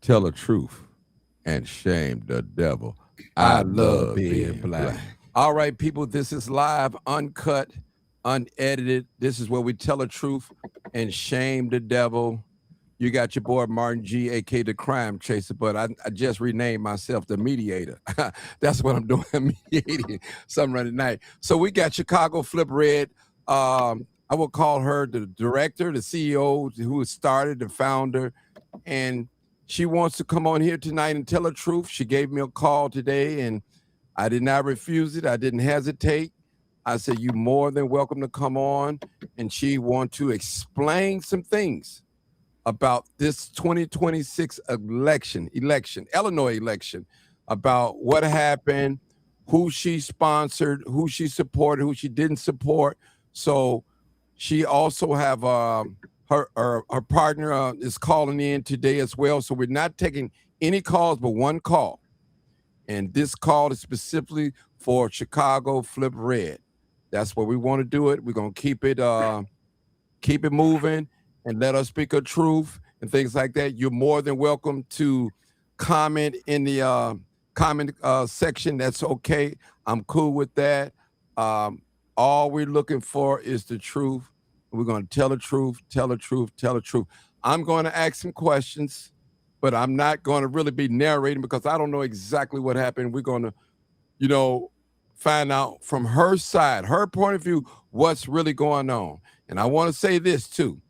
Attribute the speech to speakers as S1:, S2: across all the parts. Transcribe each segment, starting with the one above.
S1: tell the truth, and shame the devil.
S2: I
S1: I
S2: love
S1: love
S2: being
S1: being
S2: black.
S1: black. All right, people, this is live, uncut, unedited. This is where we tell the truth and shame the devil. You got your boy Martin G, aka the crime chaser, but I just renamed myself the mediator. That's what I'm doing, mediating something right tonight. So we got Chicago Flip Red. I will call her the director, the CEO, who started, the founder, and she wants to come on here tonight and tell the truth. She gave me a call today, and I did not refuse it. I didn't hesitate. I said, "You more than welcome to come on," and she want to explain some things about this 2026 election, Illinois election, about what happened, who she sponsored, who she supported, who she didn't support. So she also have her partner is calling in today as well. So we're not taking any calls but one call, and this call is specifically for Chicago Flip Red. That's what we want to do it. We're gonna keep it moving and let us speak a truth and things like that. You're more than welcome to comment in the comment section. That's okay. I'm cool with that. Um, all we're looking for is the truth. We're going to tell the truth, tell the truth, tell the truth. I'm going to ask some questions, but I'm not going to really be narrating because I don't know exactly what happened. We're going to, you know, find out from her side, her point of view, what's really going on. And I want to say this too.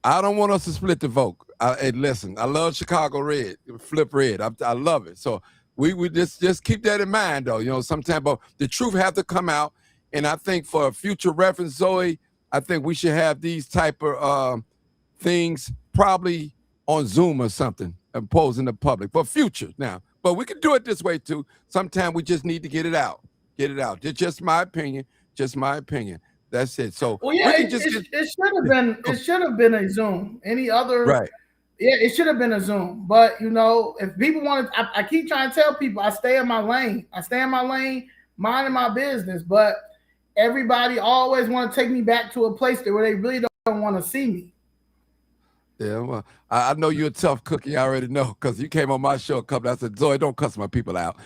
S1: I don't want us to split the vote. And listen, I love Chicago Red, Flip Red. I love it. So we just keep that in mind, though. You know, sometimes, but the truth have to come out. And I think for a future reference, Zoe, I think we should have these type of things probably on Zoom or something, imposing the public for future now. But we can do it this way too. Sometimes we just need to get it out. Get it out. It's just my opinion. Just my opinion. That's it. So
S3: Well, yeah,
S1: we can just get
S3: it should have been a Zoom. Any other,
S1: right.
S3: yeah, it should have been a Zoom. But you know, if people want to, I keep trying to tell people I stay in my lane. I stay in my lane, minding my business. But everybody always want to take me back to a place where they really don't want to see me.
S1: Yeah, well, I know you're a tough cookie. I already know because you came on my show a couple. I said, Zoe, don't cuss my people out.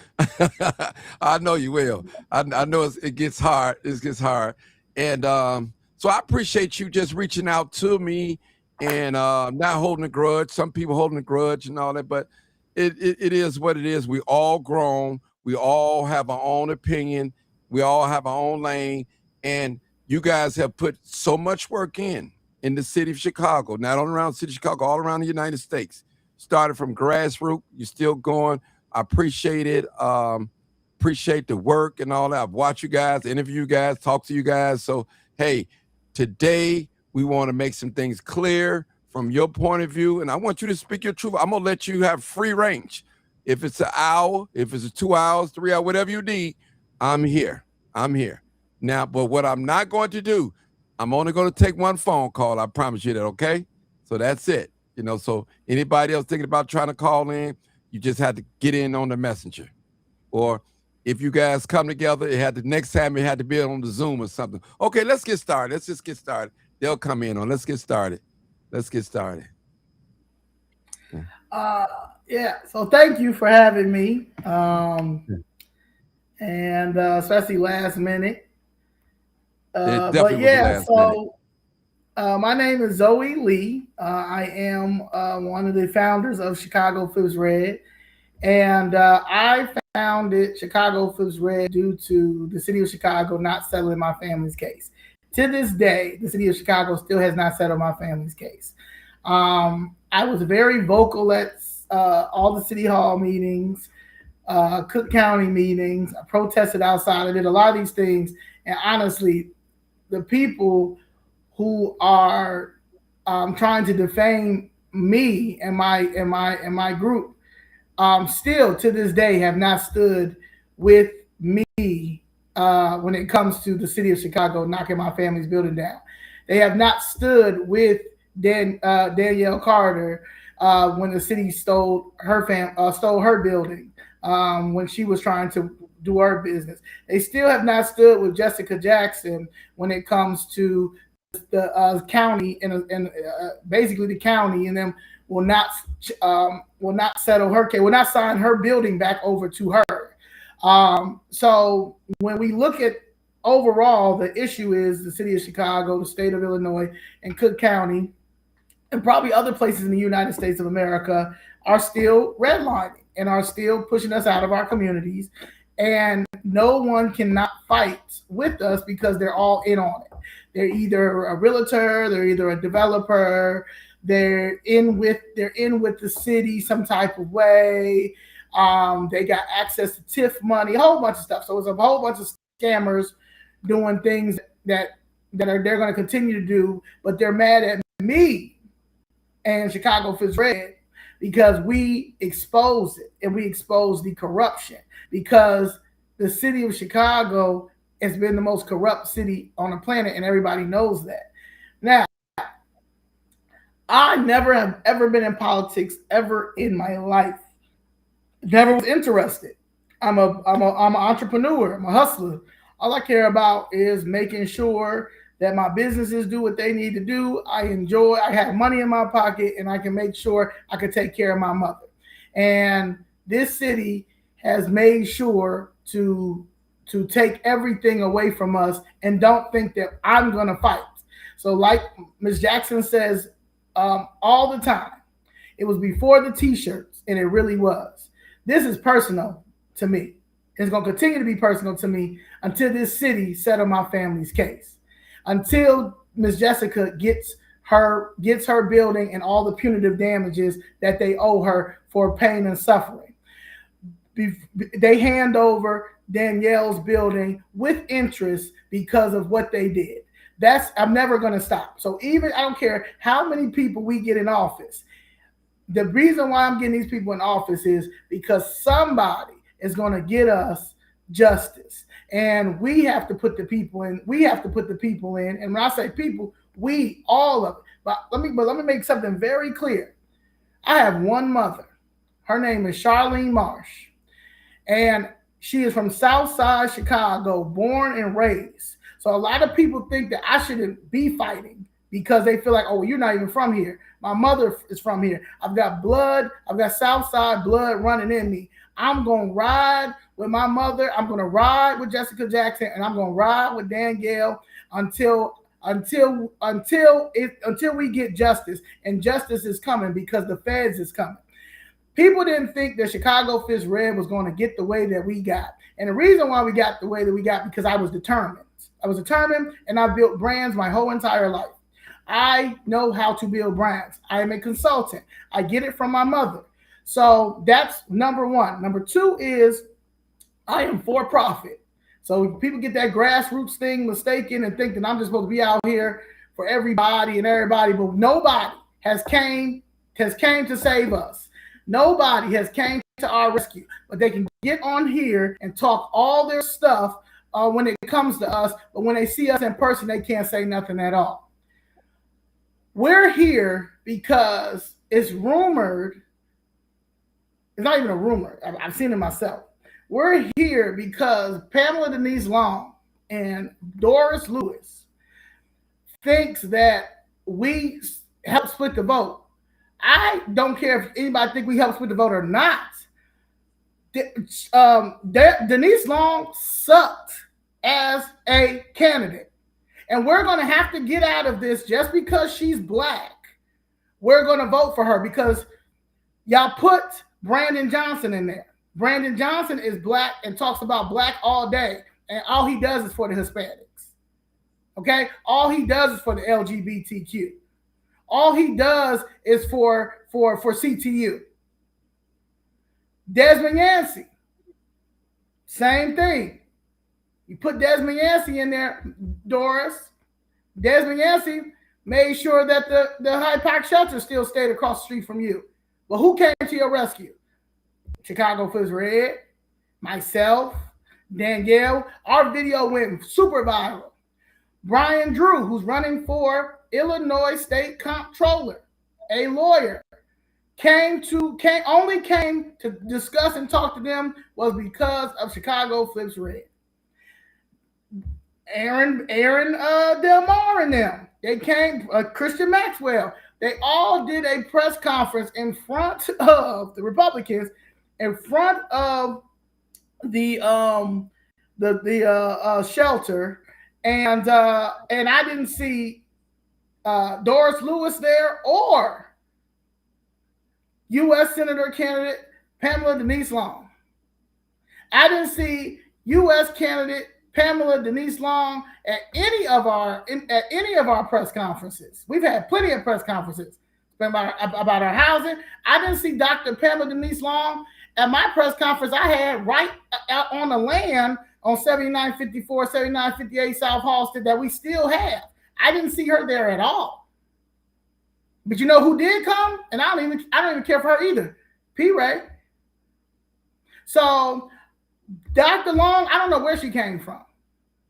S1: I know you will. I know it gets hard. It gets hard, and so I appreciate you just reaching out to me and not holding a grudge. Some people holding a grudge and all that, but it is what it is. We all grown. We all have our own opinion. We all have our own lane, and you guys have put so much work in the city of Chicago, not only around the city of Chicago, all around the United States. Started from grassroots, you're still going. I appreciate it. Appreciate the work and all that. I've watched you guys, interview you guys, talk to you guys. So, hey, today we want to make some things clear from your point of view, and I want you to speak your truth. I'm gonna let you have free range. If it's an hour, if it's 2 hours, 3 hours, whatever you need, I'm here. I'm here. Now, but what I'm not going to do, I'm only going to take one phone call. I promise you that, okay? So that's it. You know, so anybody else thinking about trying to call in, you just had to get in on the messenger. Or if you guys come together, it had the next time it had to be on the Zoom or something. Okay, let's get started. Let's just get started. They'll come in on. Let's get started. Let's get started.
S3: Uh, yeah. So thank you for having me. And especially last minute.
S1: It
S3: But
S1: definitely was the
S3: yeah,
S1: last minute.
S3: so my name is Zoe Lee. I am one of the founders of Chicago Flips Red. And I founded Chicago Flips Red due to the city of Chicago not settling my family's case. To this day, the city of Chicago still has not settled my family's case. I was very vocal at all the city hall meetings, Cook County meetings. I protested outside. I did a lot of these things. And honestly, the people who are trying to defame me and my group still to this day have not stood with me when it comes to the city of Chicago knocking my family's building down. They have not stood with Danielle Carter when the city stole her building when she was trying to do her business. They still have not stood with Jessica Jackson when it comes to the county and basically the county and them will not settle her case, will not sign her building back over to her. So when we look at overall, the issue is the city of Chicago, the state of Illinois, and Cook County, and probably other places in the United States of America are still redlining and are still pushing us out of our communities. And no one cannot fight with us because they're all in on it. They're either a realtor, they're either a developer, they're in with the city some type of way. They got access to TIF money, a whole bunch of stuff. So it's a whole bunch of scammers doing things that they're going to continue to do, but they're mad at me and Chicago Fifth Red because we expose it and we expose the corruption, because the city of Chicago has been the most corrupt city on the planet, and everybody knows that. Now, I never have ever been in politics ever in my life. Never was interested. I'm an entrepreneur. I'm a hustler. All I care about is making sure that my businesses do what they need to do. I have money in my pocket, and I can make sure I can take care of my mother. And this city has made sure to take everything away from us, and don't think that I'm going to fight. So like Ms. Jackson says all the time, it was before the t-shirts, and it really was. This is personal to me. It's going to continue to be personal to me until this city settle my family's case. Until Ms. Jessica gets her building and all the punitive damages that they owe her for pain and suffering. They hand over Danielle's building with interest because of what they did. I'm never going to stop. So I don't care how many people we get in office. The reason why I'm getting these people in office is because somebody is going to get us justice, and we have to put the people in. And when I say people, we, all of it. But let me make something very clear. I have one mother. Her name is Charlene Marsh, and she is from Southside Chicago, born and raised. So a lot of people think that I shouldn't be fighting because they feel like, oh, you're not even from here. My mother is from here. I've got Southside blood running in me. I'm going to ride with my mother. I'm going to ride with Jessica Jackson, and I'm going to ride with Danielle until we get justice. And justice is coming because the feds is coming. People didn't think that Chicago Fifth Red was going to get the way that we got. And the reason why we got the way that we got, because I was determined. And I built brands my whole entire life. I know how to build brands. I am a consultant. I get it from my mother. So that's number one. Number two is I am for profit. So people get that grassroots thing mistaken and think that I'm just supposed to be out here for everybody, but nobody has came to save us. Nobody has came to our rescue, but they can get on here and talk all their stuff when it comes to us, but when they see us in person, they can't say nothing at all. We're here because it's rumored. It's not even a rumor. I've seen it myself. We're here because Pamela Denise Long and Doris Lewis thinks that we help split the vote. I don't care if anybody think we help split the vote or not. Denise Long sucked as a candidate. And we're going to have to get out of this just because she's black. We're going to vote for her because y'all put Brandon Johnson in there. Brandon Johnson is black and talks about black all day. And all he does is for the Hispanics. Okay? All he does is for the LGBTQ. All he does is for CTU. Desmond Yancey, same thing. You put Desmond Yancey in there, Doris. Desmond Yancey made sure that the Hyde Park shelter still stayed across the street from you. Well, who came to your rescue? Chicago Fifth Red, myself, Danielle. Our video went super viral. Brian Drew, who's running for Illinois State Comptroller, a lawyer, came to discuss and talk to them was because of Chicago Flips Red. Aaron Del Mar and them. They came, Christian Maxwell. They all did a press conference in front of the Republicans, in front of the shelter, and I didn't see Doris Lewis there or U.S. Senator candidate Pamela Denise Long. I didn't see U.S. candidate Pamela Denise Long at any of our press conferences. We've had plenty of press conferences about our housing. I didn't see Dr. Pamela Denise Long at my press conference I had right out on the land on 7954, 7958 South Halsted that we still have. I didn't see her there at all. But you know who did come? And I don't even care for her either. P. Ray. So Dr. Long, I don't know where she came from.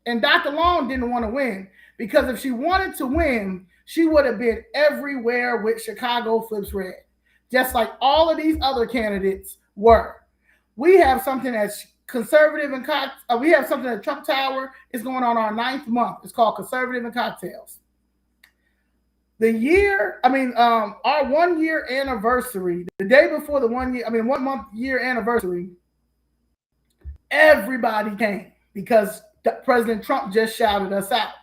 S3: And Dr. Long didn't want to win, because if she wanted to win, she would have been everywhere with Chicago Flips Red, just like all of these other candidates were. We have something that's conservative and we have something at Trump Tower is going on our 9th month. It's called Conservative and Cocktails. Our 1 year anniversary, the day before the 1 month year anniversary, everybody came because President Trump just shouted us out.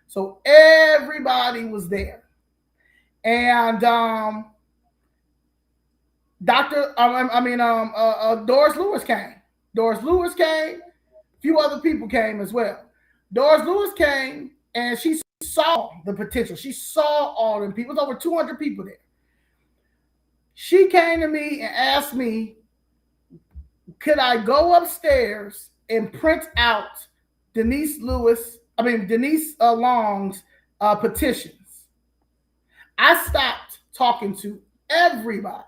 S3: So everybody was there. And Doris Lewis came. Doris Lewis came. A few other people came as well. Doris Lewis came and she saw the potential. She saw all them people. It was over 200 people there. She came to me and asked me, could I go upstairs and print out Denise Long's petitions? I stopped talking to everybody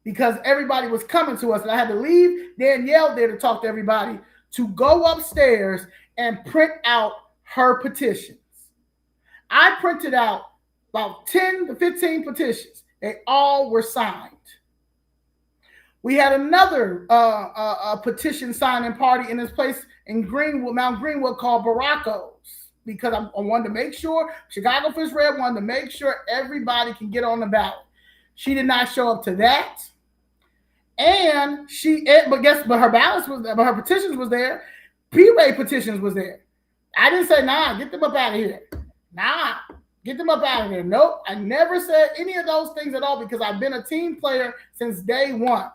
S3: because everybody was coming to us, and I had to leave Danielle there to talk to everybody to go upstairs and print out her petitions. I printed out about 10 to 15 petitions. They all were signed. We had another petition signing party in this place in Mount Greenwood called Baracos, because I wanted to make sure, Chicago Flips Red wanted to make sure everybody can get on the ballot. She did not show up to that. And her petitions was there. P-Ray petitions was there. I didn't say, nah, get them up out of here. Nah, get them up out of here. Nope, I never said any of those things at all, because I've been a team player since day one.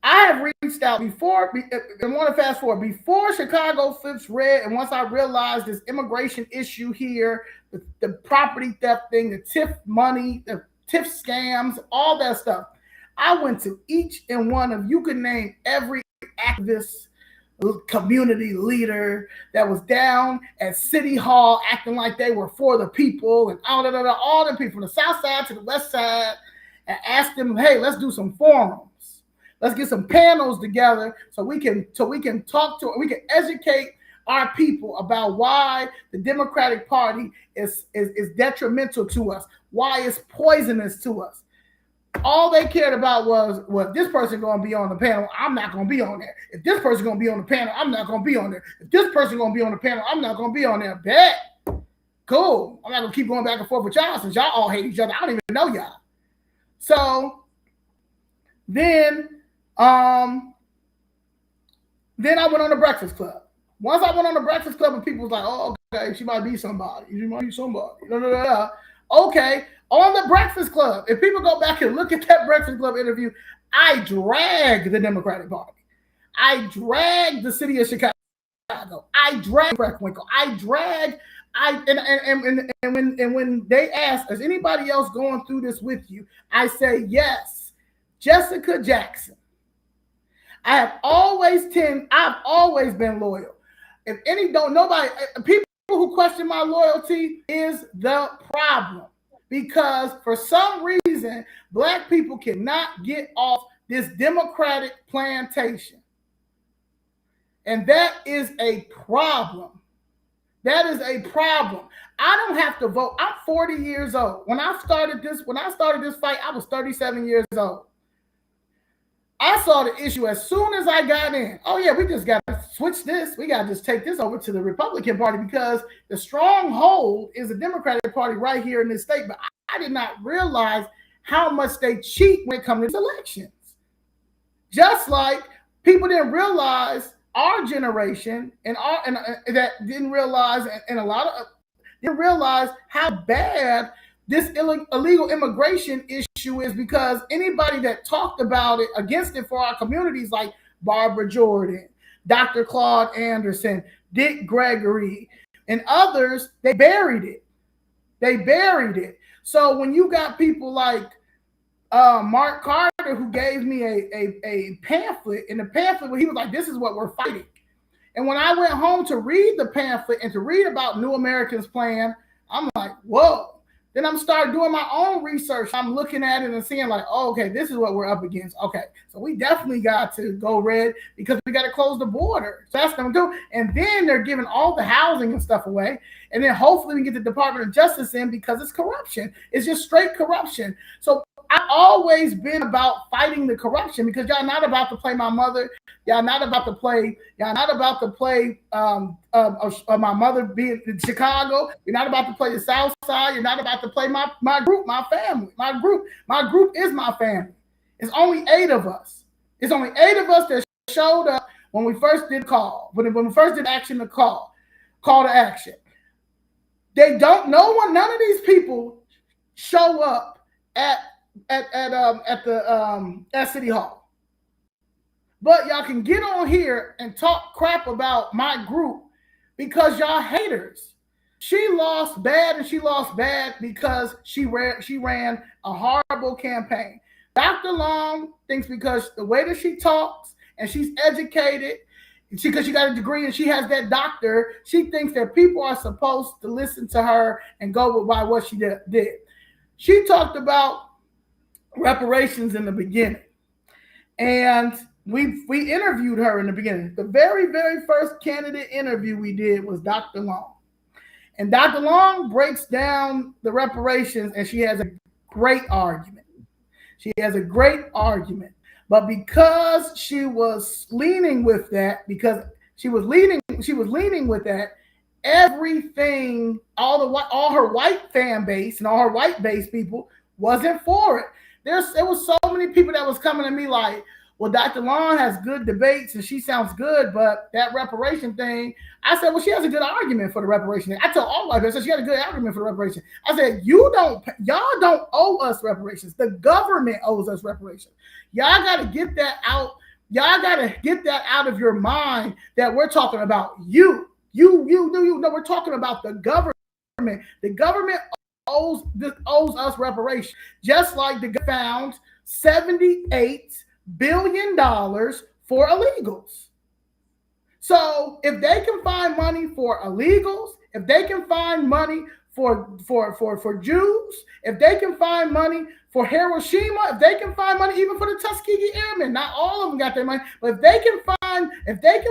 S3: I have reached out before, I want to fast forward, before Chicago Flips Red, and once I realized this immigration issue here, the property theft thing, the TIF money, the TIF scams, all that stuff, I went to each and one of, you could name every activist, community leader that was down at City Hall acting like they were for the people, and all the people from the south side to the west side, and asked them, hey, let's do some forums. Let's get some panels together so we can educate our people about why the Democratic Party is detrimental to us, why it's poisonous to us. All they cared about was, well, if this person going to be on the panel, I'm not going to be on there. If this person going to be on the panel, I'm not going to be on there. If this person going to be on the panel, I'm not going to be on there. Bet. Cool. I'm not going to keep going back and forth with y'all since y'all all hate each other. I don't even know y'all. So then I went on the Breakfast Club. Once I went on the Breakfast Club and people was like, oh, okay, she might be somebody. She might be somebody. Okay, on the Breakfast Club. If people go back and look at that Breakfast Club interview, I dragged the Democratic Party. I dragged the city of Chicago. I dragged Brett Winkle. When they ask, is anybody else going through this with you? I say, yes. Jessica Jackson. I've always been loyal. People who question my loyalty is the problem, because for some reason, Black people cannot get off this Democratic plantation. And that is a problem. That is a problem. I don't have to vote. I'm 40 years old. When I started this fight, I was 37 years old. I saw the issue as soon as I got in. Oh, yeah, we just got to switch this. We got to just take this over to the Republican Party, because the stronghold is the Democratic Party right here in this state. But did not realize how much they cheat when it comes to elections. Just like people didn't realize, our generation and that didn't realize, and a lot of didn't realize how bad this illegal immigration issue is, because anybody that talked about it, against it for our communities, like Barbara Jordan, Dr. Claude Anderson, Dick Gregory, and others, they buried it. They buried it. So when you got people like Mark Carter, who gave me a pamphlet, and the pamphlet, he was like, this is what we're fighting. And when I went home to read the pamphlet and to read about New Americans Plan, I'm like, whoa. Then I'm starting doing my own research. I'm looking at it and seeing like, oh, okay, this is what we're up against. Okay, so we definitely got to go red, because we got to close the border. So that's what I'm doing. And then they're giving all the housing and stuff away. And then hopefully we get the Department of Justice in, because it's corruption. It's just straight corruption. So I've always been about fighting the corruption, because y'all not about to play my mother. Y'all not about to play my mother being in Chicago. You're not about to play the South Side. You're not about to play my group, my family. My group is my family. It's only 8 of us. It's only 8 of us that showed up when we first did call. When we first did call to action. None of these people show up at City Hall. But y'all can get on here and talk crap about my group because y'all haters. She lost bad, and she lost bad because she ran a horrible campaign. Dr. Long thinks, because the way that she talks and she's educated, because she got a degree and she has that doctor, she thinks that people are supposed to listen to her and go by what she did. She talked about reparations in the beginning, and we interviewed her in the beginning. The very, very first candidate interview we did was Dr. Long. And Dr. Long breaks down the reparations, and she has a great argument. But because she was leaning with that, everything, all her white fan base and all her white base people wasn't for it. There was so many people that was coming to me like, well, Dr. Long has good debates and she sounds good, but that reparation thing, I said, well, she has a good argument for the reparation thing. I told all of us, she had a good argument for the reparation. I said, y'all don't owe us reparations. The government owes us reparations. Y'all got to get that out. Y'all got to get that out of your mind that we're talking about you. No, we're talking about the government. The government owes us reparations, just like the found $78 billion for illegals. So if they can find money for illegals, if they can find money for Jews, if they can find money for Hiroshima, if they can find money even for the Tuskegee Airmen, not all of them got their money, but if they can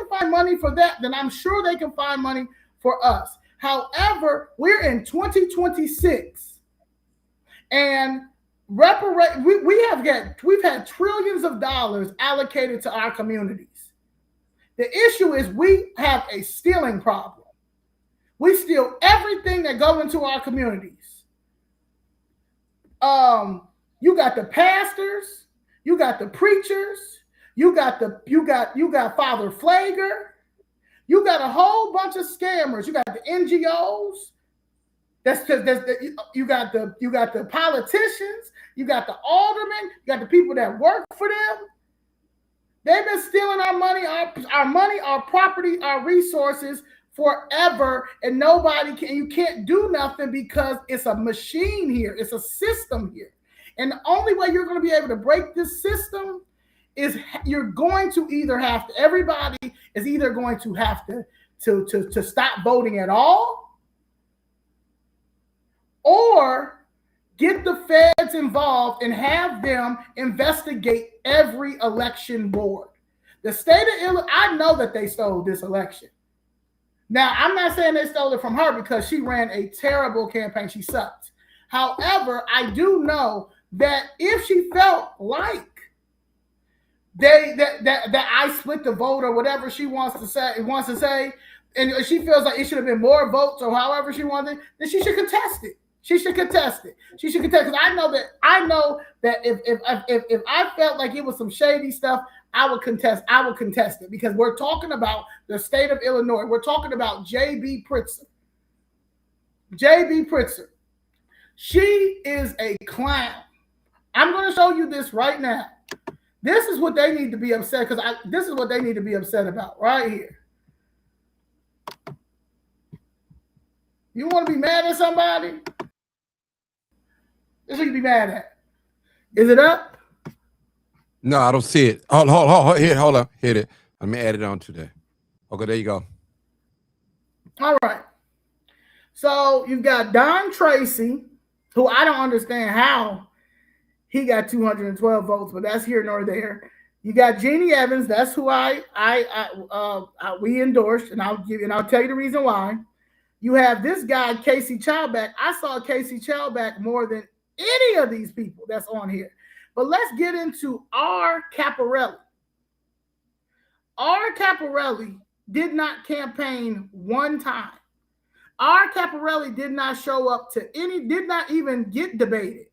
S3: find money for that, then I'm sure they can find money for us. However, we're in 2026, and we've had trillions of dollars allocated to our communities. The issue is we have a stealing problem. We steal everything that goes into our communities. You got the pastors, you got the preachers, you got Father Flager, you got a whole bunch of scammers. You got the NGOs. You got the politicians. You got the aldermen. You got the people that work for them. They've been stealing our money, our property, our resources forever, and you can't do nothing because it's a machine here. It's a system here. And the only way you're going to be able to break this system is you're going to everybody is either going to have to stop voting at all, or get the feds involved and have them investigate every election board. The state of Illinois, I know that they stole this election. Now, I'm not saying they stole it from her because she ran a terrible campaign. She sucked. However, I do know that if she felt like that I split the vote or whatever she wants to say, and she feels like it should have been more votes or however she wanted, then she should contest it. She should contest it. She should contest because I know that if I felt like it was some shady stuff, I would contest it because we're talking about the state of Illinois. We're talking about J.B. Pritzker. J.B. Pritzker. She is a clown. I'm going to show you this right now. This is what they need to be upset because this is what they need to be upset about right here. You want to be mad at somebody? This is what you be mad at. Is it up?
S1: No, I don't see it. Hold on. Hit it. Let me add it on to that. Okay, there you go.
S3: All right. So you've got Don Tracy, who I don't understand how he got 212 votes, but that's here nor there. You got Jeannie Evans. That's who we endorsed, and I'll tell you the reason why. You have this guy, Casey Chowback. I saw Casey Chowback more than any of these people that's on here. But let's get into R. Caporelli. R. Caporelli did not campaign one time. R. Caporelli did not show up to did not even get debated.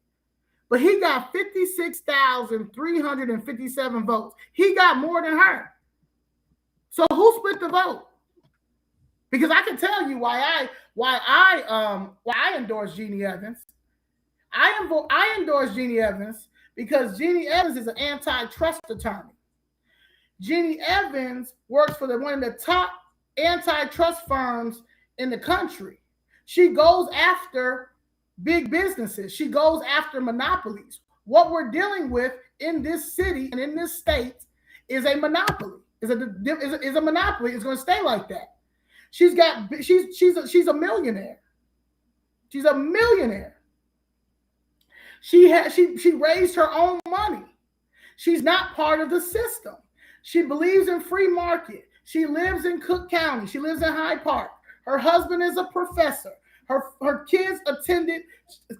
S3: But he got 56,357 votes. He got more than her. So who split the vote? Because I can tell you why I endorse Jeannie Evans. I endorse Jeannie Evans because Jeannie Evans is an antitrust attorney. Jeannie Evans works for one of the top antitrust firms in the country. She goes after big businesses. She goes after monopolies. What we're dealing with in this city and in this state is a monopoly. Is a monopoly. It's going to stay like that. She's a millionaire. She's a millionaire. She raised her own money. She's not part of the system. She believes in free market. She lives in Cook County. She lives in Hyde Park. Her husband is a professor. Her kids attended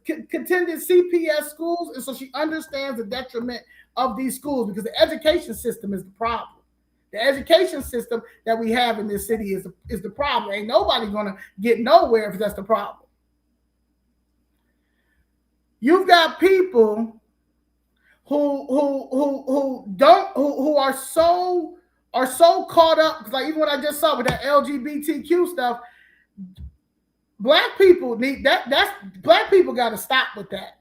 S3: CPS schools, and so she understands the detriment of these schools because the education system is the problem. The education system that we have in this city is the problem. Ain't nobody gonna get nowhere if that's the problem. You've got people who are so caught up because, like, even what I just saw with that LGBTQ stuff, black people need that. Black people got to stop with that.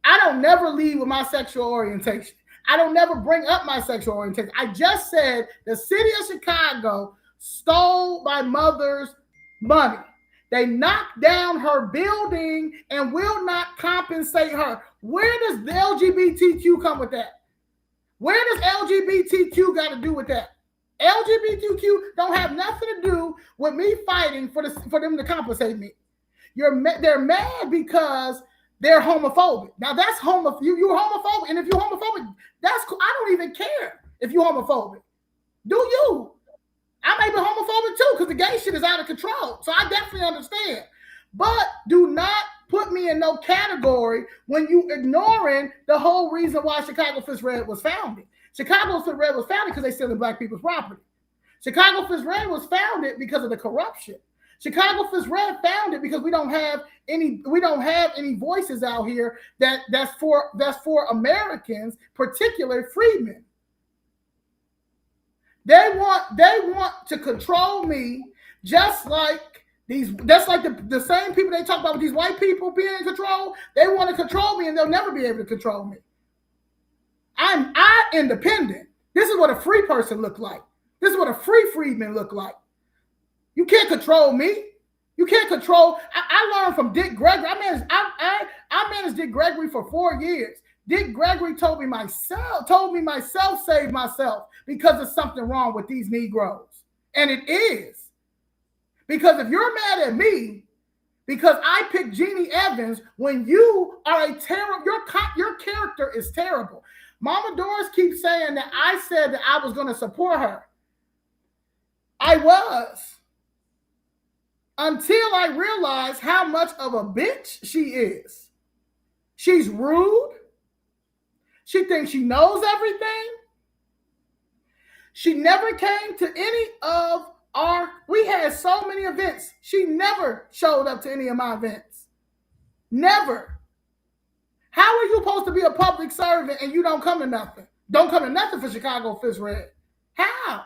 S3: I don't never lead with my sexual orientation. I don't never bring up my sexual orientation. I just said the city of Chicago stole my mother's money. They knocked down her building and will not compensate her. Where does the LGBTQ come with that? Where does LGBTQ got to do with that? LGBTQ don't have nothing to do with me fighting for them to compensate me. They're mad because they're homophobic. Now that's homophobic. You're homophobic, and if you're homophobic, that's cool. I don't even care if you're homophobic. Do you? I may be homophobic too because the gay shit is out of control. So I definitely understand. But do not put me in no category when you ignoring the whole reason why Chicago Fist Red was founded. Chicago Fist Red was founded because they stealing black people's property. Chicago Fist Red was founded because of the corruption. Chicago Fist Red founded because we don't have any voices out here that's for Americans, particularly freedmen. They want to control me just like the same people they talk about with these white people being in control. They want to control me and they'll never be able to control me. I'm independent. This is what a free person look like. This is what a freedman look like. You can't control me. You can't control. I learned from Dick Gregory. I managed Dick Gregory for 4 years. Dick Gregory told me myself save myself because there's something wrong with these Negroes. And it is. Because if you're mad at me because I picked Jeannie Evans when you are a terrible, your character is terrible. Mama Doris keeps saying that I said that I was going to support her. I was. Until I realized how much of a bitch she is. She's rude. She thinks she knows everything. She never came to any of we had so many events. She never showed up to any of my events. Never. How are you supposed to be a public servant and you don't come to nothing? Don't come to nothing for Chicago Fifth Red. How?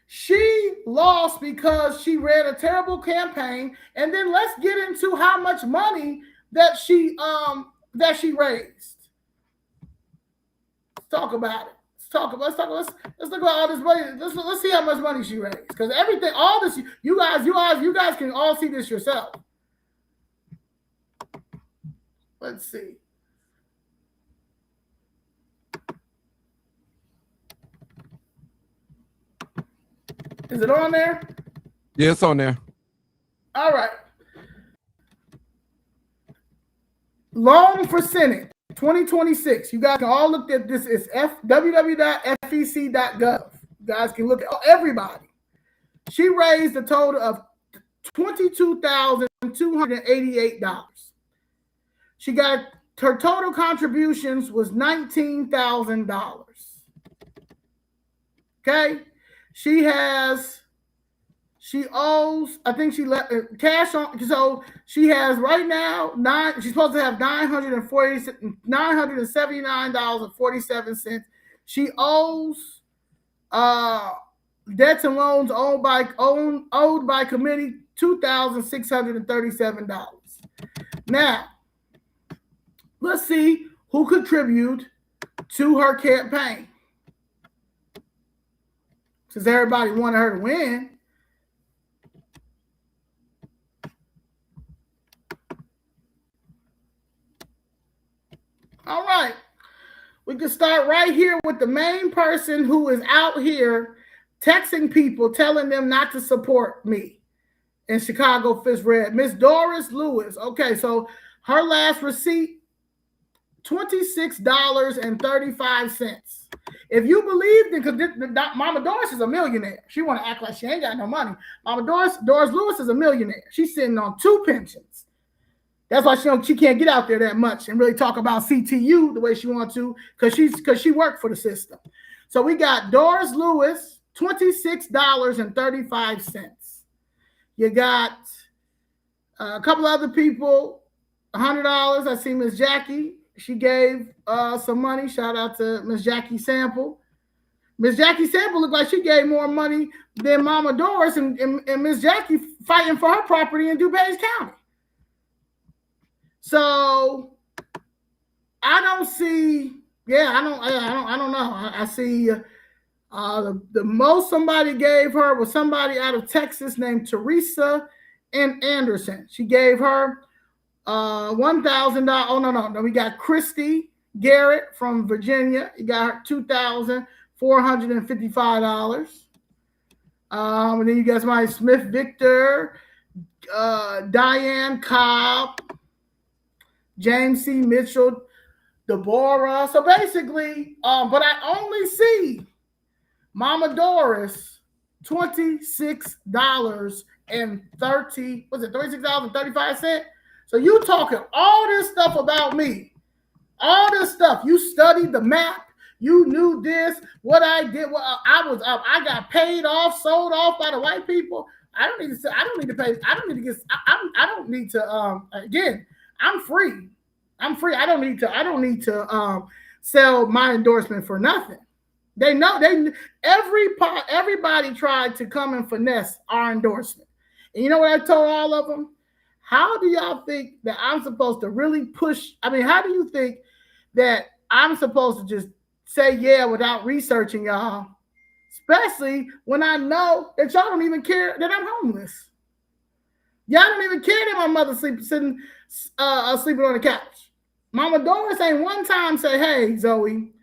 S3: She lost because she ran a terrible campaign, and then let's get into how much money that she raised. Let's talk about it. Let's look at all this money. Let's see how much money she raised. Because everything, all this, you guys can all see this yourself. Let's see. Is it on there?
S1: Yeah, it's on there.
S3: All right. Loan for Senate 2026. You guys can all look at this. It's www.fec.gov. You guys can look at everybody. She raised a total of $22,288. She got her total contributions was $19,000. Okay. She owes, I think she let cash on, so she has right now she's supposed to have $979.47. She owes debts and loans owed by committee $2,637. Now, let's see who contributed to her campaign. Since everybody wanted her to win. All right. We can start right here with the main person who is out here texting people, telling them not to support me in Chicago Fifth Red. Miss Doris Lewis. Okay, so her last receipt, $26.35. If you believe in, because Mama Doris is a millionaire. She want to act like she ain't got no money. Mama Doris Lewis is a millionaire. She's sitting on 2 pensions. That's why she can't get out there that much and really talk about CTU the way she wants to, because she worked for the system. So we got Doris Lewis, $26.35. You got a couple other people, $100. I see Miss Jackie. She gave some money. Shout out to Miss Jackie Sample. Miss Jackie Sample looked like she gave more money than Mama Doris and Miss Jackie fighting for her property in DuPage County. So I don't see. I don't know. I see the most somebody gave her was somebody out of Texas named Teresa Anderson. She gave her $1,000. Oh no. We got Christy Garrett from Virginia. You got her $2,455. And then you got somebody Smith Victor, Diane Cobb, James C. Mitchell, Deborah. So basically, but I only see Mama Doris $36.35. So you talking all this stuff about me, all this stuff. You studied the map. You knew this, what I did. I got paid off, sold off by the white people. I don't need to. Again, I'm free. I don't need to sell my endorsement for nothing. They know everybody tried to come and finesse our endorsement. And you know what I told all of them? How do y'all think that I'm supposed to really push? I mean, how do you think that I'm supposed to just say yeah without researching y'all? Especially when I know that y'all don't even care that I'm homeless. Y'all don't even care that my mother sleeping on the couch. Mama Doris ain't one time say, "Hey, Zoe,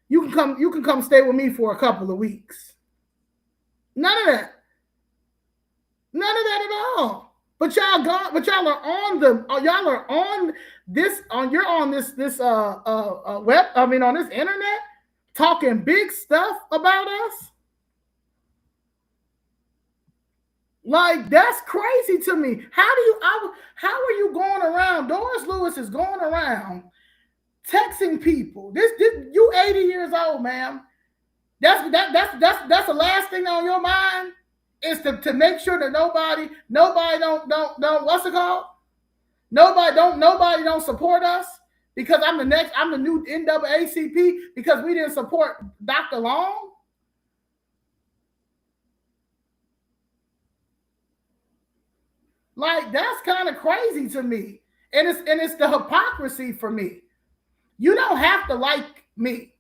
S3: you can come stay with me for a couple of weeks." None of that. None of that at all. But y'all are on this internet talking big stuff about us. Like, that's crazy to me. How are you going around? Doris Lewis is going around texting people. This you 80 years old, ma'am. That's the last thing on your mind is to make sure that nobody don't what's it called? Nobody don't support us because I'm the new NAACP because we didn't support Dr. Long. Like, that's kind of crazy to me. And it's the hypocrisy for me. You don't have to like me.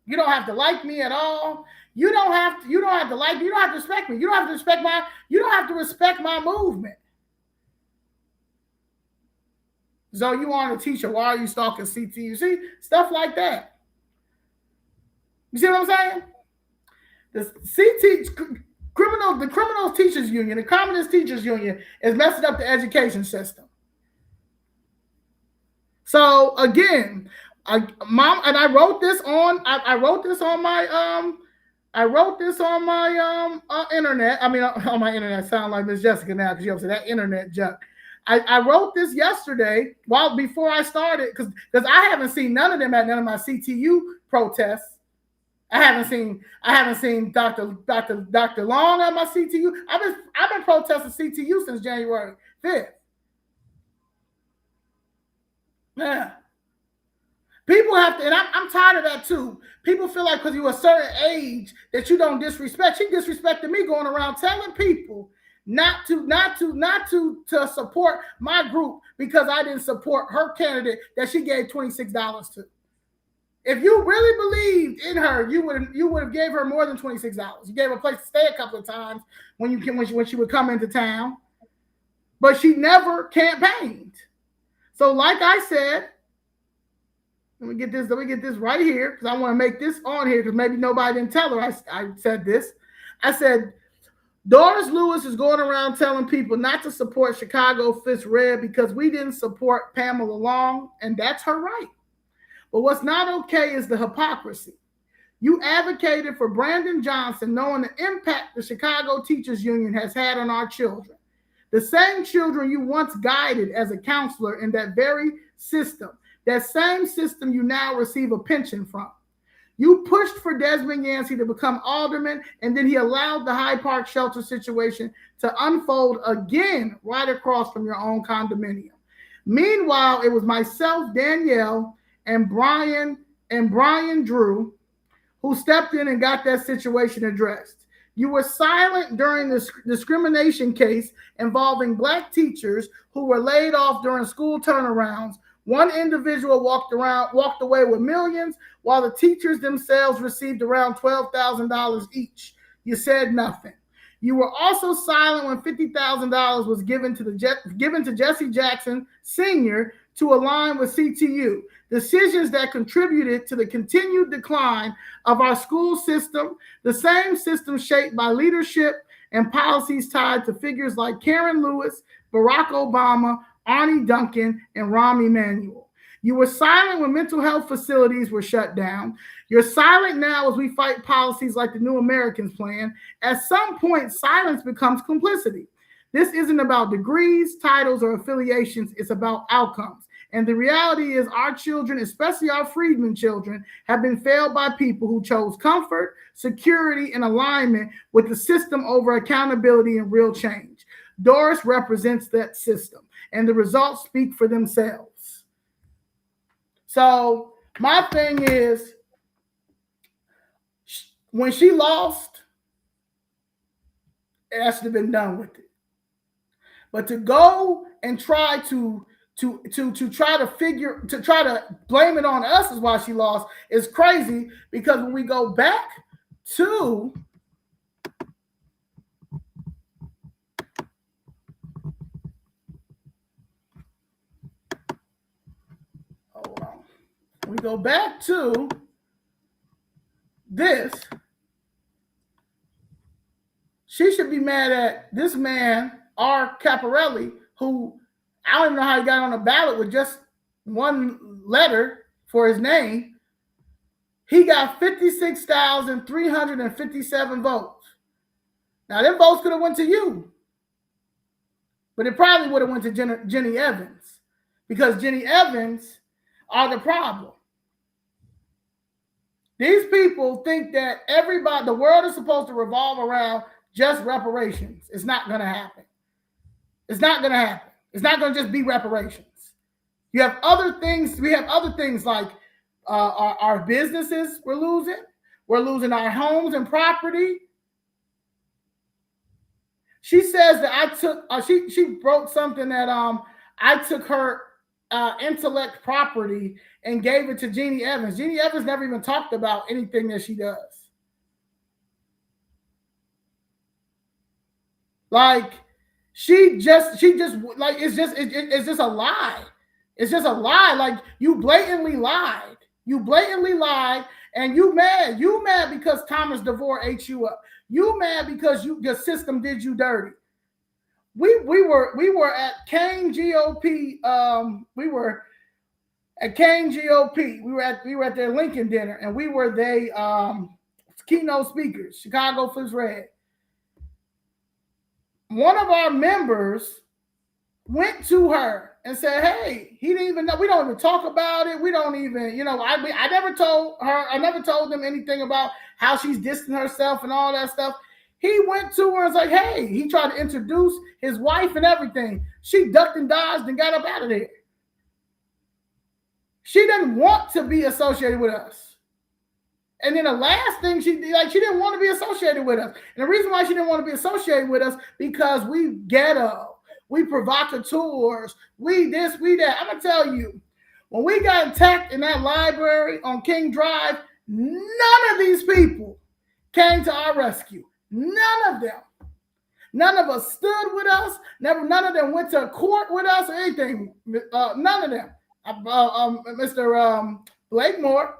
S3: You don't have to like me at all. You don't have to like me. You don't have to respect me. You don't have to respect my movement. So you want a teacher, why are you stalking CTU? See, stuff like that. You see what I'm saying? The Criminal Teachers Union, the Communist Teachers Union is messing up the education system. So again, I wrote this on my internet. I mean, on my internet, sound like Miss Jessica now because you have to say that internet junk. I wrote this yesterday before I started because I haven't seen none of them at none of my CTU protests. I haven't seen Dr. Long at my CTU. I've been protesting CTU since January 5th. Yeah. People have to, and I'm tired of that too. People feel like because you're a certain age that you don't disrespect. She disrespected me going around telling people not to support my group because I didn't support her candidate that she gave $26 to. If you really believed in her, you would have gave her more than $26. You gave her a place to stay a couple of times when she would come into town, but she never campaigned. So, like I said, let me get this right here because I want to make this on here because maybe nobody didn't tell her I said this. I said, Doris Lewis is going around telling people not to support Chicago Fifth Red because we didn't support Pamela Long, and that's her right. But what's not okay is the hypocrisy. You advocated for Brandon Johnson knowing the impact the Chicago Teachers Union has had on our children. The same children you once guided as a counselor in that very system. That same system you now receive a pension from. You pushed for Desmond Yancey to become alderman, and then he allowed the Hyde Park shelter situation to unfold again right across from your own condominium. Meanwhile, it was myself, Danielle, and Brian Drew who stepped in and got that situation addressed. You were silent during this discrimination case involving Black teachers who were laid off during school turnarounds. One individual walked away with millions, while the teachers themselves received around $12,000 each. You said nothing. You were also silent when $50,000 was given to Jesse Jackson Sr. to align with CTU. Decisions that contributed to the continued decline of our school system, the same system shaped by leadership and policies tied to figures like Karen Lewis, Barack Obama, Arnie Duncan, and Rahm Emanuel. You were silent when mental health facilities were shut down. You're silent now as we fight policies like the New Americans Plan. At some point, silence becomes complicity. This isn't about degrees, titles, or affiliations. It's about outcomes. And the reality is our children, especially our freedmen children, have been failed by people who chose comfort, security, and alignment with the system over accountability and real change. Doris represents that system, and the results speak for themselves. So my thing is, when she lost, it should have been done with it. But to go and try to blame it on us is why she lost is crazy, because when we go back to this, she should be mad at this man, R. Caparelli, who I don't even know how he got on the ballot with just one letter for his name. He got 56,357 votes. Now, them votes could have went to you, but it probably would have went to Jenny Evans, because Jenny Evans are the problem. These people think that the world is supposed to revolve around just reparations. It's not going to happen. It's not going to happen. It's not going to just be reparations. You have other things. We have other things like our businesses we're losing. We're losing our homes and property. She says that I took, she wrote something that I took her intellect property and gave it to Jeannie Evans. Jeannie Evans never even talked about anything that she does. Like she just like it's just a lie. It's just a lie. Like you blatantly lied. You blatantly lied, and you mad. You mad because Thomas DeVore ate you up. You mad because your system did you dirty. We were at Kane GOP. We were at Kane GOP. We were at their Lincoln dinner, and we were keynote speakers. Chicago Flips Red. One of our members went to her and said, "Hey, he didn't even know. We don't even talk about it. We don't even, I never told her. I never told them anything about how she's distancing herself and all that stuff." He went to her and was like, "Hey," he tried to introduce his wife and everything. She ducked and dodged and got up out of there. She didn't want to be associated with us. And then the last thing she did, she didn't want to be associated with us. And the reason why she didn't want to be associated with us, because we ghetto, we provocateurs, we this, we that. I'm going to tell you, when we got attacked in that library on King Drive, none of these people came to our rescue. None of them. None of us stood with us. None of them went to court with us or anything. None of them. Mr. Blakemore.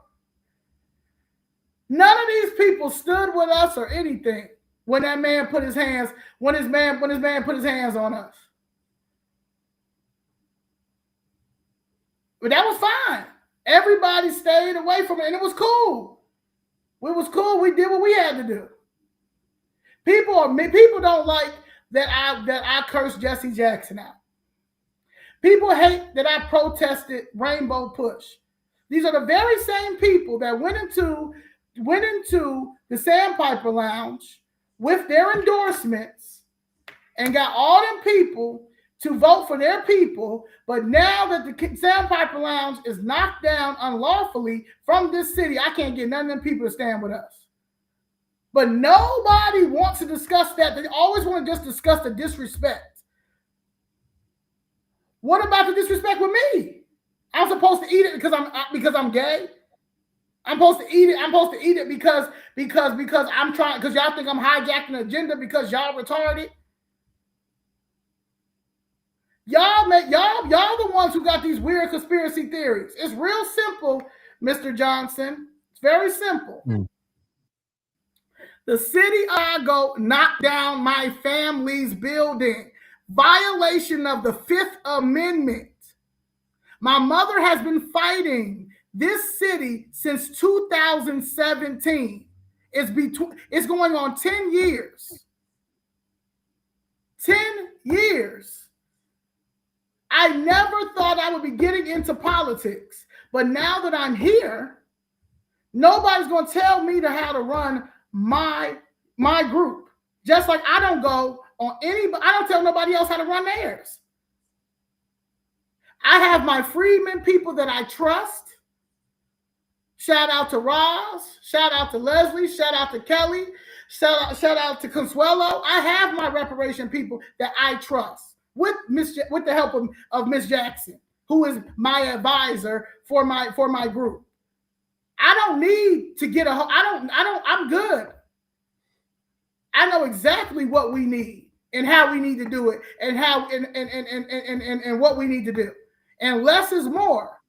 S3: None of these people stood with us or anything when that man put his hands, when his man put his hands on us. But that was fine. Everybody stayed away from it, and it was cool. It was cool. We did what we had to do. People don't like that I cursed Jesse Jackson out. People hate that I protested Rainbow Push. These are the very same people that went into the Sandpiper Lounge with their endorsements and got all them people to vote for their people. But now that the Sandpiper Lounge is knocked down unlawfully from this city, I can't get none of them people to stand with us. But nobody wants to discuss that. They always want to just discuss the disrespect. What about the disrespect with me? I'm supposed to eat it because I'm gay. I'm supposed to eat it. I'm supposed to eat it because I'm trying, because y'all think I'm hijacking the agenda because y'all retarded. Y'all the ones who got these weird conspiracy theories. It's real simple, Mr. Johnson. It's very simple. The city of Chicago knocked down my family's building. Violation of the Fifth Amendment. My mother has been fighting this city since 2017. It's going on 10 years. 10 years. I never thought I would be getting into politics, but now that I'm here, nobody's going to tell me how to run my group. Just like I don't go on anybody, I don't tell nobody else how to run theirs. I have my freedmen, people that I trust. Shout out to Roz, shout out to Leslie, shout out to Kelly, shout out to Consuelo. I have my reparation people that I trust with the help of Miss Jackson, who is my advisor for my group. I don't need to get I'm good. I know exactly what we need and how we need to do it and how and what we need to do. And less is more.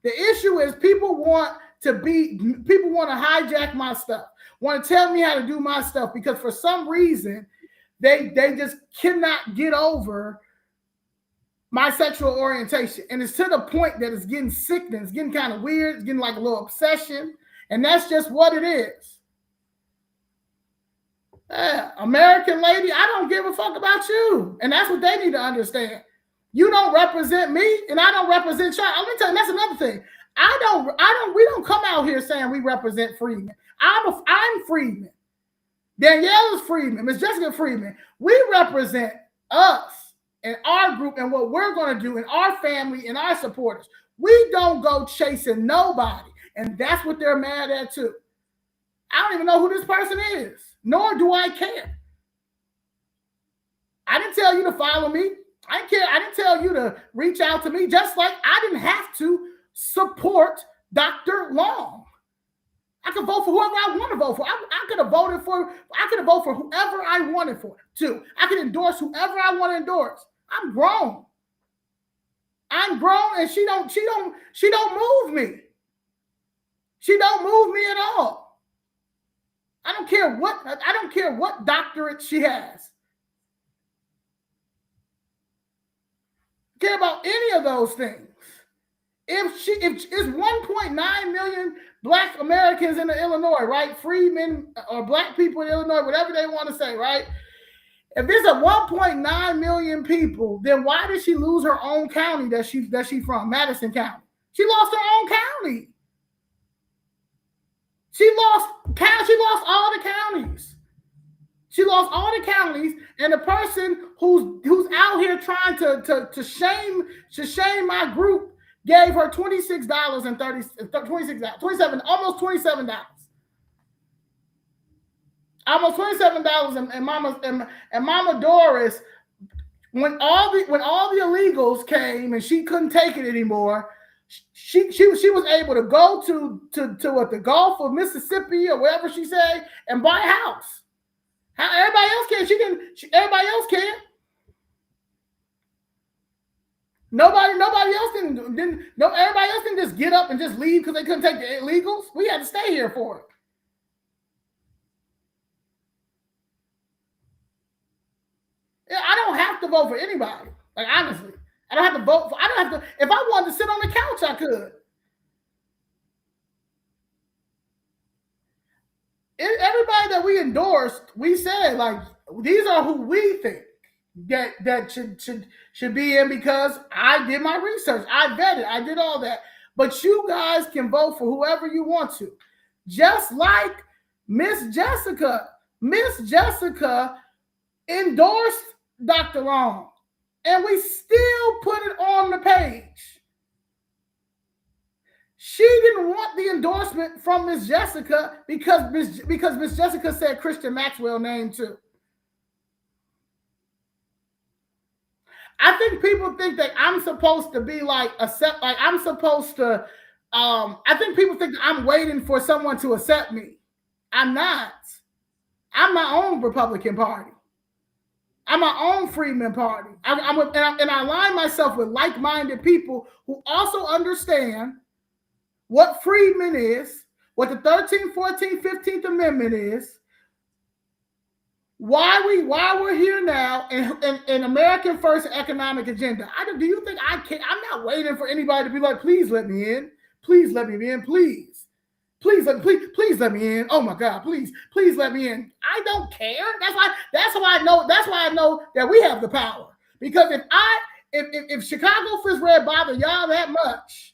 S3: The issue is people want to hijack my stuff, want to tell me how to do my stuff, because for some reason they just cannot get over my sexual orientation. And it's to the point that it's getting sickening. It's getting kind of weird. It's getting like a little obsession. And that's just what it is. American lady, I don't give a fuck about you. And that's what they need to understand. You don't represent me, and I don't represent you. Let me tell you, that's another thing. We don't come out here saying we represent freedmen. I'm freedmen. Danielle is Freeman, Miss Jessica Freeman. We represent us and our group and what we're going to do in our family and our supporters. We don't go chasing nobody. And that's what they're mad at too. I don't even know who this person is, nor do I care. I didn't tell you to follow me. I didn't tell you to reach out to me, just like I didn't have to support Dr. Long. I could vote for whoever I want to vote for. I could have voted for whoever I wanted for to. I could endorse whoever I want to endorse. I'm grown. And she don't move me. She don't move me at all. I don't care what doctorate she has. Care about any of those things. If it's 1.9 million Black Americans in Illinois, right? Freemen or Black people in Illinois, whatever they want to say, right? If there's a 1.9 million people, then why did she lose her own county that she from, Madison County? She lost her own county. She lost all the counties. She lost all the counties, and the person who's out here trying to shame my group gave her $27, almost $27. Almost $27, and Mama Doris, when all the illegals came and she couldn't take it anymore, she was able to go to the Gulf of Mississippi or wherever she said and buy a house. How everybody else can. Everybody else can. Nobody else didn't. No, everybody else didn't just get up and just leave because they couldn't take the illegals. We had to stay here for it. Yeah, I don't have to vote for anybody. Like, honestly, I don't have to vote for. I don't have to. If I wanted to sit on the couch, I could. Everybody that we endorsed, we said, like, these are who we think that should be in, because I did my research, I vetted, I did all that. But you guys can vote for whoever you want to, just like Miss Jessica. Miss Jessica endorsed Dr. Long, and we still put it on the page. She didn't want the endorsement from Miss Jessica because Miss Jessica said Christian Maxwell name too. I think people think that I'm supposed to be like I'm supposed to. I think people think that I'm waiting for someone to accept me. I'm not. I'm my own Republican Party. I'm my own Freeman Party. And I align myself with like-minded people who also understand what freedmen is, what the 13th, 14th, 15th Amendment is, why we're here now, and American First Economic Agenda. Do you think I can? I'm not waiting for anybody to be like, please let me in. Please let me in. Please let me in. Oh my God, please let me in. I don't care. That's why I know that we have the power. Because if Chicago Fist Red bother y'all that much,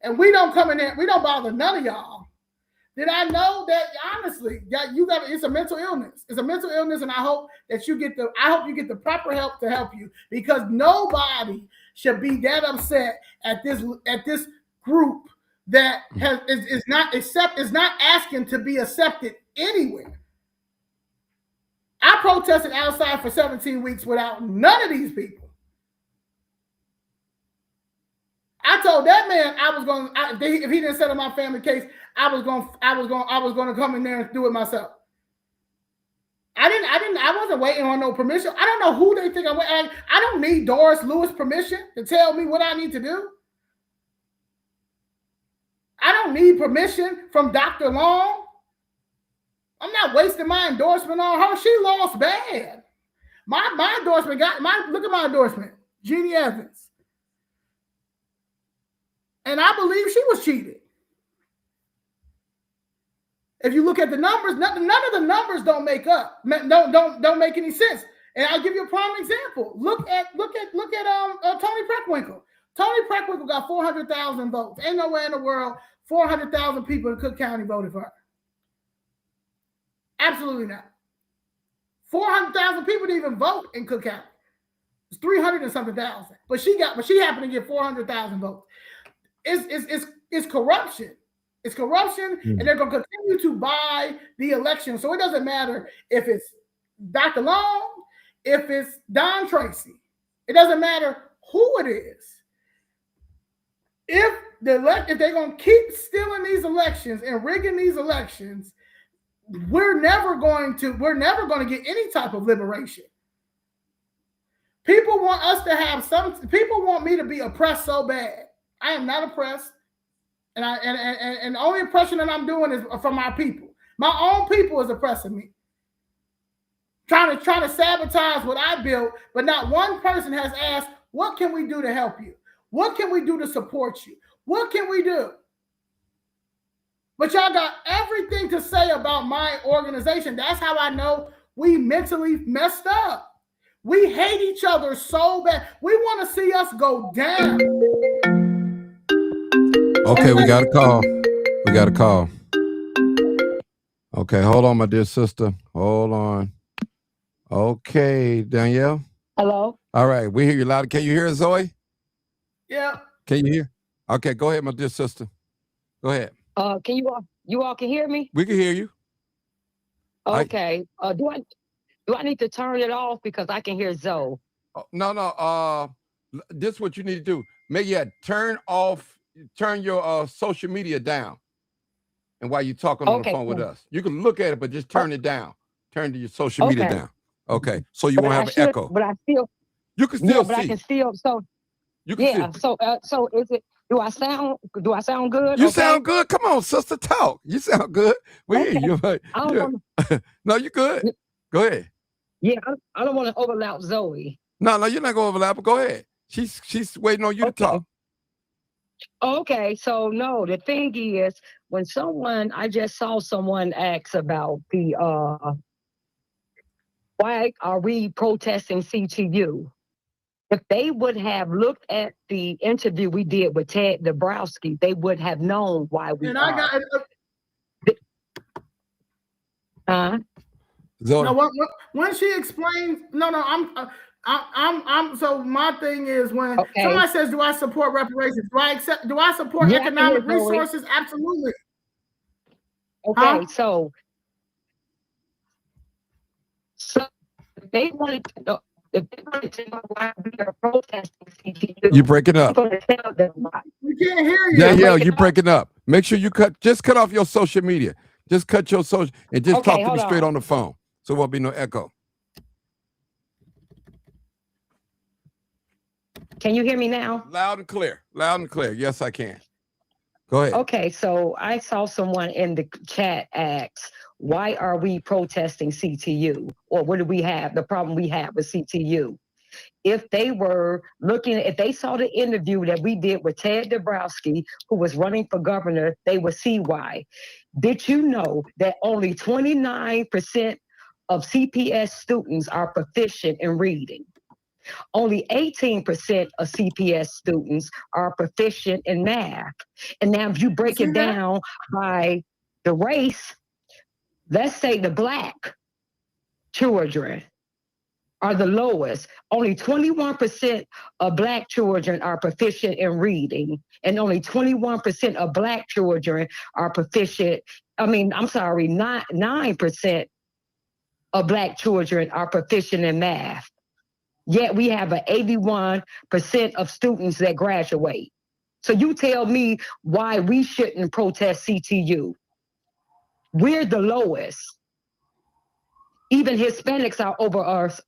S3: and we don't come in there, we don't bother none of y'all, then I know that honestly, that it's a mental illness. It's a mental illness, and I hope you get the proper help to help you, because nobody should be that upset at this group that is not asking to be accepted anywhere. I protested outside for 17 weeks without none of these people. I told that man if he didn't settle my family case, I was going to come in there and do it myself. I wasn't waiting on no permission. I don't know who they think I don't need Doris Lewis permission to tell me what I need to do. I don't need permission from Dr. Long. I'm not wasting my endorsement on her. She lost bad. My endorsement look at my endorsement, Jeannie Evans. And I believe she was cheated. If you look at the numbers, none of the numbers don't make up. Don't make any sense. And I'll give you a prime example. Look at Toni Preckwinkle. Toni Preckwinkle got 400,000 votes. Ain't nowhere in the world 400,000 people in Cook County voted for her. Absolutely not. 400,000 people didn't even vote in Cook County. It's 300 and something thousand, but she happened to get 400,000 votes. It's corruption. It's corruption, and they're going to continue to buy the election. So it doesn't matter if it's Dr. Long, if it's Don Tracy. It doesn't matter who it is. If they're going to keep stealing these elections and rigging these elections, we're never going to get any type of liberation. People want us to have people want me to be oppressed so bad. I am not oppressed. And the only oppression that I'm doing is from my people. My own people is oppressing me. Trying to sabotage what I built, but not one person has asked, what can we do to help you? What can we do to support you? What can we do? But y'all got everything to say about my organization. That's how I know we mentally messed up. We hate each other so bad. We want to see us go down.
S1: Okay, we got a call. Okay, hold on, my dear sister. Hold on. Okay, Danielle.
S2: Hello.
S1: All right, we hear you loud. Can you hear us, Zoe?
S3: Yeah.
S1: Can you hear? Okay, go ahead, my dear sister. Go ahead.
S2: Can you all can hear me?
S1: We can hear you.
S2: Okay. Do I need to turn it off because I can hear Zoe?
S1: No. This is what you need to do. Turn your social media down. And while you're talking on the phone with us, you can look at it, but just turn it down. Turn your social media down. Okay, so you won't have an echo.
S2: But I still.
S1: You can still see.
S2: But I can still. So.
S1: You can
S2: see. So is it? Do I sound good?
S1: You sound good. Come on, sister, talk. You sound good. We hear you. No, you're good. Go ahead.
S2: Yeah, I don't want to overlap Zoe.
S1: No, you're not going to overlap. But go ahead. She's waiting on you to talk.
S2: Okay, so no, the thing is, I just saw someone ask about the why are we protesting CTU? If they would have looked at the interview we did with Ted Dabrowski, they would have known why we.
S3: And
S2: are.
S3: I got.
S1: No,
S3: when she explains, I'm. So my thing is when somebody says, "Do I support reparations? Do I support economic resources?" Absolutely.
S2: Okay, so they wanted to know. If they wanted to know why we are protesting CTU,
S1: you breaking up.
S3: We can't hear you.
S1: Yeah, you're breaking up. Make sure you cut off your social media. Just cut your social and just talk to me straight on the phone. So there won't be no echo.
S2: Can you hear me now?
S1: Loud and clear. Yes, I can. Go ahead.
S2: Okay, so I saw someone in the chat ask, why are we protesting CTU? Or what do we have? The problem we have with CTU. If they saw the interview that we did with Ted Dabrowski, who was running for governor, they would see why. Did you know that only 29% of CPS students are proficient in reading? Only 18% of CPS students are proficient in math. And now if you break it down by the race, let's say the Black children are the lowest. Only 21% of Black children are proficient in reading, and only 21% of Black children are proficient. 9% of Black children are proficient in math. Yet we have an 81% of students that graduate. So you tell me why we shouldn't protest CTU. We're the lowest. Even Hispanics are over us.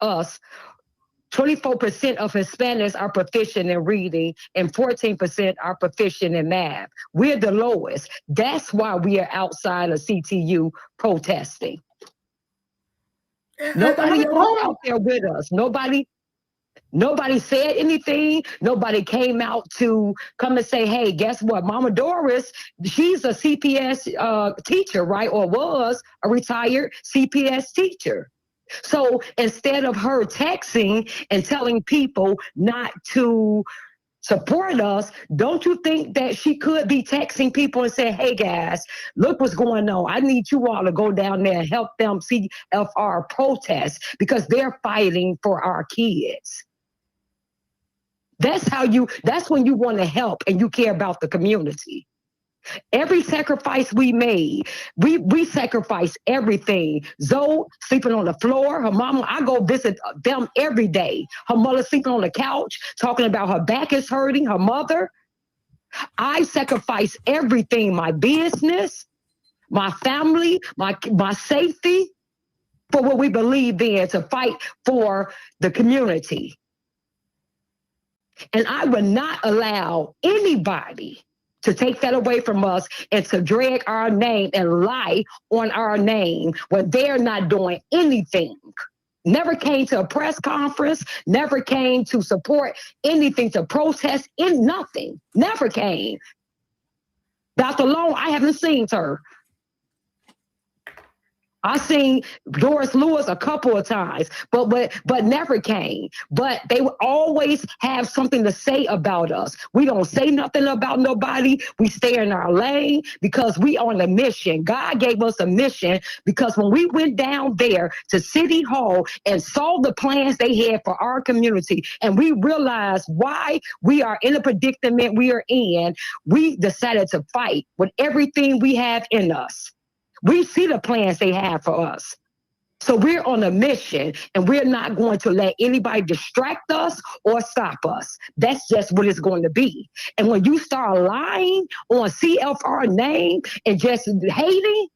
S2: 24% of Hispanics are proficient in reading and 14% are proficient in math. We're the lowest. That's why we are outside of CTU protesting. Nobody else out there with us. Nobody said anything. Nobody came out to come and say, hey, guess what? Mama Doris, she's a CPS teacher, right? Or was a retired CPS teacher. So instead of her texting and telling people not to support us, don't you think that she could be texting people and saying, hey guys, look what's going on. I need you all to go down there and help them CFR protest because they're fighting for our kids. That's when you want to help and you care about the community. Every sacrifice we made, we sacrificed everything. Zoe sleeping on the floor, her mama, I go visit them every day. Her mother sleeping on the couch, talking about her back is hurting, her mother. I sacrificed everything, my business, my family, my safety, for what we believe in, to fight for the community. And I would not allow anybody to take that away from us and to drag our name and lie on our name when they're not doing anything. Never came to a press conference, never came to support anything, to protest in nothing. Never came. Dr. Long, I haven't seen her. I seen Doris Lewis a couple of times, but never came. But they would always have something to say about us. We don't say nothing about nobody. We stay in our lane because we on a mission. God gave us a mission because when we went down there to City Hall and saw the plans they had for our community, and we realized why we are in the predicament we are in, we decided to fight with everything we have in us. We see the plans they have for us. So we're on a mission, and we're not going to let anybody distract us or stop us. That's just what it's going to be. And when you start lying on CFR name and just hating,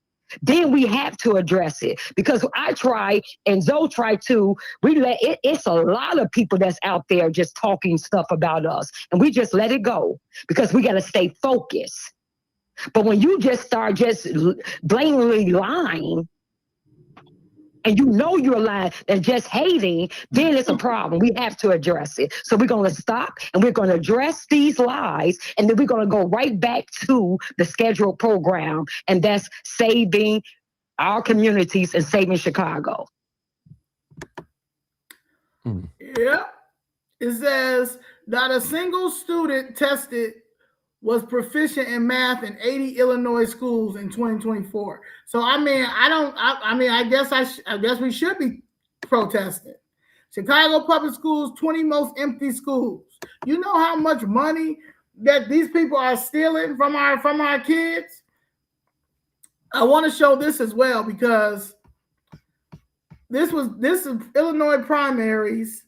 S2: then we have to address it. Because I try, and Zoe tried too, it's a lot of people that's out there just talking stuff about us. And we just let it go because we got to stay focused. But when you just start just blatantly lying, and you know you're lying and just hating, then it's a problem. We have to address it. So we're going to stop and we're going to address these lies, and then we're going to go right back to the scheduled program, and that's saving our communities and saving Chicago.
S3: Yeah. It says not a single student tested was proficient in math in 80 Illinois schools in 2024. So I guess we should be protesting. Chicago Public Schools, 20 most empty schools. You know how much money that these people are stealing from our kids? I want to show this as well, because this is Illinois primaries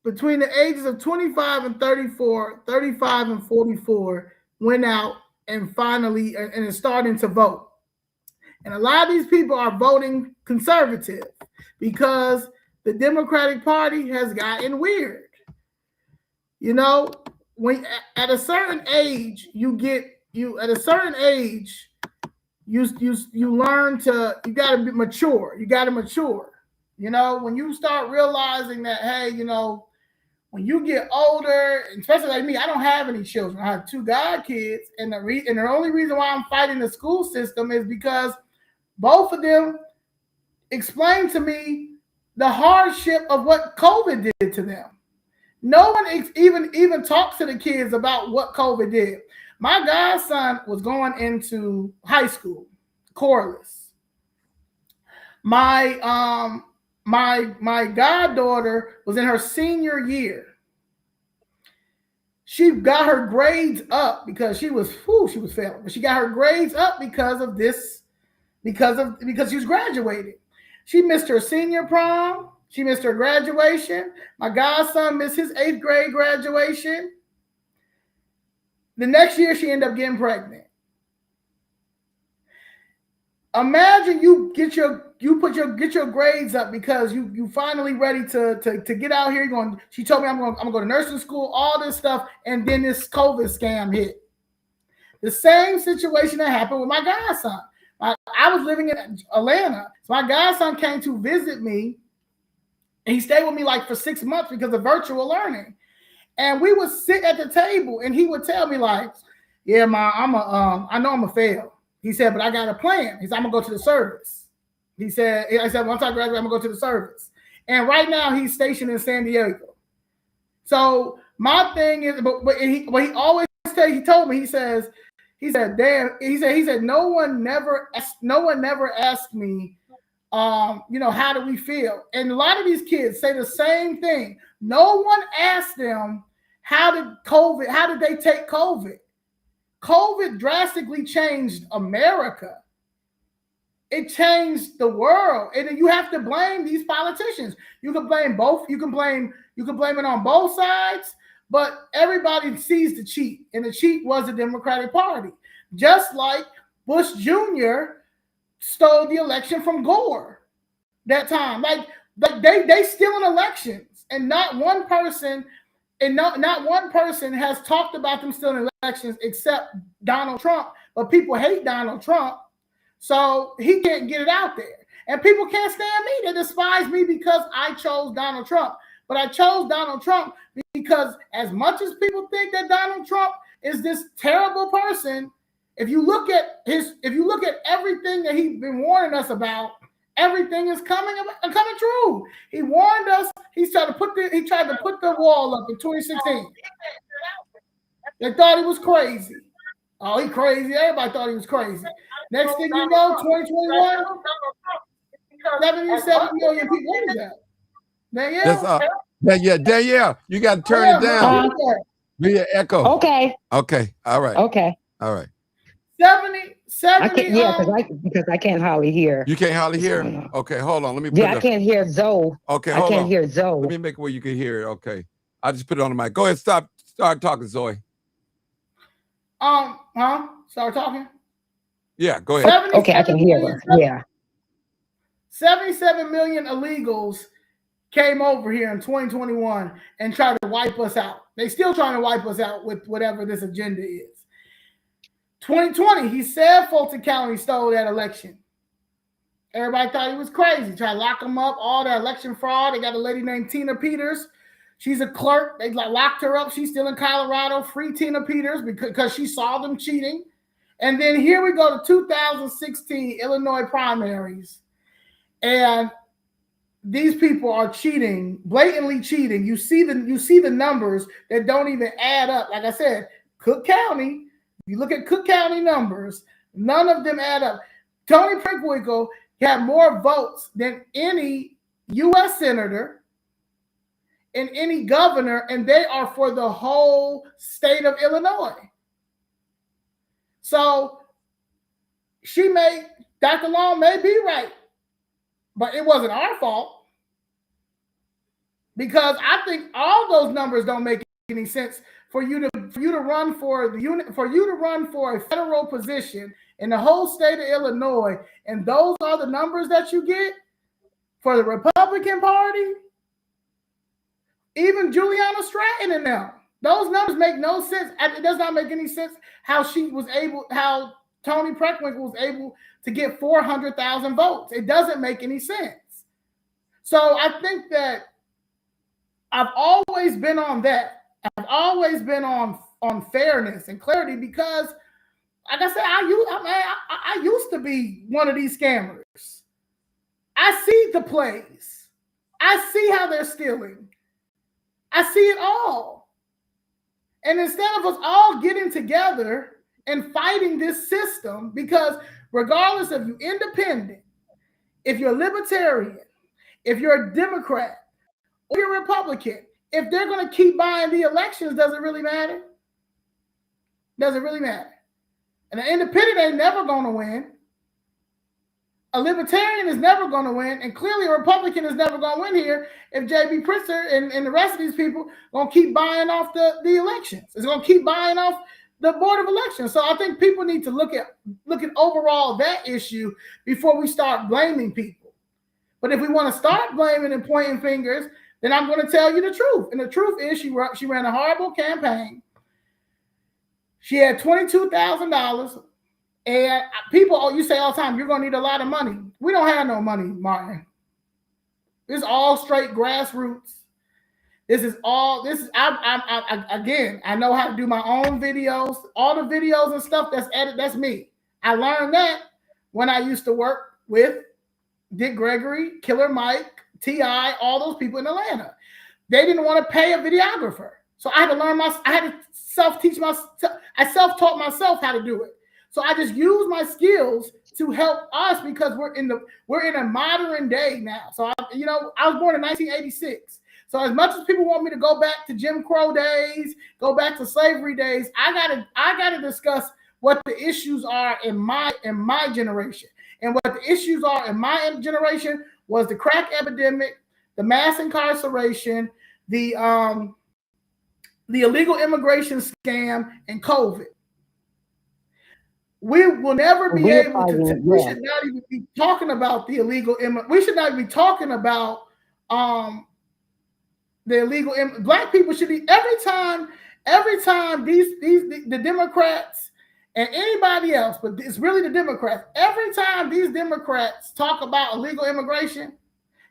S3: between the ages of 25 and 34, 35 and 44 went out and finally and is starting to vote. And a lot of these people are voting conservative because the Democratic Party has gotten weird. You know, when at a certain age, you learn to, you got to be mature. You got to mature. You know, when you start realizing that, hey, you know, when you get older, especially like me, I don't have any children. I have 2 god kids, and the only reason why I'm fighting the school system is because both of them explained to me the hardship of what COVID did to them. No one even talks to the kids about what COVID did. My godson was going into high school, Corliss. My goddaughter was in her senior year. She got her grades up because she was failing, but she got her grades up because of this, because she was graduating. She missed her senior prom. She missed her graduation. My godson missed his 8th grade graduation. The next year, she ended up getting pregnant. Imagine you get your grades up because you finally ready to get out here. She told me I'm going to go to nursing school, all this stuff, and then this COVID scam hit. The same situation that happened with my godson. I was living in Atlanta, so my godson came to visit me, and he stayed with me like for 6 months because of virtual learning. And we would sit at the table, and he would tell me like, "Yeah, Ma, I know I'm a fail." He said, "But I got a plan." He said, "I'm gonna go to the service." I said, "Once I graduate, I'm gonna go to the service." And right now he's stationed in San Diego. So My thing is, but he always said, he told me, he said, damn, he said, no one never asked me, you know, how do we feel? And a lot of these kids say the same thing. No one asked them, how did they take COVID? COVID drastically changed America. It changed the world, and you have to blame these politicians. You can blame both. You can blame it on both sides, but everybody sees the cheat, and the cheat was the Democratic Party. Just like Bush Jr. stole the election from Gore that time. Like they stealing elections, and not one person has talked about them stealing elections except Donald Trump. But people hate Donald Trump. So he can't get it out there. And people can't stand me. They despise me because I chose Donald Trump. But I chose Donald Trump because as much as people think that Donald Trump is this terrible person, if you look at everything that he's been warning us about, everything is coming true. He warned us. He tried to put the wall up in 2016. They thought he was crazy. Oh, he crazy. Everybody thought he was crazy. Next thing you know, 2021, 77 million people. What is that?
S1: Danielle, you got to turn it down. Be an echo.
S2: Okay.
S1: All right.
S2: Okay.
S1: All right.
S3: 70.
S2: Because I can't hardly hear.
S1: You can't hardly hear? Okay, hold on. Let me put
S2: I can't hear Zoe.
S1: Okay,
S2: I can't hear Zoe.
S1: Let me make it where you can hear it. Okay. I just put it on the mic. Go ahead, start talking, Zoe.
S3: Start talking?
S1: Yeah, go ahead.
S2: Okay, I can hear her. Yeah.
S3: 77 million illegals came over here in 2021 and tried to wipe us out. They still trying to wipe us out with whatever this agenda is. 2020, he said Fulton County stole that election. Everybody thought he was crazy. Tried to lock him up, all that election fraud. They got a lady named Tina Peters. She's a clerk. They locked her up. She's still in Colorado. Free Tina Peters because she saw them cheating. And then here we go to 2016 Illinois primaries. And these people are cheating, blatantly cheating. You see the numbers that don't even add up. Like I said, Cook County, you look at Cook County numbers, none of them add up. Tony Preckwinkle got more votes than any U.S. senator and any governor, and they are for the whole state of Illinois. So Dr. Long may be right, but it wasn't our fault, because I think all those numbers don't make any sense for you to run for a federal position in the whole state of Illinois, and those are the numbers that you get for the Republican Party. Even Juliana Stratton and them, those numbers make no sense. It does not make any sense how Tony Preckwinkle was able to get 400,000 votes. It doesn't make any sense. So I think that I've always been on that. I've always been on fairness and clarity, because, like I said, I used to be one of these scammers. I see the plays. I see how they're stealing. I see it all. And instead of us all getting together and fighting this system, because regardless of you independent, if you're libertarian, if you're a Democrat, or you're a Republican, if they're going to keep buying the elections, does it really matter? Does it really matter? And an independent ain't never going to win. A libertarian is never going to win, and clearly a Republican is never going to win here if J.B. Pritzker and the rest of these people going to keep buying off the elections. It's going to keep buying off the Board of Elections. So I think people need to look at overall that issue before we start blaming people. But if we want to start blaming and pointing fingers, then I'm going to tell you the truth. And the truth is she ran a horrible campaign. She had $22,000. And people, you say all the time, you're going to need a lot of money. We don't have no money, Martin. It's all straight grassroots. I know how to do my own videos. All the videos and stuff that's edited, that's me. I learned that when I used to work with Dick Gregory, Killer Mike, T.I., all those people in Atlanta. They didn't want to pay a videographer. So I had to I had to I self-taught myself how to do it. So I just use my skills to help us because we're in a modern day now. So I was born in 1986. So as much as people want me to go back to Jim Crow days, go back to slavery days, I gotta discuss what the issues are in my generation. And what the issues are in my generation was the crack epidemic, the mass incarceration, the illegal immigration scam, and COVID. We will never be able to. We should not even be talking about the illegal immigration. We should not be talking about the illegal. Black people should be every time the Democrats and anybody else, but it's really the Democrats. Every time these Democrats talk about illegal immigration,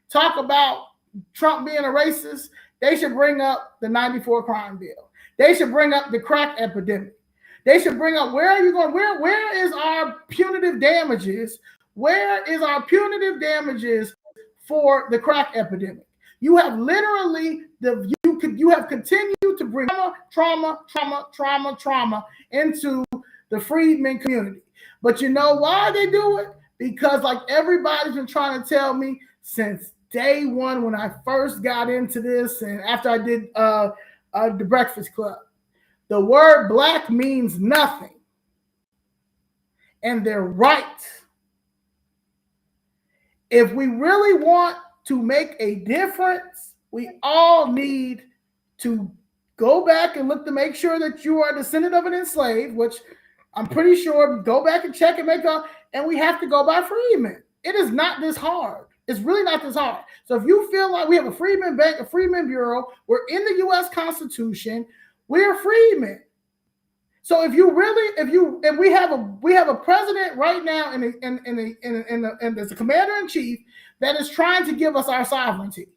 S3: talk about Trump being a racist, they should bring up the 94 crime bill. They should bring up the crack epidemic. They should bring up where is our punitive damages? Where is our punitive damages for the crack epidemic? You have literally you have continued to bring trauma into the freedmen community. But you know why they do it? Because like everybody's been trying to tell me since day one when I first got into this and after I did the Breakfast Club, the word black means nothing. And they're right. If we really want to make a difference, we all need to go back and look to make sure that you are a descendant of an enslaved, which I'm pretty sure, go back and check and and we have to go by freedmen. It is not this hard. It's really not this hard. So if you feel like we have a freedmen bank, a freedmen bureau, we're in the U.S. Constitution, we're freedmen. So if we have a president right now and there's a commander in chief that is trying to give us our sovereignty,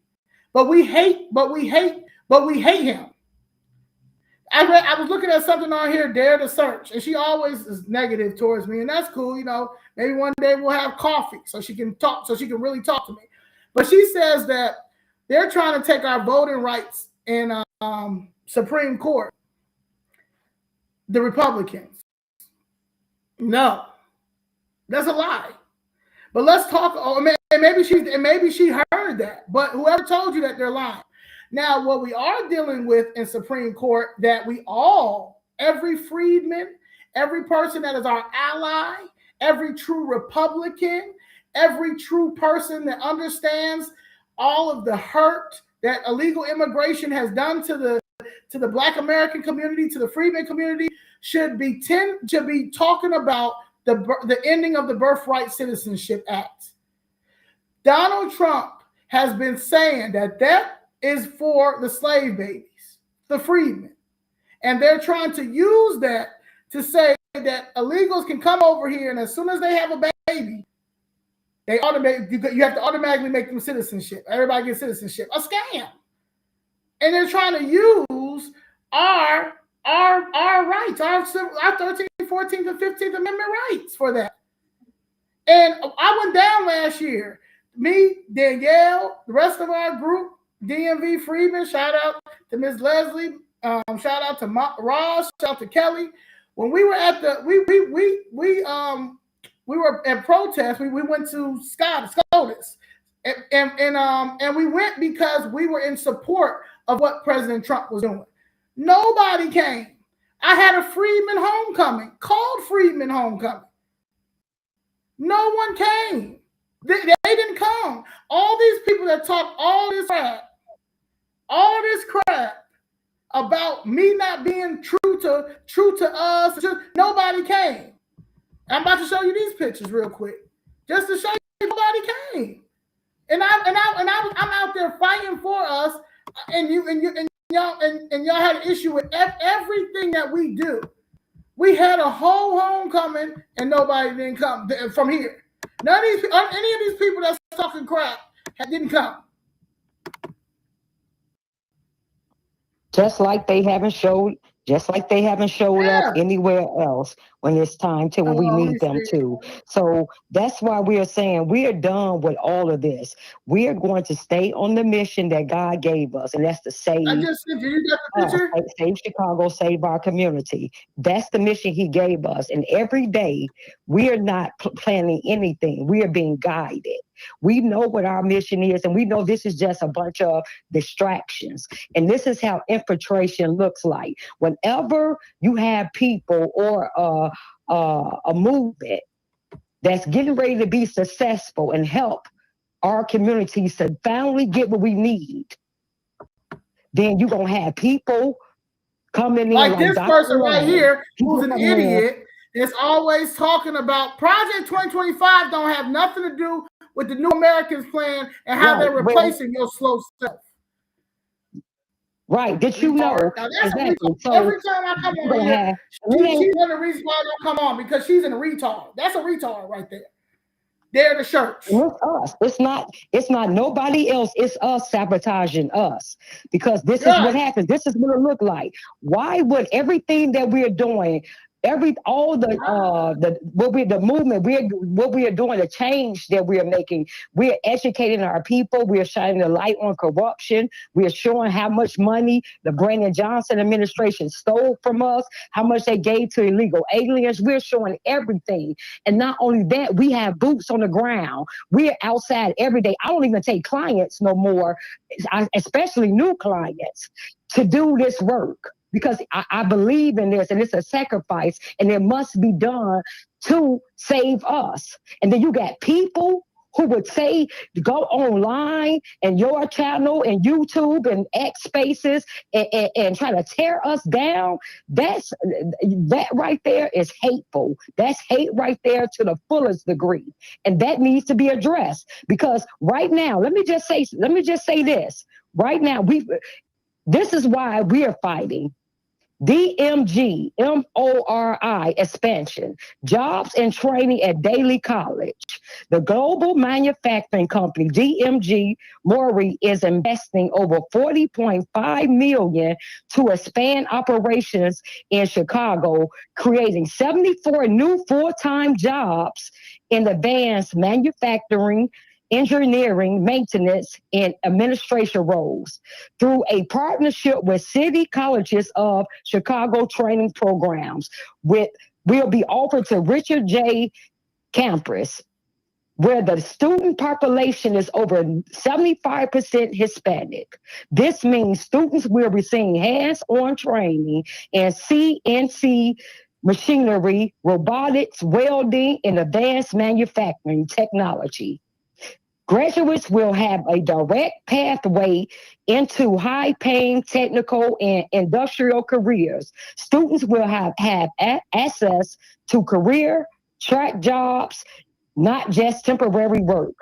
S3: but we hate him. I was looking at something on here, Dare to Search, and she always is negative towards me, and that's cool. Maybe one day we'll have coffee so she can really talk to me. But she says that they're trying to take our voting rights in Supreme Court. The Republicans. No, that's a lie. But let's talk. Maybe she heard that. But whoever told you that, they're lying. Now, what we are dealing with in Supreme Court, that every freedman, every person that is our ally, every true Republican, every true person that understands all of the hurt that illegal immigration has done to the Black American community, to the freedmen community, should be talking about the ending of the Birthright Citizenship Act. Donald Trump has been saying that is for the slave babies, the freedmen. And they're trying to use that to say that illegals can come over here, and as soon as they have a baby, you have to automatically make them citizenship. Everybody gets citizenship. A scam. And they're trying to use our rights, our 13th, 14th, and 15th Amendment rights for that. And I went down last year. Me, Danielle, the rest of our group, DMV Freedmen, shout out to Ms. Leslie, shout out to Ross, shout out to Kelly. When we were at we were at protest, we went to SCOTUS. And we went because we were in support of what President Trump was doing. Nobody came. I had a Freedmen homecoming, called Freedmen Homecoming. No one came. They didn't come. All these people that talk all this crap about me not being true to us, nobody came. I'm about to show you these pictures real quick, just to show you nobody came. And I'm out there fighting for us, and y'all had an issue with everything that we do. We had a whole homecoming, and nobody didn't come from here. Any of these people that's talking crap didn't come.
S2: Just like they haven't showed just like they haven't showed up
S3: Yeah.
S2: anywhere else when it's time to, when we
S3: Let me
S2: need them
S3: see.
S2: to. So that's why we are saying we are done with all of this. We are going to stay on the mission that God gave us, and that's to
S3: I
S2: save
S3: just sent you. You got the
S2: us,
S3: picture?
S2: save Chicago, save our community. That's the mission He gave us. And every day we are not planning anything. We are being guided. We know what our mission is, and we know this is just a bunch of distractions. And this is how infiltration looks like. Whenever you have people or a movement that's getting ready to be successful and help our communities to finally get what we need, then you're going to have people coming in
S3: Like this
S2: Dr.
S3: person right
S2: Long.
S3: here,
S2: People
S3: who's an
S2: coming in.
S3: idiot, is always talking about Project 2025 don't have nothing to do with the New Americans plan and how
S2: Right,
S3: they're
S2: well-
S3: replacing your slow self.
S2: Right. Did you know?
S3: Now, that's
S2: Exactly.
S3: a retard.
S2: So
S3: Every time I come
S2: you're
S3: on
S2: gonna
S3: here,
S2: have
S3: she's one of the reasons why I don't come on, because she's a retard. That's a retard right there. They're the church.
S2: it's us. It's not nobody else. It's us sabotaging us, because this is what happens. This is what it look like. Why would everything that we're doing, the movement, what we are doing, the change that we are making, we are educating our people, we are shining the light on corruption, we are showing how much money the Brandon Johnson administration stole from us, how much they gave to illegal aliens. We're showing everything. And not only that, we have boots on the ground. We're outside every day. I don't even take clients no more, especially new clients, to do this work, because I believe in this, and it's a sacrifice, and it must be done to save us. And then you got people who would say, go online and your channel and YouTube and X Spaces and try to tear us down. That right there is hateful. That's hate right there to the fullest degree. And that needs to be addressed, because right now, let me just say this. Right now, this is why we are fighting. DMG, MORI expansion, jobs and training at Daly College. The global manufacturing company, DMG Mori, is investing over $40.5 million to expand operations in Chicago, creating 74 new full-time jobs in advanced manufacturing, engineering, maintenance, and administration roles through a partnership with City Colleges of Chicago training programs, will be offered to Richard J. campus, where the student population is over 75% Hispanic. This means students will be receiving hands-on training in CNC machinery, robotics, welding, and advanced manufacturing technology. Graduates will have a direct pathway into high-paying technical and industrial careers. Students will have access to career track jobs, not just temporary work.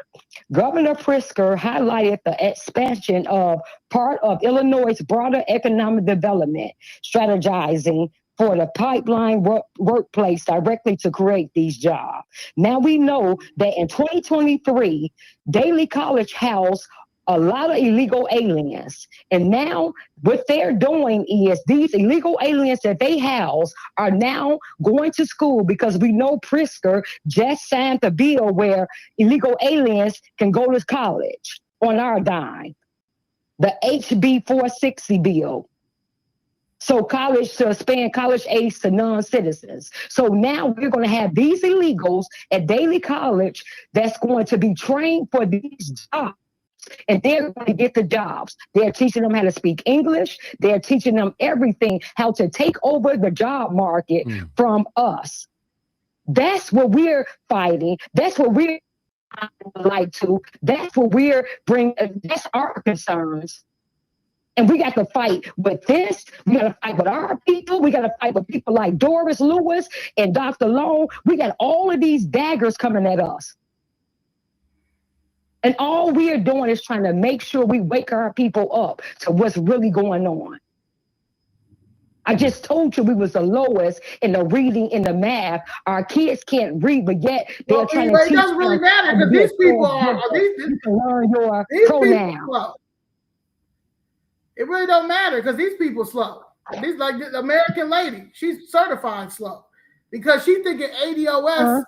S2: Governor Pritzker highlighted the expansion of part of Illinois' broader economic development, strategizing for the pipeline workplace directly to create these jobs. Now we know that in 2023, Daly College housed a lot of illegal aliens. And now what they're doing is these illegal aliens that they house are now going to school, because we know Pritzker just signed the bill where illegal aliens can go to college on our dime. The HB 460 bill. So to expand college age to non-citizens. So now we're going to have these illegals at Daly College that's going to be trained for these jobs. And they're going to get the jobs. They're teaching them how to speak English. They're teaching them everything, how to take over the job market from us. That's what we're fighting. That's what we're like to. That's what we're bringing. That's our concerns. And we got to fight with this. We got to fight with our people. We got to fight with people like Doris Lewis and Dr. Long. We got all of these daggers coming at us. And all we are doing is trying to make sure we wake our people up to what's really going on. I just told you we was the lowest in the reading and the math. Our kids can't read, but yet they're trying to teach them. It doesn't
S3: really matter, because these people are
S2: you can learn your pronouns.
S3: It really don't matter, because these people slow. This like the American lady. She's certified slow because she thinking ADOS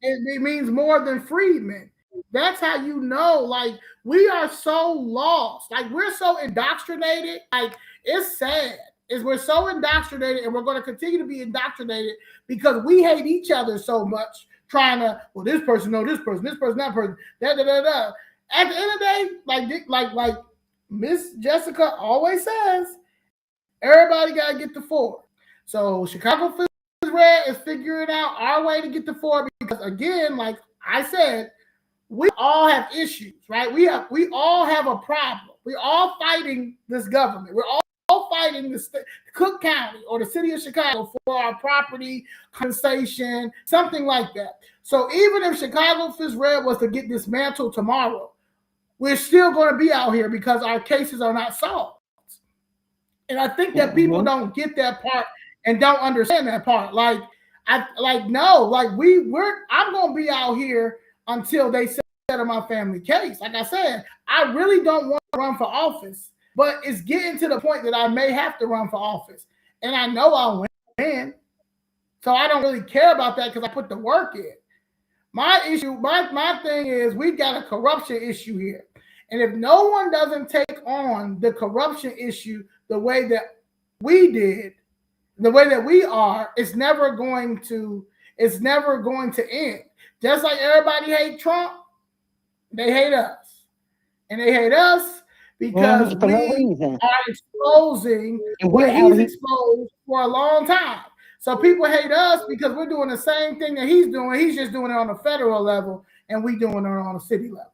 S3: it means more than freedmen. That's how you know. Like we are so lost. Like we're so indoctrinated. Like it's sad. Is we're so indoctrinated, and we're going to continue to be indoctrinated because we hate each other so much. Trying to this person know this person, that person, da da da da. At the end of the day, like Miss Jessica always says, everybody got to get the 4. So Chicago Fifth Red is figuring out our way to get the 4 because again, like I said, we all have issues, right? We all have a problem. We're all fighting this government. We're all fighting the Cook County or the city of Chicago for our property compensation, something like that. So even if Chicago Fifth Red was to get dismantled tomorrow, we're still going to be out here because our cases are not solved. And I think that people don't get that part and don't understand that part. I'm going to be out here until they settle my family case. Like I said, I really don't want to run for office, but it's getting to the point that I may have to run for office. And I know I'll win. So I don't really care about that because I put the work in. My issue, my thing is we've got a corruption issue here. And if no one doesn't take on the corruption issue the way that we did, the way that we are, it's never going to end. Just like everybody hate Trump, they hate us. And they hate us because we are exposing what he's exposed for a long time. So people hate us because we're doing the same thing that he's doing. He's just doing it on a federal level, and we doing it on a city level.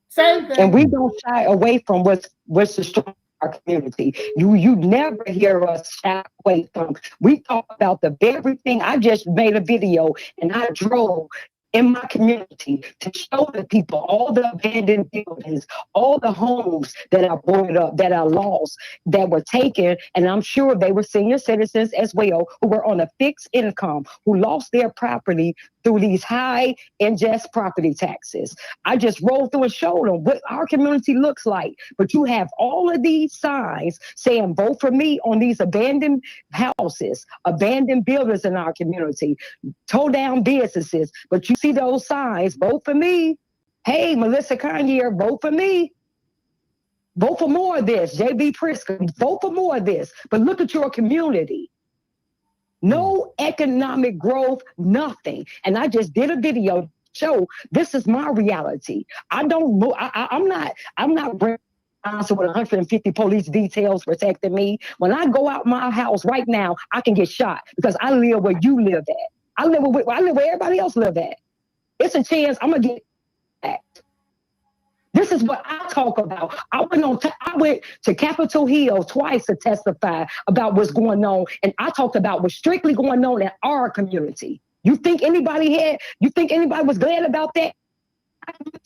S3: Same thing.
S2: And we don't shy away from what's destroying our community. You never hear us shy away from. We talk about the very thing. I just made a video, and I drove in my community to show the people all the abandoned buildings, all the homes that are boarded up, that are lost, that were taken. And I'm sure they were senior citizens as well who were on a fixed income, who lost their property through these high unjust property taxes. I just rolled through and showed them what our community looks like. But you have all of these signs saying, vote for me on these abandoned houses, abandoned buildings in our community, toe down businesses. But you see those signs, vote for me. Hey, Melissa Conyer, vote for me. Vote for more of this. J.B. Pritzker, vote for more of this. But look at your community. No economic growth, nothing. And I just did a video show this is my reality. I'm not bringing with 150 police details protecting me. When I go out my house right now, I can get shot because I live where you live at. I live where everybody else live at. It's a chance I'm gonna get attacked. This is what I talk about. I went to Capitol Hill twice to testify about what's going on, and I talked about what's strictly going on in our community. You think anybody was glad about that?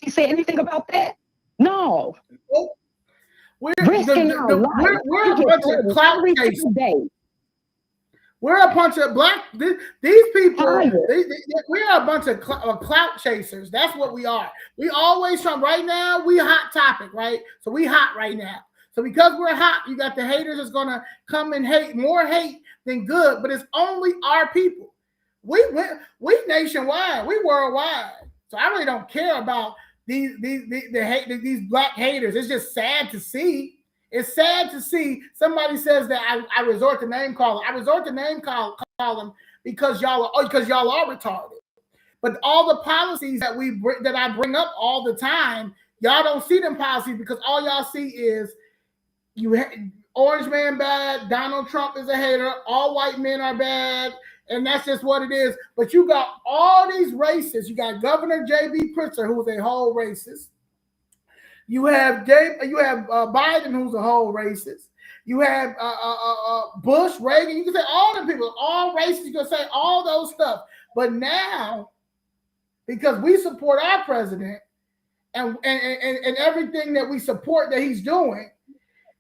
S2: You say anything about that? No.
S3: We're a bunch of clout chasers. We're a bunch of these people. We are a bunch of clout chasers. That's what we are. We always try. Right now, we hot topic, right? So we hot right now. So because we're hot, you got the haters that's gonna come and hate more hate than good. But it's only our people. We nationwide. We worldwide. So I really don't care about these black haters. It's just sad to see. It's sad to see somebody says that I resort to name calling. I resort to name call them because y'all are retarded. But all the policies that I bring up all the time, y'all don't see them policies because all y'all see is Orange Man bad, Donald Trump is a hater, all white men are bad, and that's just what it is. But you got all these racists. You got Governor J.B. Pritzker, who's a whole racist. You have Biden, who's a whole racist. You have Bush, Reagan. You can say all them people, all racist. You can say all those stuff. But now, because we support our president and everything that we support that he's doing,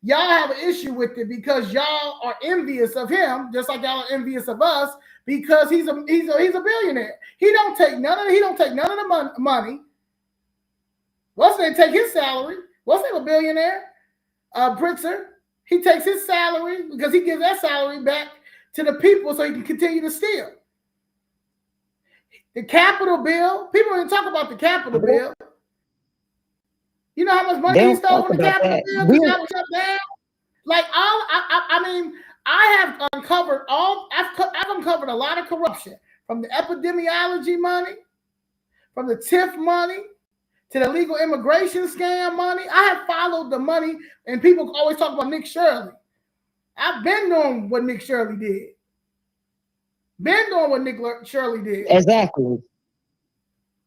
S3: y'all have an issue with it because y'all are envious of him, just like y'all are envious of us because he's a billionaire. He don't take none of the money. What's they take his salary? What's name a billionaire? Pritzker. He takes his salary because he gives that salary back to the people so he can continue to steal. The Capitol bill, people didn't talk about the Capitol bill. You know how much money he stole from the Capitol bill? Because that was shut down. Like I mean, I've uncovered a lot of corruption, from the epidemiology money, from the TIF money, to the illegal immigration scam money. I have followed the money, and people always talk about Nick Shirley. I've been doing what Nick Shirley did. Exactly.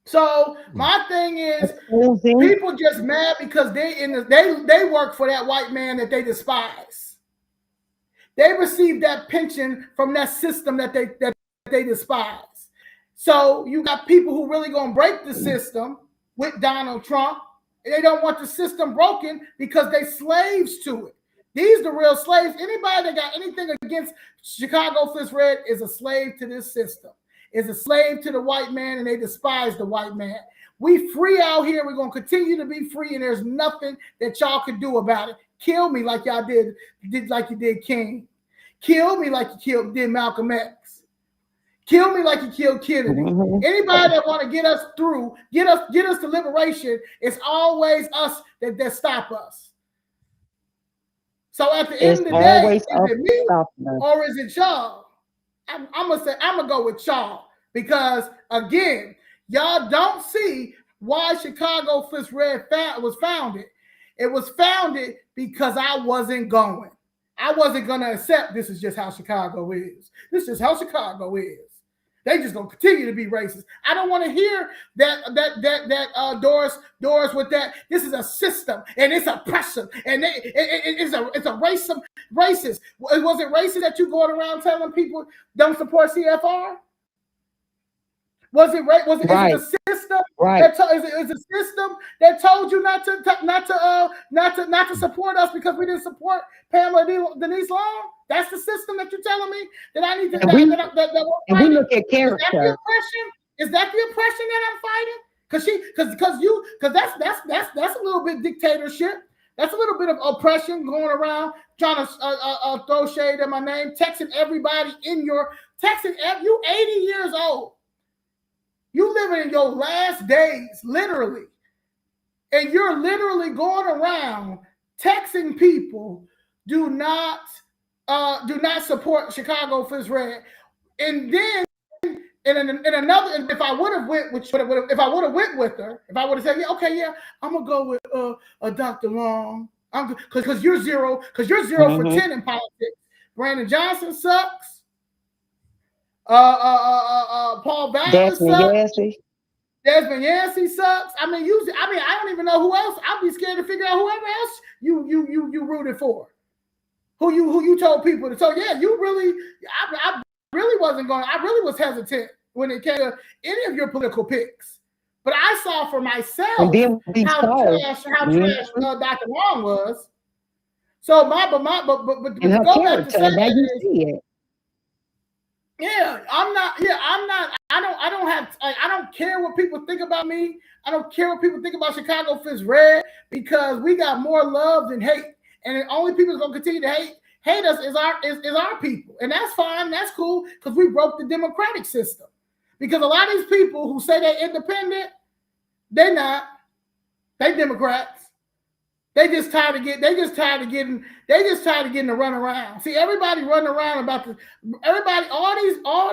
S3: So my thing is, people just mad because they work for that white man that they despise. They receive that pension from that system that they despise. So you got people who really gonna break the system with Donald Trump, and they don't want the system broken because they slaves to it. These are the real slaves. Anybody that got anything against Chicago Fifth Red is a slave to this system, is a slave to the white man, and they despise the white man. We free out here. We're going to continue to be free, and there's nothing that y'all can do about it. Kill me like y'all did like you did King. Kill me like you did Malcolm X. Kill me like you killed Kennedy. Anybody that want to get us through, get us to liberation, it's always us that stop us. So at the end of the day, is it me or is it y'all? I'm gonna go with y'all, because again, y'all don't see why Chicago Fifth Red was founded. It was founded because I wasn't going. I wasn't gonna accept this is just how Chicago is. This is just how Chicago is. They just gonna continue to be racist. I don't want to hear that Doris with that. This is a system and it's oppression and it's a racist. Was it racist that you going around telling people don't support CFR? Was it right? Was it right. Is it a system? Right. Is a system that told you not to support us because we didn't support Pamela Denise Long? That's the system that you're telling me that I need to. And we look at character. Is that the oppression that I'm fighting? Because that's a little bit dictatorship. That's a little bit of oppression going around trying to throw shade at my name, texting everybody you 80 years old. You living in your last days, literally. And you're literally going around texting people, do not support Chicago Fifth Red. And then in another, if I would have went with her, if I would have said, I'm gonna go with Dr. Long. Because you're zero for 10 in politics. Brandon Johnson sucks. Paul Ballard sucks. Desmond Yancey sucks. I don't even know who else. I'd be scared to figure out whoever else you rooted for. Who you told people to. So yeah, you really, I really wasn't going. I really was hesitant when it came to any of your political picks. But I saw for myself how trash Dr. Long was. So but go back to saying now you see it. I don't care what people think about me. I don't care what people think about Chicago Fifth Red, because we got more love than hate. And the only people that's gonna continue to hate us is our people. And that's fine, that's cool, because we broke the democratic system. Because a lot of these people who say they're independent, they're not. They Democrats. They just tired of getting the run around. See, everybody running around all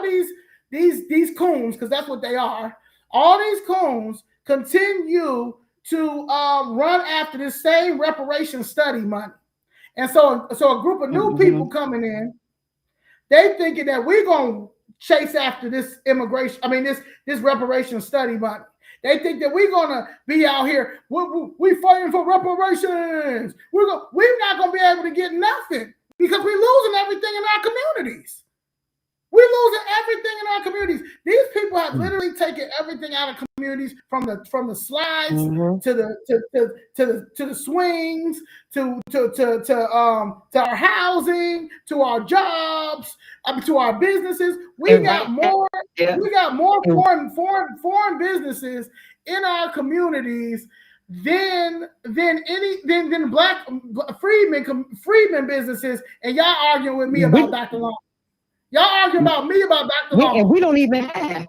S3: these coons, because that's what they are. All these coons continue to run after this same reparation study money. And so a group of new people coming in, they thinking that we're gonna chase after this this reparation study money. They think that we're gonna be out here. We fighting for reparations. We're not gonna be able to get nothing because we're losing everything in our communities. We're losing everything in our communities. These people have literally taken everything out of communities, from the slides to the swings to our housing, to our jobs, to our businesses. We got more foreign businesses in our communities then black freedmen businesses, and y'all arguing with me about Dr. Long. Y'all arguing about me about Dr. Long.
S2: And we don't even have.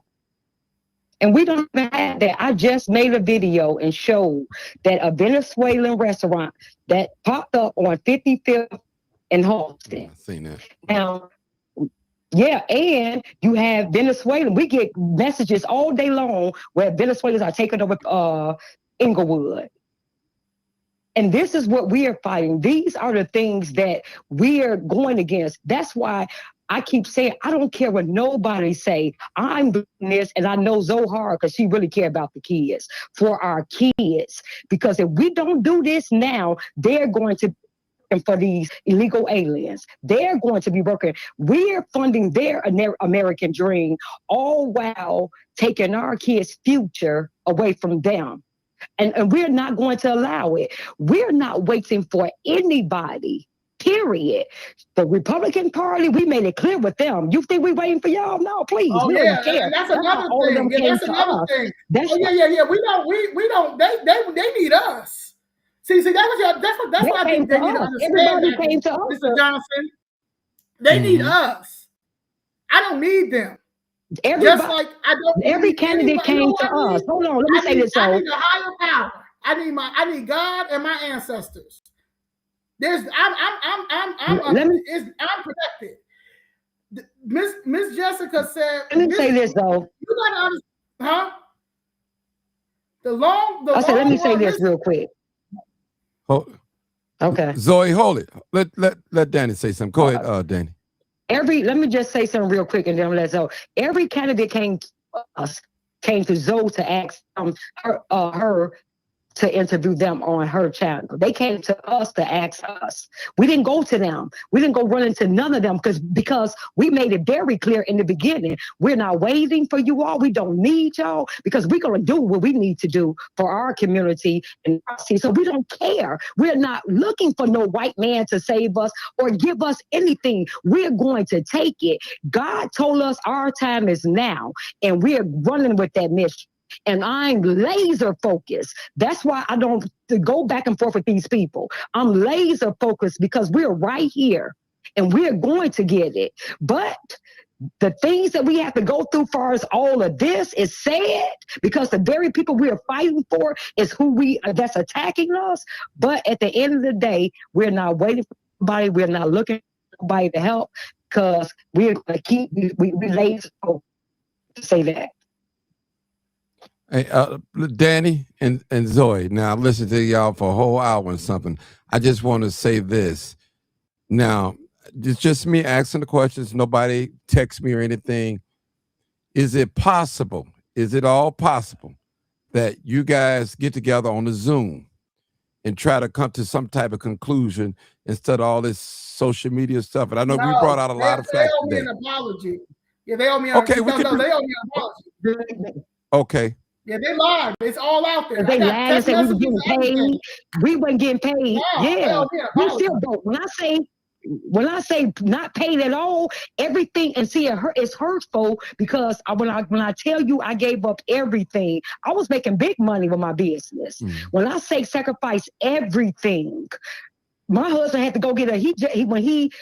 S2: And we don't even have that. I just made a video and showed that a Venezuelan restaurant that popped up on 55th and Halston.
S1: I've seen that.
S2: Now, yeah, and you have Venezuelan. We get messages all day long where Venezuelans are taking over Inglewood. And this is what we are fighting. These are the things that we are going against. That's why I keep saying, I don't care what nobody say. I'm doing this, and I know Zohar, because she really care about the kids, for our kids. Because if we don't do this now, they're going to for these illegal aliens. They're going to be working. We're funding their American dream, all while taking our kids' future away from them. And we're not going to allow it. We're not waiting for anybody, period. The Republican Party, we made it clear with them. You think we're waiting for y'all? No, please.
S3: Oh,
S2: we
S3: yeah,
S2: don't care.
S3: that's another thing. Yeah, that's another thing. Yeah. We don't. They need us. See, that's what I think they need to understand.
S2: Everybody came to us,
S3: Mr. Johnson. They need us. I don't need them.
S2: Everybody,
S3: just like I don't.
S2: Every candidate came to us. Hold on, let me say this.
S3: I need a higher power. I need God and my ancestors. I'm protected. Miss Jessica said.
S2: Let me say this though.
S3: You gotta understand, huh?
S2: Let me say this real quick. Okay.
S1: Zoe, hold it. Let Danny say something. Go ahead, Danny.
S2: Let me just say something real quick, and then let Zoe. Every candidate came to Zoe to ask her to interview them on her channel. They came to us to ask us. We didn't go to them. We didn't go run into none of them because we made it very clear in the beginning. We're not waiting for you all. We don't need y'all because we're going to do what we need to do for our community. And so we don't care. We're not looking for no white man to save us or give us anything. We're going to take it. God told us our time is now, and we're running with that mission. And I'm laser focused. That's why I don't go back and forth with these people. I'm laser focused because we're right here and we're going to get it. But the things that we have to go through far as all of this is sad because the very people we are fighting for is who that's attacking us. But at the end of the day, we're not waiting for anybody. We're not looking for anybody to help because we're going to keep, we laser focused to say that.
S1: Hey, Danny and Zoe, now I've listened to y'all for a whole hour and something. I just want to say this. Now, it's just me asking the questions. Nobody text me or anything. Is it possible? Is it all possible that you guys get together on the Zoom and try to come to some type of conclusion instead of all this social media stuff? And I know we brought out a lot of facts today.
S3: They owe me an apology. Yeah, they owe me.
S1: Okay,
S3: they owe me an apology.
S1: Okay.
S3: Yeah, they lied. It's all out there.
S2: They lied and said we were getting paid. We weren't getting paid. No, yeah, we still don't. When I say not paid at all, everything, and see, it's hurtful because when I tell you I gave up everything, I was making big money with my business. When I say sacrifice everything, my husband had to go get when he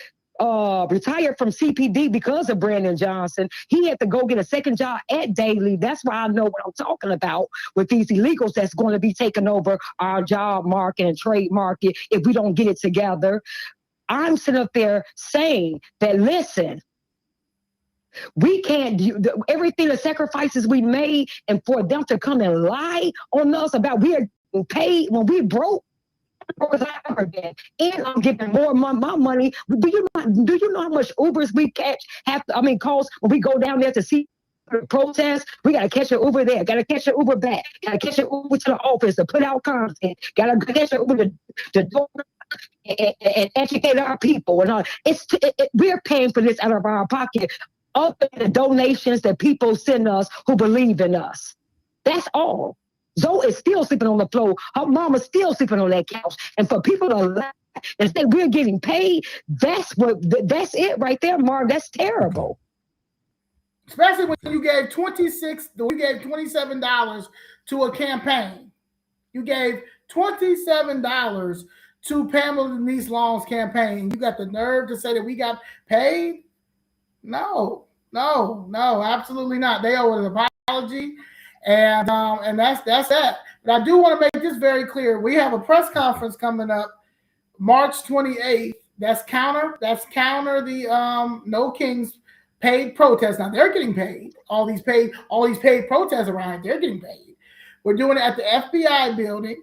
S2: retired from CPD because of Brandon Johnson. He had to go get a second job at Daily. That's why I know what I'm talking about with these illegals that's going to be taking over our job market and trade market if we don't get it together. I'm sitting up there saying that, listen, we can't do everything, the sacrifices we made, and for them to come and lie on us about we are paid when we broke. And I'm giving more of my money. Do you know how much Ubers we calls when we go down there to see protest? We gotta catch an Uber there, gotta catch an Uber back, gotta catch an Uber to the office to put out content, gotta catch an Uber to and educate our people. And all. We're paying for this out of our pocket, other than the donations that people send us who believe in us. That's all. Zoe is still sleeping on the floor. Her mama's still sleeping on that couch. And for people to lie and say we're getting paid, that's it right there, Mark. That's terrible.
S3: Especially when you gave $27 to a campaign. You gave $27 to Pamela Denise Long's campaign. You got the nerve to say that we got paid? No, absolutely not. They owe an apology, and that's that. But I do want to make this very clear. We have a press conference coming up March 28th. That's counter the No Kings paid protests. Now they're getting paid. All these paid protests around here, they're getting paid. We're doing it at the FBI building,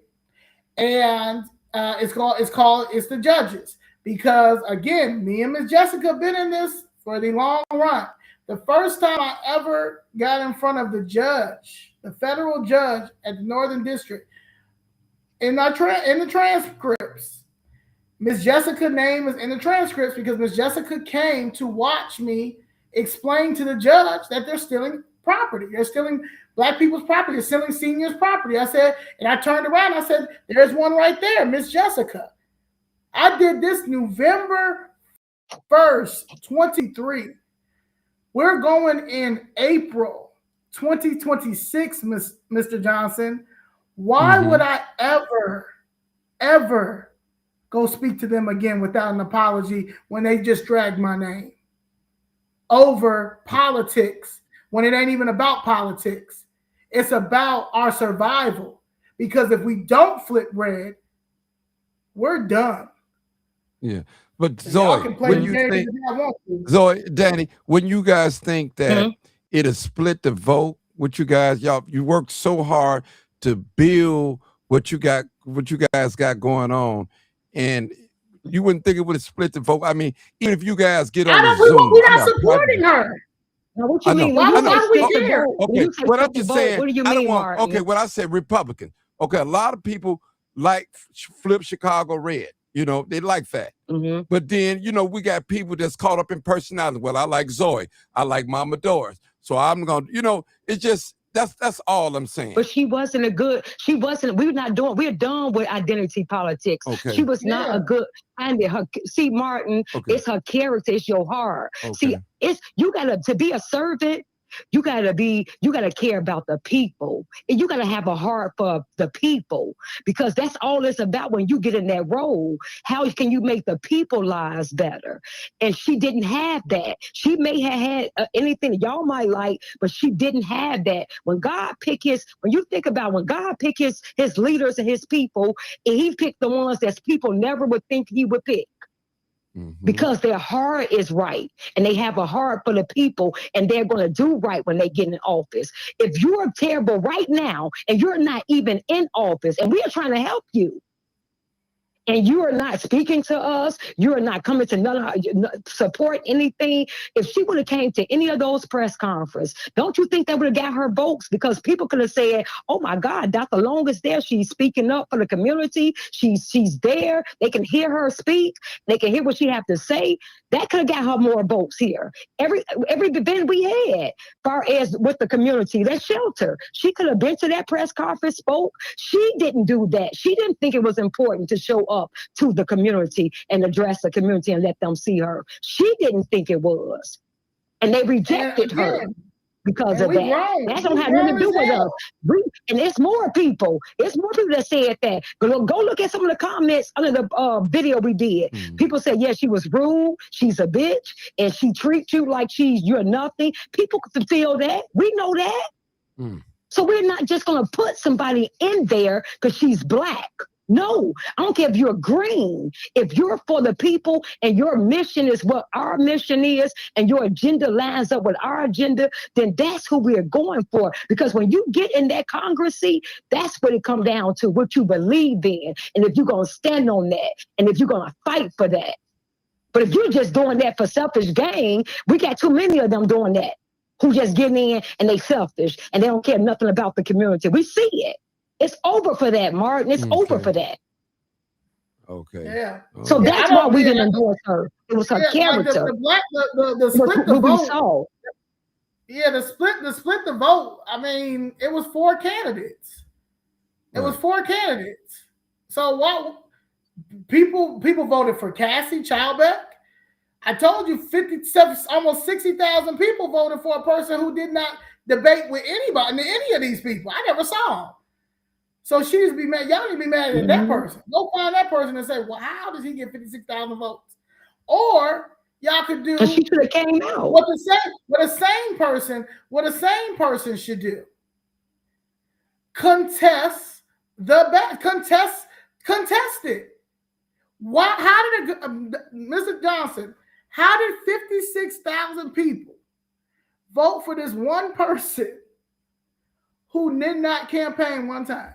S3: and it's the judges, because again, me and Miss Jessica have been in this for the long run. The first time I ever got in front of the judge, the federal judge at the Northern District, in the transcripts, Miss Jessica's name is in the transcripts because Miss Jessica came to watch me explain to the judge that they're stealing property. They're stealing Black people's property. They're stealing seniors' property. I said, and I turned around. I said, there's one right there, Miss Jessica. I did this November 1st, 23. We're going in April 2026, Mr. Johnson. Why would I ever go speak to them again without an apology when they just dragged my name over politics, when it ain't even about politics? It's about our survival, because if we don't flip red, we're done.
S1: Yeah. But Zoe, when you think, Danny, when you guys think that it'll split the vote, what you guys, you worked so hard to build what you guys got going on, and you wouldn't think it would have split the vote. I mean, even if you guys get on the Zoom,
S3: we're not supporting her.
S2: Now, what you mean? Why do we care?
S1: Okay, what I'm just saying,
S2: what do you mean, Martin?
S1: Okay, what I said, Republican. Okay, a lot of people like flip Chicago red. You know, they like that. But then, we got people that's caught up in personality. Well, I like Zoe. I like Mama Doris. So I'm going to, it's just, that's all I'm saying.
S2: But we're done with identity politics.
S1: Okay.
S2: She was not a good candidate. See, Martin, it's her character, it's your heart. See, you to be a servant, you gotta care about the people, and you gotta have a heart for the people, because that's all it's about. When you get in that role, how can you make the people lives better? And she didn't have that. She may have had anything that y'all might like, but she didn't have that. When God picked his leaders and his people, and he picked the ones that people never would think he would pick. Because their heart is right, and they have a heart for the people, and they're going to do right when they get in office. If you're terrible right now and you're not even in office, and we are trying to help you, and you are not speaking to us, you are not coming to support anything. If she would have came to any of those press conferences, don't you think that would have got her votes? Because people could have said, oh my God, Dr. Long is there. She's speaking up for the community. She's there. They can hear her speak. They can hear what she have to say. That could have got her more votes here. Every event we had, far as with the community, that shelter, she could have been to that press conference, spoke. She didn't do that. She didn't think it was important to show up to the community and address the community and let them see her. She didn't think it was. And they rejected her because of that. That don't have nothing to do with us. And it's more people. It's more people that said that. Go look at some of the comments under the video we did. People said, yeah, she was rude. She's a bitch. And she treats you like you're nothing. People can feel that. We know that. So we're not just going to put somebody in there because she's Black. No, I don't care if you're green. If you're for the people and your mission is what our mission is, and your agenda lines up with our agenda, then that's who we're going for. Because when you get in that Congress seat, that's what it comes down to, what you believe in. And if you're going to stand on that, and if you're going to fight for that. But if you're just doing that for selfish gain, we got too many of them doing that, who just getting in and they selfish and they don't care nothing about the community. We see it. It's over for that, Martin. It's over for that.
S1: Okay.
S3: Yeah.
S2: So that's why we didn't endorse her. It was her character.
S3: The split the vote. Yeah, the split the vote. I mean, it was 4 candidates. It was 4 candidates. So what? People voted for Cassie Chilbeck. I told you, 57, almost 60,000 people voted for a person who did not debate with anybody, any of these people. I never saw them. So she needs to be mad. Y'all need to be mad at that
S2: Mhm.
S3: person. Go find that person and say, well, how does he get 56,000 votes? Or y'all could do
S2: And she should have came out.
S3: what the same person should do. Contest it. Why? How did Mr. Johnson? How did 56,000 people vote for this one person who did not campaign one time,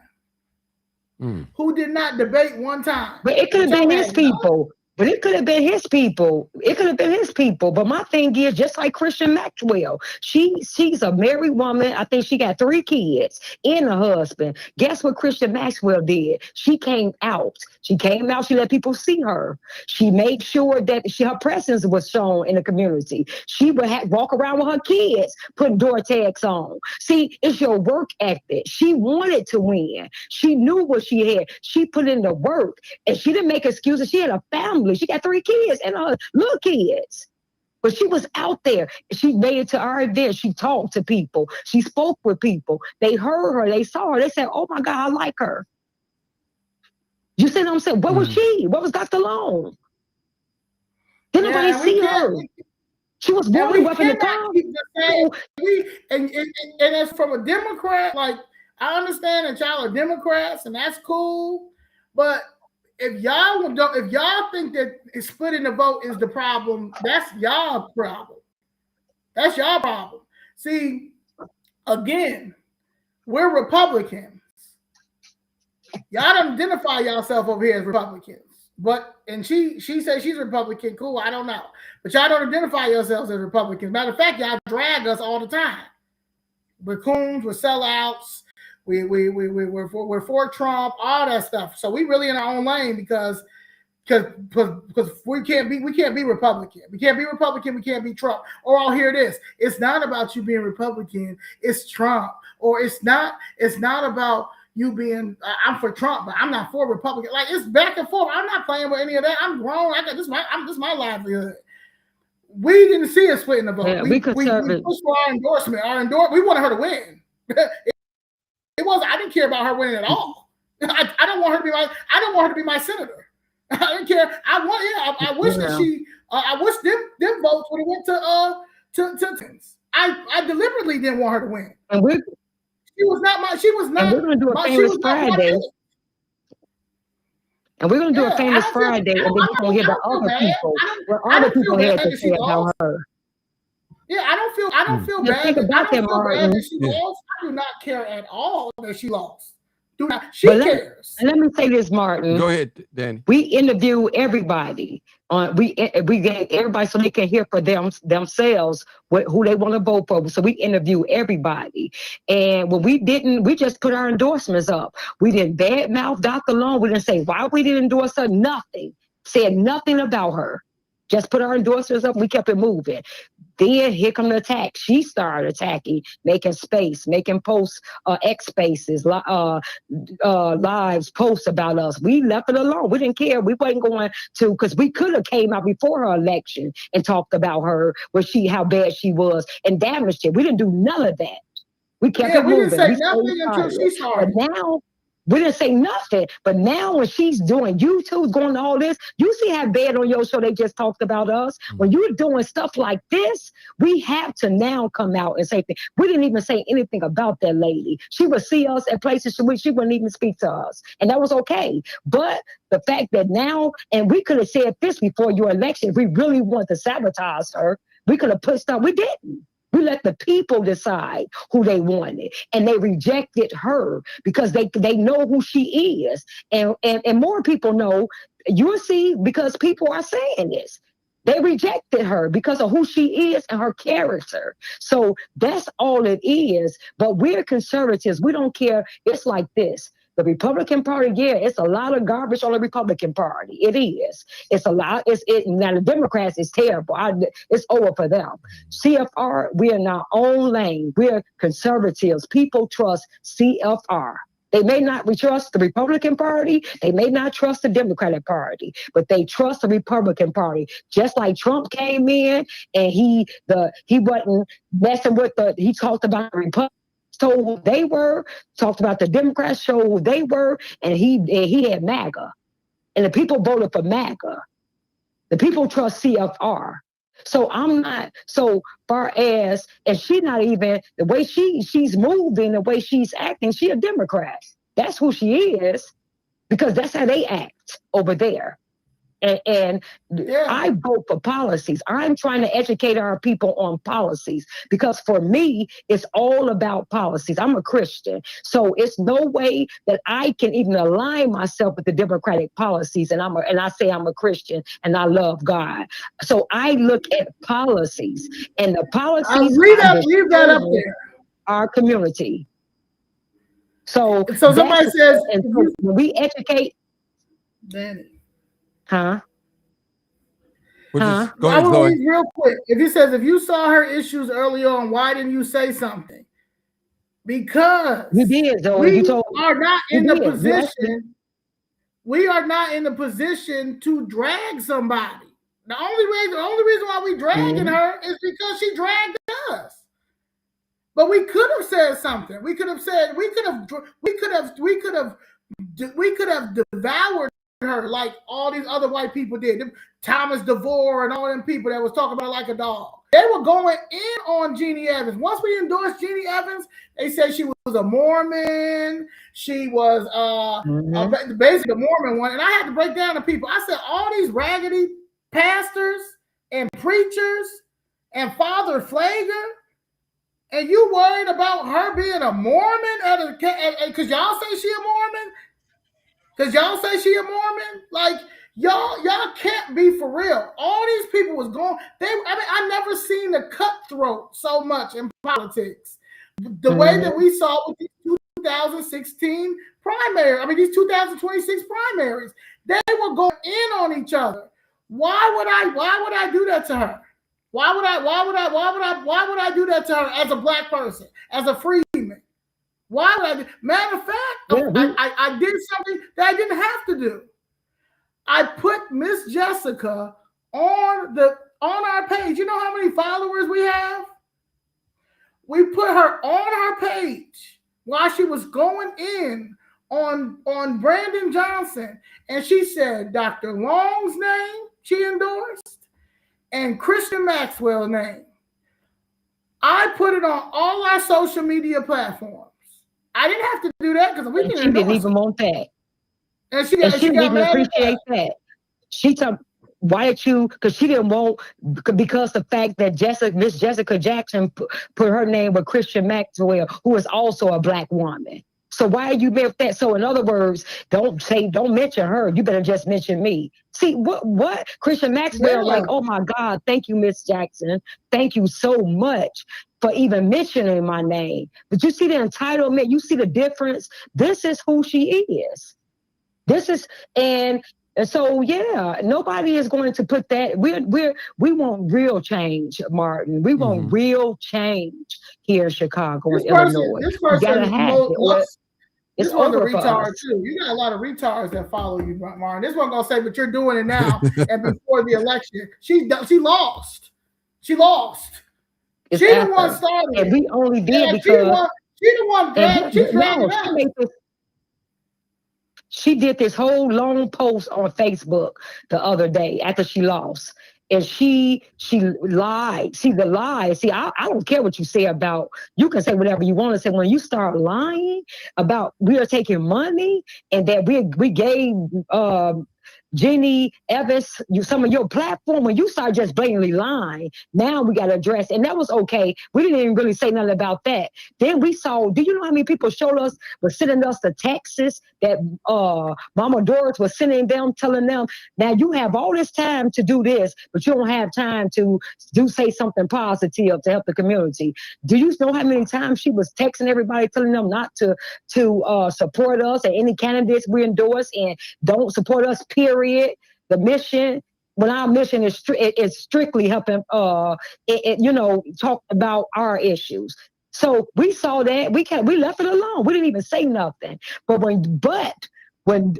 S3: who did not debate one time?
S2: But it could have been his people. But it could have been his people. It could have been his people. But my thing is, just like Christian Maxwell, she's a married woman. I think she got 3 kids and a husband. Guess what Christian Maxwell did? She came out. She came out. She let people see her. She made sure that her presence was shown in the community. She would walk around with her kids, putting door tags on. See, it's your work ethic. She wanted to win. She knew what she had. She put in the work, and she didn't make excuses. She had a family. She got 3 kids and little kids. But she was out there. She made it to our event. She talked to people. She spoke with people. They heard her. They saw her. They said, oh, my God, I like her. You see what I'm saying? Where was she? Where was Dr. Long? Didn't nobody see her? She was born up in the car.
S3: And as from a Democrat, like, I understand that y'all are Democrats, and that's cool. But if y'all think that splitting the vote is the problem, that's y'all problem. That's y'all problem. See, again, we're Republicans. Y'all don't identify yourself over here as Republicans. And she says she's Republican. Cool, I don't know. But y'all don't identify yourselves as Republicans. Matter of fact, y'all drag us all the time. We're coons, we're sellouts. We're for Trump, all that stuff. So we really in our own lane because we can't be Republican. We can't be Republican. We can't be Trump. Or I'll hear this: it's not about you being Republican. It's Trump. Or it's not about you being. I'm for Trump, but I'm not for Republican. Like, it's back and forth. I'm not playing with any of that. I'm grown. I got this. This my livelihood. We didn't see us splitting the vote.
S2: Yeah,
S3: we pushed for our endorsement. We wanted her to win. It was. I didn't care about her winning at all. I don't want her to be my. I don't want her to be my senator. I didn't care. I wish that she. I wish them votes would have went to. I deliberately didn't want her to win.
S2: And
S3: she was not my. She was not.
S2: And we're gonna do a famous Friday. And we're gonna do a famous Friday, and then we're gonna hear the other people. What other people had to say about her.
S3: Yeah, I don't feel bad. I don't feel bad that she lost. I do not care at all that she lost. She cares.
S2: Let me say this, Martin.
S1: Go ahead, Danny.
S2: We interview everybody. We get everybody so they can hear for themselves who they want to vote for. So we interview everybody. And when we just put our endorsements up. We didn't badmouth Dr. Long. We didn't say why we didn't endorse her. Nothing. Said nothing about her. Just put our endorsements up. We kept it moving. Then here come the attack. She started attacking, making space, making posts, X spaces, lives, posts about us. We left it alone. We didn't care. We wasn't going to, because we could have came out before her election and talked about her, how bad she was, and damaged it. We didn't do none of that. We kept it moving.
S3: We didn't say nothing until she started.
S2: But now, we didn't say nothing, but now when she's doing YouTube, going to all this, you see how bad on your show they just talked about us. When you're doing stuff like this, we have to now come out and say, we didn't even say anything about that lady. She would see us at places she wouldn't even speak to us. And that was okay. But the fact that now, and we could have said this before your election, if we really wanted to sabotage her, we could have pushed her. We didn't. We let the people decide who they wanted, and they rejected her because they know who she is, and more people know. You'll see, because people are saying this. They rejected her because of who she is and her character. So that's all it is. But we're conservatives. We don't care. It's like this. The Republican Party, yeah, it's a lot of garbage on the Republican Party. It is. It's a lot. Now the Democrats is terrible. It's over for them. CFR, we're in our own lane. We're conservatives. People trust CFR. They may not trust the Republican Party. They may not trust the Democratic Party, but they trust the Republican Party. Just like Trump came in and he wasn't messing with he talked about the Republicans told who they were, talked about the Democrats, showed who they were, and he had MAGA. And the people voted for MAGA. The people trust CFR. So I'm not so far as, and she's not even, the way she's moving, the way she's acting, she a Democrat. That's who she is, because that's how they act over there. And I vote for policies. I'm trying to educate our people on policies, because for me, it's all about policies. I'm a Christian. So it's no way that I can even align myself with the Democratic policies. And I say I'm a Christian and I love God. So I look at policies, and the policies
S3: leave that up there.
S2: Our community. So
S3: somebody says,
S2: and so when we educate,
S3: Danny.
S2: Huh?
S1: Go ahead,
S3: Zoe. Real quick. If he says, if you saw her issues early on, why didn't you say something? Because
S2: we did, Zoe.
S3: We are not in the position. We are not in the position to drag somebody. The only reason why we dragging her is because she dragged us. But we could have said something. We could have devoured her like all these other white people did. Thomas DeVore and all them people that was talking about like a dog. They were going in on Jeannie Evans. Once we endorsed Jeannie Evans, they said she was a Mormon. She was basically the Mormon one. And I had to break down to people. I said, all these raggedy pastors and preachers and Father Flager, and you worried about her being a Mormon? Because y'all say she a Mormon? Because y'all say she a Mormon? Like, y'all can't be for real. All these people was going, I never seen the cutthroat so much in politics. The way that we saw with these 2016 primaries, these 2026 primaries, they were going in on each other. Why would I do that to her? Why would I do that to her as a black person, as a freedman? Why would I do? Matter of fact, I did something that I didn't have to do. I put Miss Jessica on our page. You know how many followers we have? We put her on our page while she was going in on Brandon Johnson, and she said Dr. Long's name she endorsed and Christian Maxwell's name. I put it on all our social media platforms. I didn't have to do that because we can.
S2: She didn't even want that,
S3: and she
S2: didn't even appreciate that. She told, why did you? Because she didn't want, because the fact that Miss Jessica Jackson put her name with Christian Maxwell, who is also a black woman. So why are you with that? So in other words, don't mention her. You better just mention me. See what Christian Maxwell, like, oh my God, thank you, Miss Jackson. Thank you so much for even mentioning my name. But you see the entitlement, you see the difference. This is who she is. This is, and so yeah, nobody is going to put that. We want real change, Martin. We want real change here in Chicago and Illinois.
S3: This person
S2: it's
S3: this one's a
S2: over for
S3: retard
S2: us.
S3: too. You got a lot of retards that follow you, Martin. This one gonna say, but you're doing it now. And before the election, she lost. She lost.
S2: It's
S3: she
S2: after.
S3: The one started.
S2: And we only did because
S3: she the one dragged.
S2: She did this whole long post on Facebook the other day after she lost. And she lied. See, the lie. See, I don't care what you say about, you can say whatever you want to say. When you start lying about we are taking money and that we gave Jeannie Evans some of your platform, when you start just blatantly lying, now we got to address, and that was okay. We didn't even really say nothing about that. Then we saw, do you know how many people showed us, were sending us the texts that Mama Doris was sending them, telling them, now you have all this time to do this, but you don't have time to say something positive to help the community. Do you know how many times she was texting everybody, telling them not to support us and any candidates we endorse and don't support us, period. The mission, when our mission is strictly helping, talk about our issues. So we saw that we left it alone. We didn't even say nothing. But when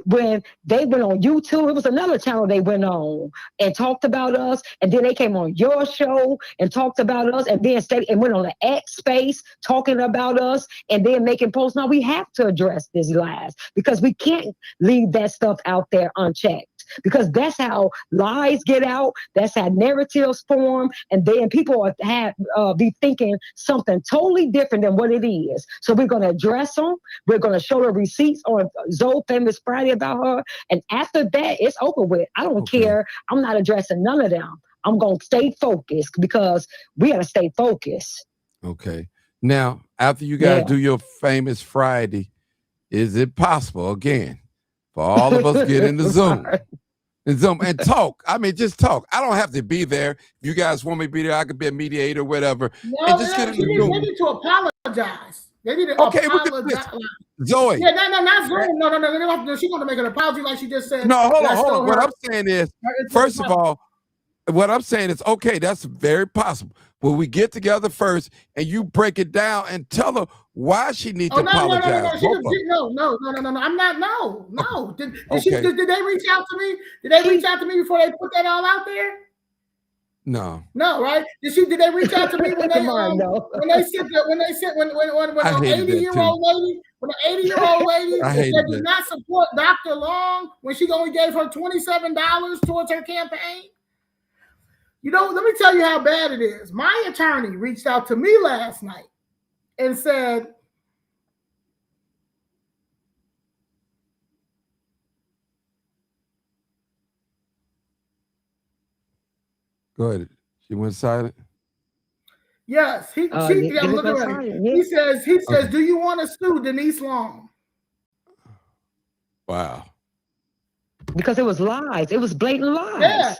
S2: they went on YouTube, it was another channel they went on and talked about us, and then they came on your show and talked about us, and then stayed and went on the X space talking about us, and then making posts. Now we have to address these lies because we can't leave that stuff out there unchecked. Because that's how lies get out. That's how narratives form, and then people be thinking something totally different than what it is. So we're going to address them. We're going to show the receipts on Zoe Famous Friday about her, and after that, it's over with. I don't care. I'm not addressing none of them. I'm going to stay focused because we got to stay focused.
S1: Okay. Now, after you guys do your Famous Friday, is it possible again for all of us get in the Zoom and talk? I mean, just talk. I don't have to be there. If you guys want me to be there, I could be a mediator or whatever.
S3: No,
S1: and just get in the Zoom.
S3: They need to apologize. They need to apologize.
S1: Zoe.
S3: Yeah, no, not Zoom. No. She's going to make an apology like she just said.
S1: No, hold on. What I'm saying is, first of all, what I'm saying is, okay, that's very possible. Will we get together first and you break it down and tell her why she needs to apologize?
S3: No. I'm not. No. Did they reach out to me? Did they reach out to me before they put that all out there?
S1: No.
S3: No, right? Did they reach out to me when they when an 80-year-old lady, when an 80-year-old lady that did not support Dr. Long when she only gave her $27 towards her campaign? You know, let me tell you how bad it is. My attorney reached out to me last night and said,
S1: go ahead. She went silent.
S3: Yes, I'm looking at him. He says, do you want to sue Denise Long?
S1: Wow.
S2: Because it was lies. It was blatant lies.
S3: Yeah.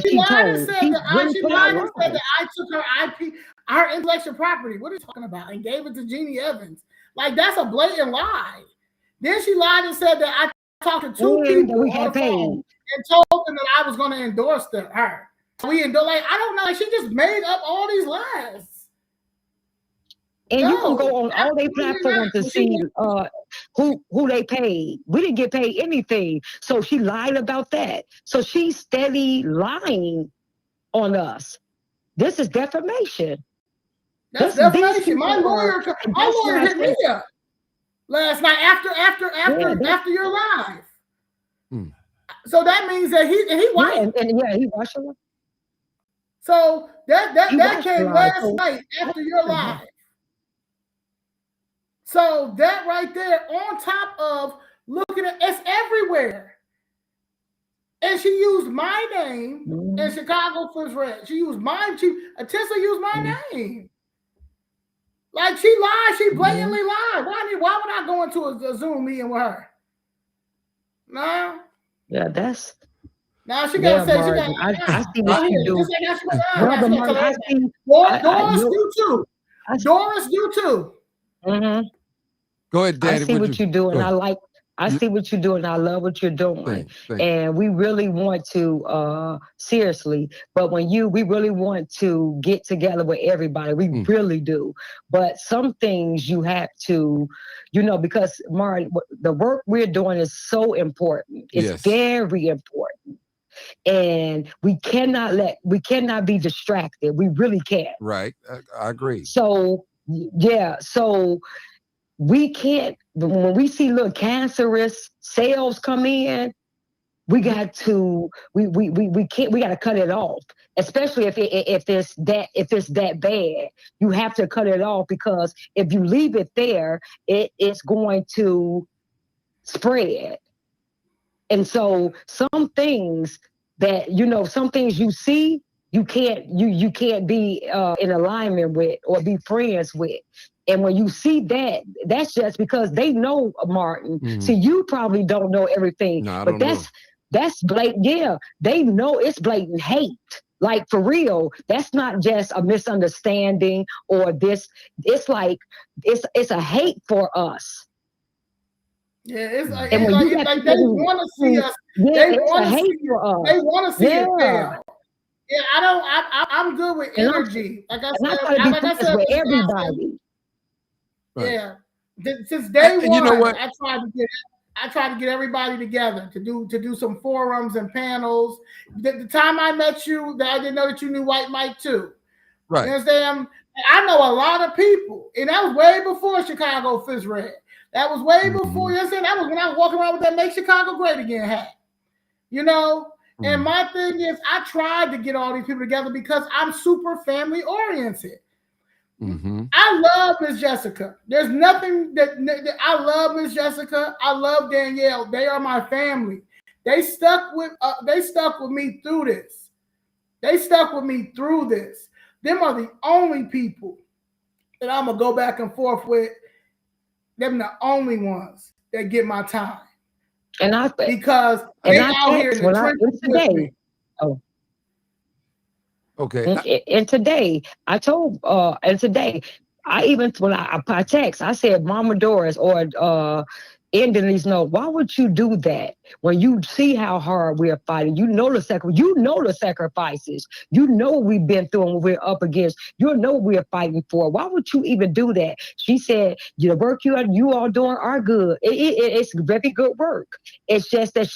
S3: She lied and said that I took her IP, her intellectual property. What are you talking about? And gave it to Jeannie Evans. Like, that's a blatant lie. Then she lied and said that I talked to two people on the phone and told them that I was going to endorse her. I don't know. Like, she just made up all these lies.
S2: And you can go on all their platforms to see who they paid. We didn't get paid anything. So she lied about that. So she's steady lying on us. This is defamation.
S3: That's defamation. My lawyer hit me up last night after your live. So that means that he white.
S2: He watched it.
S3: So that came last night after your live. So that right there, on top of looking at, it's everywhere. And she used my name in Chicago First Red. She used Atissa used my name. Like, she lied. She blatantly lied. Why would I go into a Zoom meeting with her? Nah.
S2: Yeah, that's.
S3: Now she gotta say
S2: Martin,
S3: she got.
S2: I see what you do.
S3: Doris do too. Doris do too.
S2: Mm-hmm.
S1: Go ahead, Daddy.
S2: I see what you do, and I see what you're doing. I love what you're doing. And we really want to, seriously, but we really want to get together with everybody. We really do. But some things you have to, because Martin, the work we're doing is so important. It's very important. And we cannot be distracted. We really can't.
S1: Right. I agree.
S2: So we can't, when we see little cancerous cells come in, we got to cut it off. Especially if it's that bad, you have to cut it off, because if you leave it there, it's going to spread. And so some things you see, you can't be in alignment with or be friends with. And when you see that, that's just because they know, Martin. Mm-hmm. See, you probably don't know everything, but that's blatant. Yeah, they know it's blatant hate. Like, for real, that's not just a misunderstanding or this. It's like it's a hate for us.
S3: Yeah, it's like they want to see us.
S2: Yeah, they want to see for us.
S3: They want to see it fail. Yeah, I'm good with energy. Like I said,
S2: with everybody.
S3: Right. Yeah, since day one,
S1: you know what?
S3: I tried to get I tried to get everybody together to do some forums and panels. The time I met you, I didn't know that you knew White Mike too.
S1: Right.
S3: You understand? I know a lot of people, and that was way before Chicago Fizz Red. That was way before. You understand? That was when I was walking around with that "Make Chicago Great Again" hat. You know. And my thing is, I tried to get all these people together because I'm super family oriented. I love Miss Jessica. There's nothing that I love Miss Jessica. I love Danielle. They are my family. They stuck with me through this. They stuck with me through this. Them are the only people that I'm gonna go back and forth with. Them the only ones that get my time.
S2: And
S3: because they out here in the trenches today.
S2: Oh.
S1: Okay.
S2: And today, I told, and today, when I text, I said, Mama Doris or Denise, no, why would you do that when you see how hard we're fighting? You know the sacrifices. You know what we've been through and what we're up against. You know what we're fighting for. Why would you even do that? She said, the work you all doing are good. It's very good work. It's just that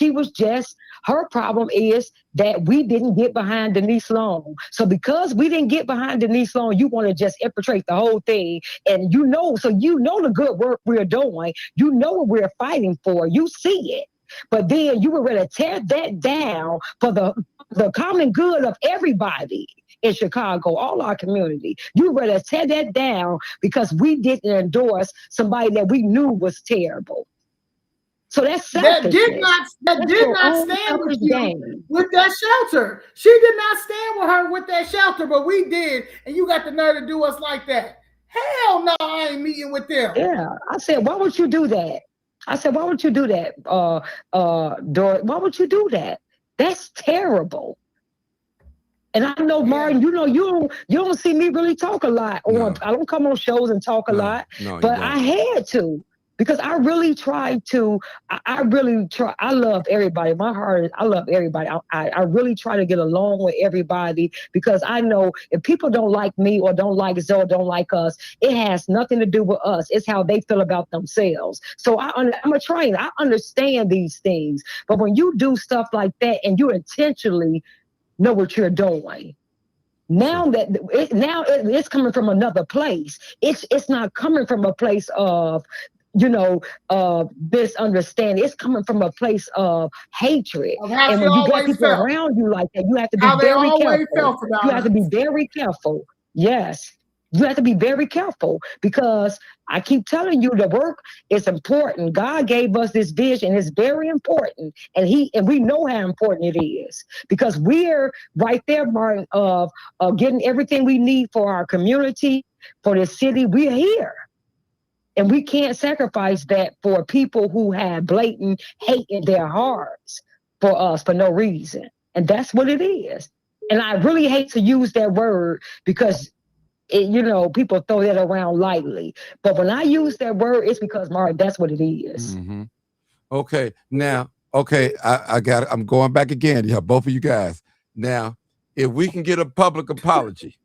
S2: her problem is that we didn't get behind Denise Long. So because we didn't get behind Denise Long, you want to just infiltrate the whole thing. And you know the good work we're doing. You know what we're fighting for. You see it. But then you were ready to tear that down for the common good of everybody in Chicago, all our community. You were ready to tear that down because we didn't endorse somebody that we knew was terrible. So that's selfishness.
S3: That did not stand with you with that shelter. She did not stand with her with that shelter, but we did, and you got the nerve to do us like that. Hell no, I ain't meeting with them.
S2: Yeah, I said, why would you do that? Why would you do that, Doris? Why would you do that? That's terrible. And I know, Martin, you don't see me really talk a lot.
S1: No.
S2: I don't come on shows and talk a lot, but I had to. Because I really try to, I love everybody. My heart is, I love everybody. I really try to get along with everybody because I know if people don't like me or don't like Zoe, don't like us, it has nothing to do with us. It's how they feel about themselves. So I'm a trainer. I understand these things. But when you do stuff like that and you intentionally know what you're doing, now it's coming from another place. It's not coming from a place of misunderstanding. It's coming from a place of hatred. And when you got people around you like that, you have to be very careful. You have to be very careful. Yes. You have to be very careful because I keep telling you the work is important. God gave us this vision. It's very important. And we know how important it is because we're right there, Martin, of getting everything we need for our community, for the city. We're here. And we can't sacrifice that for people who have blatant hate in their hearts for us for no reason. And that's what it is. And I really hate to use that word because, people throw that around lightly. But when I use that word, it's because, Mark, that's what it is.
S1: Mm-hmm. Okay. Now, I'm going back again. Yeah, both of you guys. Now, if we can get a public apology,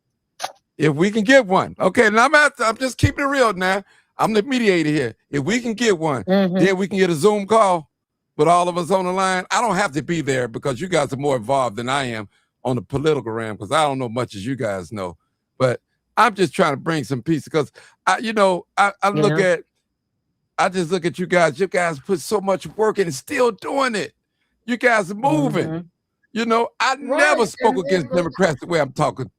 S1: if we can get one. Okay, and I'm just keeping it real now. I'm the mediator here. If we can get one, then we can get a Zoom call with all of us on the line. I don't have to be there because you guys are more involved than I am on the political realm because I don't know much as you guys know. But I'm just trying to bring some peace because I just look at you guys. You guys put so much work in and still doing it. You guys are moving. I never spoke against Democrats the way I'm talking.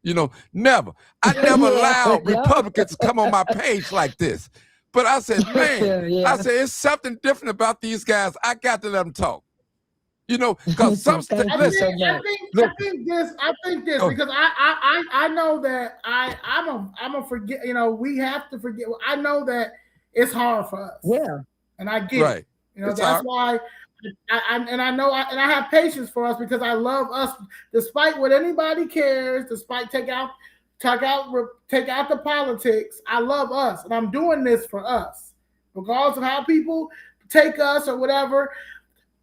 S1: Never. I never allowed Republicans to come on my page like this. But I said, man, I said, it's something different about these guys. I got to let them talk. Because some stuff.
S3: I think this because I know that I'm a forget. We have to forget. I know that it's hard for us.
S2: Yeah,
S3: and I get it. That's hard. Why. I have patience for us because I love us, despite what anybody cares. Despite take out the politics. I love us, and I'm doing this for us, regardless of how people take us or whatever.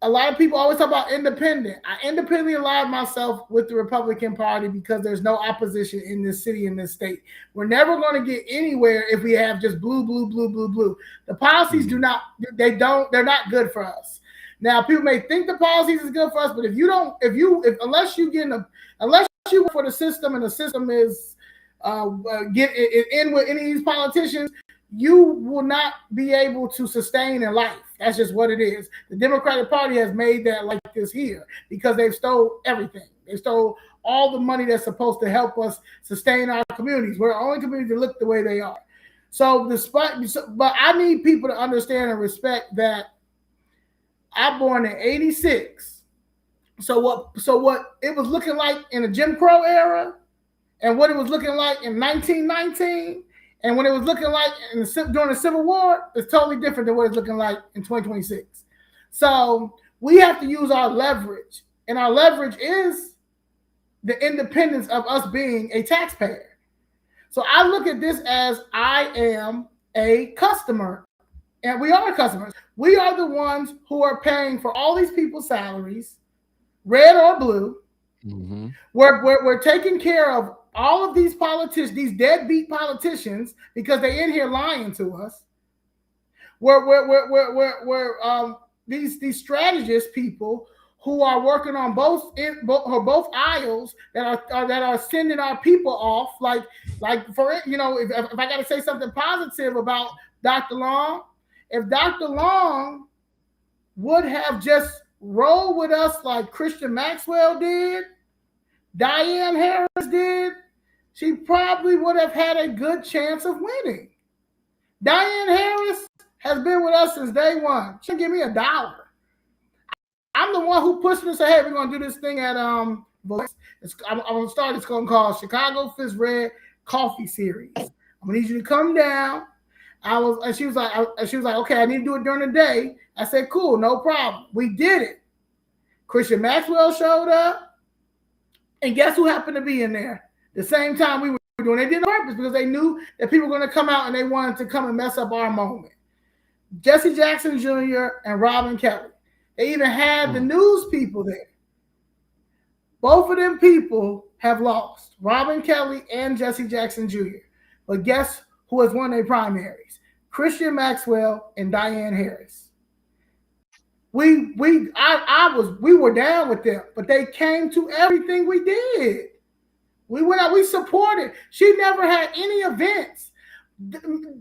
S3: a lot of people always talk about independent. I independently aligned myself with the Republican Party because there's no opposition in this city, in this state. We're never going to get anywhere if we have just blue, blue, blue, blue, blue. The policies they're not good for us. Now, people may think the policies is good for us, but unless you work for the system and the system is get in with any of these politicians, you will not be able to sustain in life. That's just what it is. The Democratic Party has made that like this here because they've stole everything. They stole all the money that's supposed to help us sustain our communities. We're the only community that look the way they are. But I need people to understand and respect that I'm born in 86. So what it was looking like in the Jim Crow era and what it was looking like in 1919 and when it was looking like during the Civil War is totally different than what it's looking like in 2026. So we have to use our leverage, and our leverage is the independence of us being a taxpayer. So I look at this as I am a customer, and we are customers. We are the ones who are paying for all these people's salaries, red or blue. Mm-hmm. We're taking care of all of these politicians, these deadbeat politicians, because they're in here lying to us. These strategist people who are working on both aisles that are sending our people off. Like for it, if I got to say something positive about Dr. Long, if Dr. Long would have just rolled with us like Christian Maxwell did, Diane Harris did, she probably would have had a good chance of winning. Diane Harris has been with us since day one. She didn't give me $1. I'm the one who pushed her and said, hey, we're going to do this thing at I'm going to start. It's going to call Chicago Fizz Red Coffee Series. I'm going to need you to come down. And she was like, okay, I need to do it during the day. I said, cool, no problem. We did it. Christian Maxwell showed up. And guess who happened to be in there? The same time we were doing it. They did it on purpose because they knew that people were going to come out and they wanted to come and mess up our moment. Jesse Jackson Jr. and Robin Kelly. They even had the news people there. Both of them people have lost. Robin Kelly and Jesse Jackson Jr. But guess who has won their primaries? Christian Maxwell and Diane Harris. We were down with them, but they came to everything we did. We went out, we supported. She never had any events.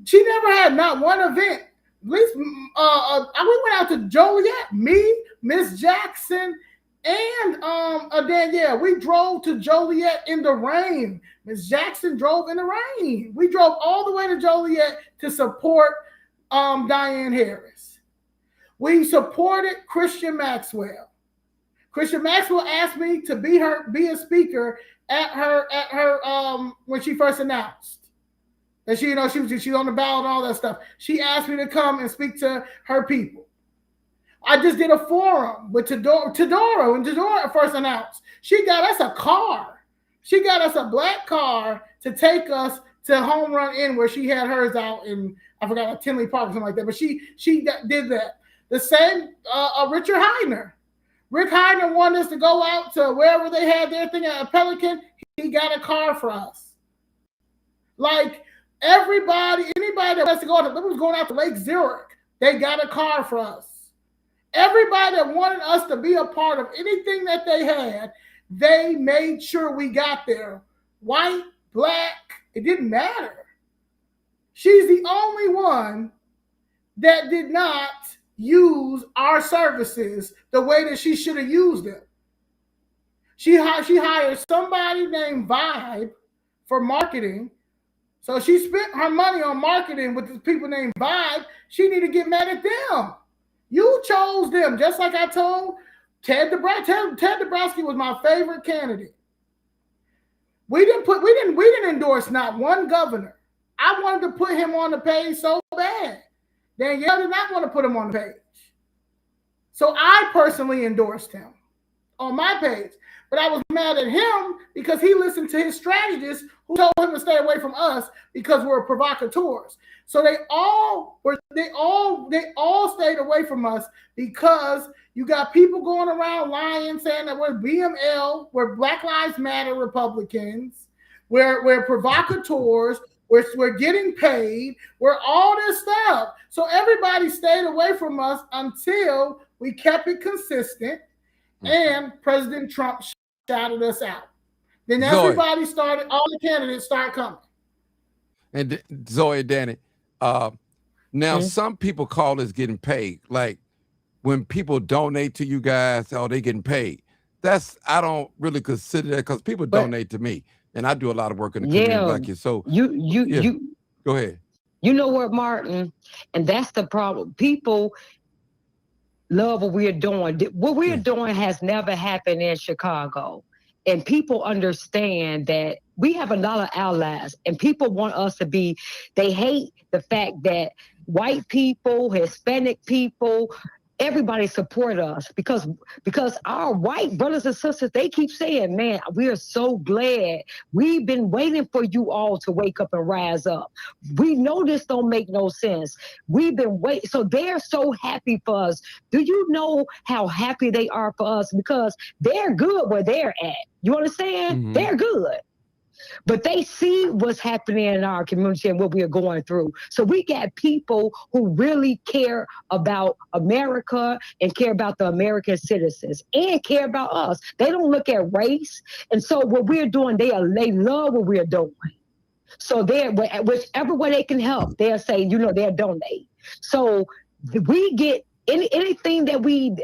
S3: She never had not one event. At least we went out to Joliet, me, Miss Jackson, and Danielle. We drove to Joliet in the rain. Miss Jackson drove in the rain. We drove all the way to Joliet to support Diane Harris. We supported Christian Maxwell. Christian Maxwell asked me to be a speaker at her when she first announced that she's on the ballot and all that stuff. She asked me to come and speak to her people. I just did a forum with Tadora when Tadora first announced. She got us a car. She got us a black car to take us to Home Run Inn where she had hers out in, I forgot, Tinley Park or something like that. But she did that. The same Richard Heidner. Rick Heidner wanted us to go out to wherever they had their thing at Pelican. He got a car for us. Like anybody that wants to go out, was going out to Lake Zurich, they got a car for us. Everybody that wanted us to be a part of anything that they had, they made sure we got there. White, black, it didn't matter. She's the only one that did not use our services the way that she should have used them. She hired somebody named Vibe for marketing. So she spent her money on marketing with the people named Vibe. She need to get mad at them. You chose them, just like I told Ted Dabrowski. Ted Dabrowski was my favorite candidate. We didn't endorse not one governor. I wanted to put him on the page so bad. Danielle did not want to put him on the page. So I personally endorsed him on my page. but I was mad at him because he listened to his strategist who told him to stay away from us because we're provocateurs. So they all stayed away from us because you got people going around lying, saying that we're BML, we're Black Lives Matter Republicans, we're provocateurs, we're getting paid, we're all this stuff. So everybody stayed away from us until we kept it consistent, and President Trump shouted us out. Then everybody started, all the candidates started coming.
S1: And Zoe, Danny, now some people call this getting paid. Like when people donate to you guys, oh, they getting paid. I don't really consider that because people donate to me, and I do a lot of work in the community like you. So you go ahead.
S2: You know what, Martin? And that's the problem. People love what we're doing. What we're doing has never happened in Chicago. And people understand that we have a lot of allies, and people want us to be, they hate the fact that white people, Hispanic people, everybody support us because our white brothers and sisters, they keep saying, man, we are so glad. We've been waiting for you all to wake up and rise up. We know this don't make no sense. We've been waiting. So they're so happy for us. Do you know how happy they are for us? Because they're good where they're at. You understand? Mm-hmm. They're good. But they see what's happening in our community and what we are going through. So we got people who really care about America and care about the American citizens and care about us. They don't look at race. And so what we're doing, they love what we're doing. So they're, whichever way they can help, they'll say, they'll donate. So we get anything that we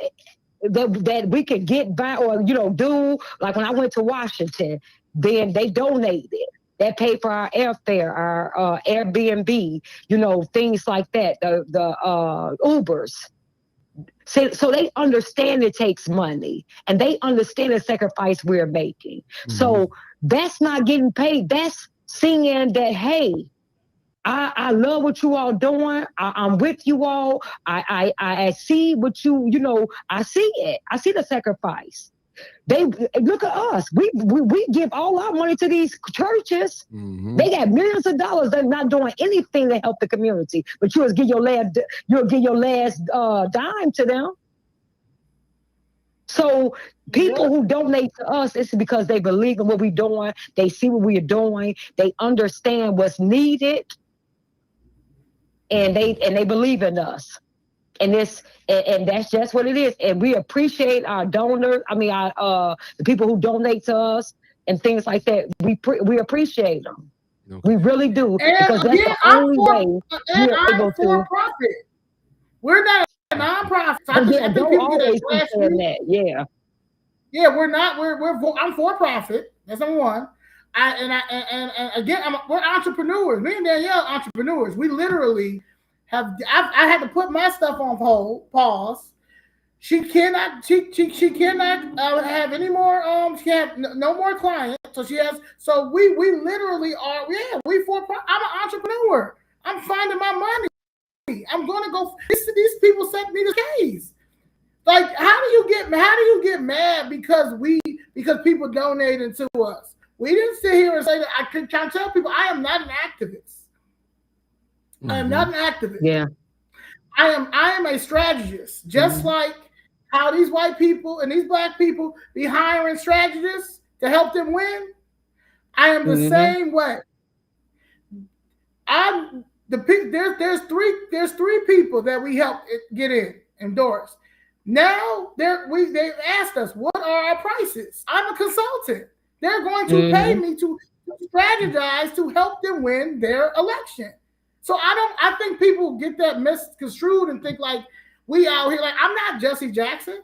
S2: could get by or, do, like when I went to Washington, then they donated. That paid for our airfare, our Airbnb, things like that, the Ubers. So they understand it takes money, and they understand the sacrifice we're making. Mm-hmm. So that's not getting paid. That's seeing that, hey, I love what you all doing. I'm with you all. I see what I see it. I see the sacrifice. They look at us. We give all our money to these churches. Mm-hmm. They got millions of dollars. They're not doing anything to help the community. But you'll give your last dime to them. So people who donate to us, it's because they believe in what we're doing. They see what we are doing. They understand what's needed, and they believe in us. And that's just what it is. And we appreciate our donors. I mean, the people who donate to us and things like that. We appreciate them. Okay. We really do.
S3: And
S2: because that's the only way we're able to.
S3: Profit. We're not a nonprofit. So
S2: I think people always saying that. Yeah.
S3: Yeah, we're not. I'm for profit. That's number one. We're entrepreneurs. Me and Danielle are entrepreneurs. We literally. I had to put my stuff on pause. She cannot have any more. She have no more clients. So we literally are. Yeah, I'm an entrepreneur. I'm finding my money. I'm gonna go. These people sent me the case. Like, how do you get mad because people donated to us? We didn't sit here and say that. I can tell people I am not an activist. Mm-hmm. I am not an activist.
S2: Yeah.
S3: I am a strategist. Just like how these white people and these black people be hiring strategists to help them win. I am the same way. There's three people that we helped get endorsed. Now they've asked us, what are our prices? I'm a consultant. They're going to pay me to strategize to help them win their election. So I think people get that misconstrued and think like we out here. Like, I'm not Jesse Jackson.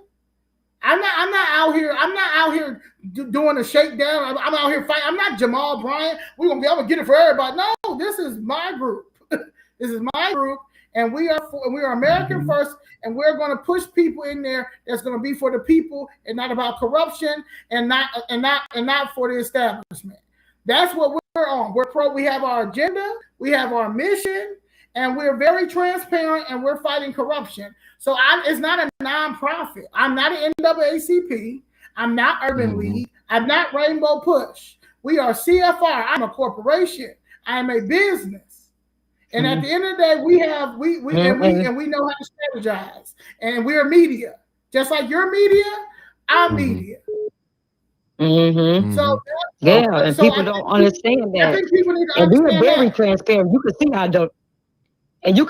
S3: I'm not out here doing a shakedown. I'm out here fighting. I'm not Jamal Bryant. I'm gonna get it for everybody. No, this is my group. This is my group, and we are American first, and we're going to push people in there that's going to be for the people and not about corruption and not for the establishment. That's what we're on. We have our agenda, we have our mission, and we're very transparent, and we're fighting corruption. So it's not a nonprofit. I'm not an NAACP. I'm not Urban League. I'm not Rainbow Push. We are CFR. I'm a corporation. I am a business. And at the end of the day, we know how to strategize. And we're media. Just like your media, our media.
S2: So and people don't understand that.
S3: I think people need to
S2: and
S3: understand
S2: we're very
S3: that.
S2: transparent. You can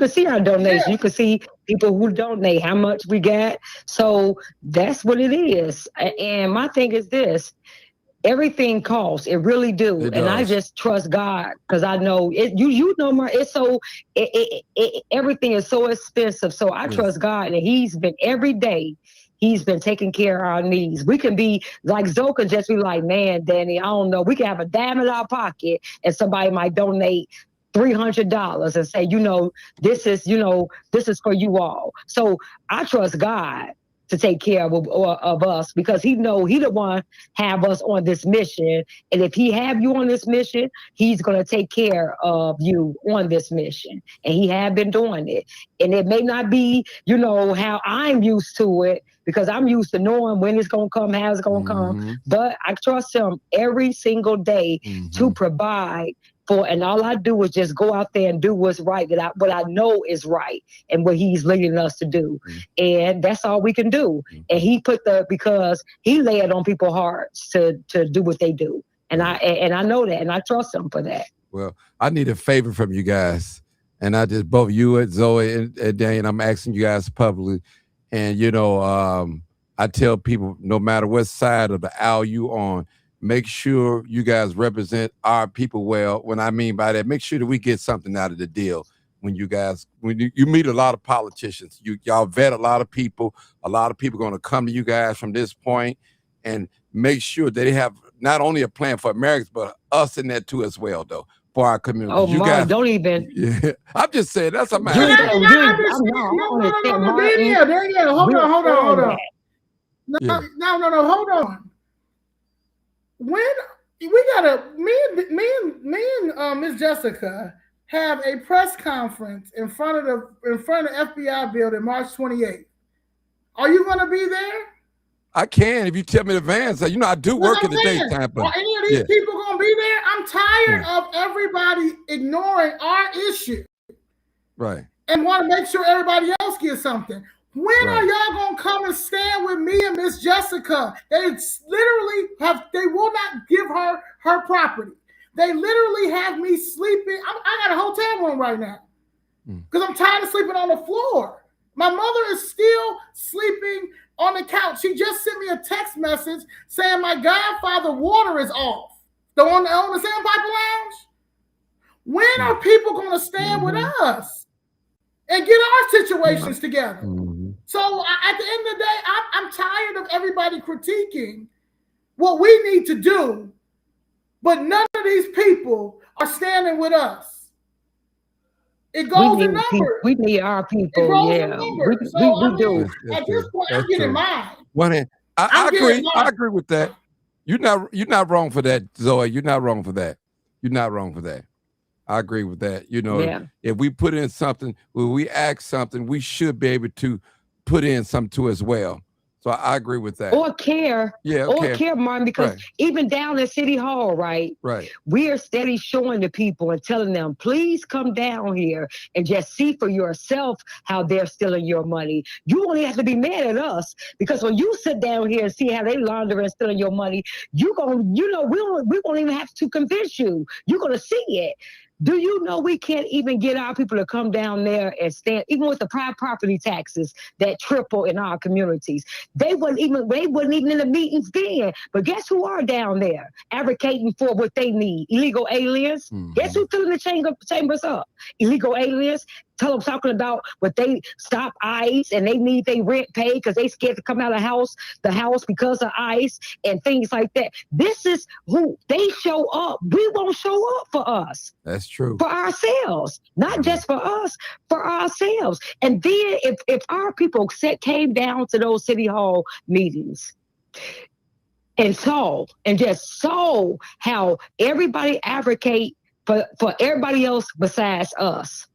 S2: see our donations. You can see people who donate, how much we got. So that's what it is. And my thing is this: everything costs. It really do. And I just trust God because I know it. You know, it's so everything is so expensive. So I trust God, and He's been every day. He's been taking care of our needs. We can be like Zoe can just be like, man, Danny, I don't know. We can have a dime in our pocket and somebody might donate $300 and say, this is for you all. So I trust God to take care of us because He the one have us on this mission. And if He have you on this mission, He's going to take care of you on this mission. And He have been doing it. And it may not be, how I'm used to it, because I'm used to knowing when it's going to come, how it's going to come. But I trust Him every single day to provide for, and all I do is just go out there and do what's right, what I know is right and what He's leading us to do. And that's all we can do. And He because He lay it on people's hearts to do what they do. And I know that, and I trust Him for that.
S1: Well, I need a favor from you guys. And I just, both you and Zoe and Dane, I'm asking you guys publicly. And, I tell people, no matter what side of the aisle you on, make sure you guys represent our people well. When I mean by that, make sure that we get something out of the deal. When you meet a lot of politicians, y'all vet a lot of people going to come to you guys from this point, and make sure that they have not only a plan for Americans, but us in that too as well, though, for our community.
S2: Oh, you guys don't even.
S1: Yeah, I'm just saying that's a matter.
S3: Hold on. No, hold on. When we gotta, me and Miss Jessica have a press conference in front of the FBI building March 28th. Are you gonna be there?
S1: I can if you tell me in advance. I do work in the daytime. But
S3: are any of these people gonna be there? I'm tired of everybody ignoring our issue.
S1: Right.
S3: And want to make sure everybody else gets something. When are y'all gonna come and stand with me and Miss Jessica? They will not give her property. They literally have me sleeping. I got a hotel room right now because I'm tired of sleeping on the floor. My mother is still sleeping on the couch. She just sent me a text message saying my godfather water is off. On the Sandpiper Lounge. When are people gonna stand with us and get our situations together? So at the end of the day, I'm tired of everybody critiquing what we need to do, but none of these people are standing with us. It goes in numbers.
S2: We need our people.
S3: It goes in numbers. We do. At this point, I'm getting mine.
S1: I agree with that. You're not wrong for that, Zoe. You're not wrong for that. I agree with that. If we put in something, when we ask something, we should be able to put in something to as well. So I agree with that.
S2: Or care. Yeah, care, Martin, because even down at City Hall, right? We are steady showing the people and telling them, please come down here and just see for yourself how they're stealing your money. You only have to be mad at us because when you sit down here and see how they launder and stealing your money, we won't even have to convince you. You're going to see it. Do you know we can't even get our people to come down there and stand, even with the private property taxes that triple in our communities? They wasn't even in the meetings then. But guess who are down there advocating for what they need? Illegal aliens. Guess who's filling the chambers up? Illegal aliens. Talking about what they stop ICE and they need their rent paid because they scared to come out of the house because of ICE and things like that. This is who they show up. We won't show up for us.
S1: That's true.
S2: For ourselves, not just for us, for ourselves. And then if our people came down to those City Hall meetings and just saw how everybody advocate for everybody else besides us.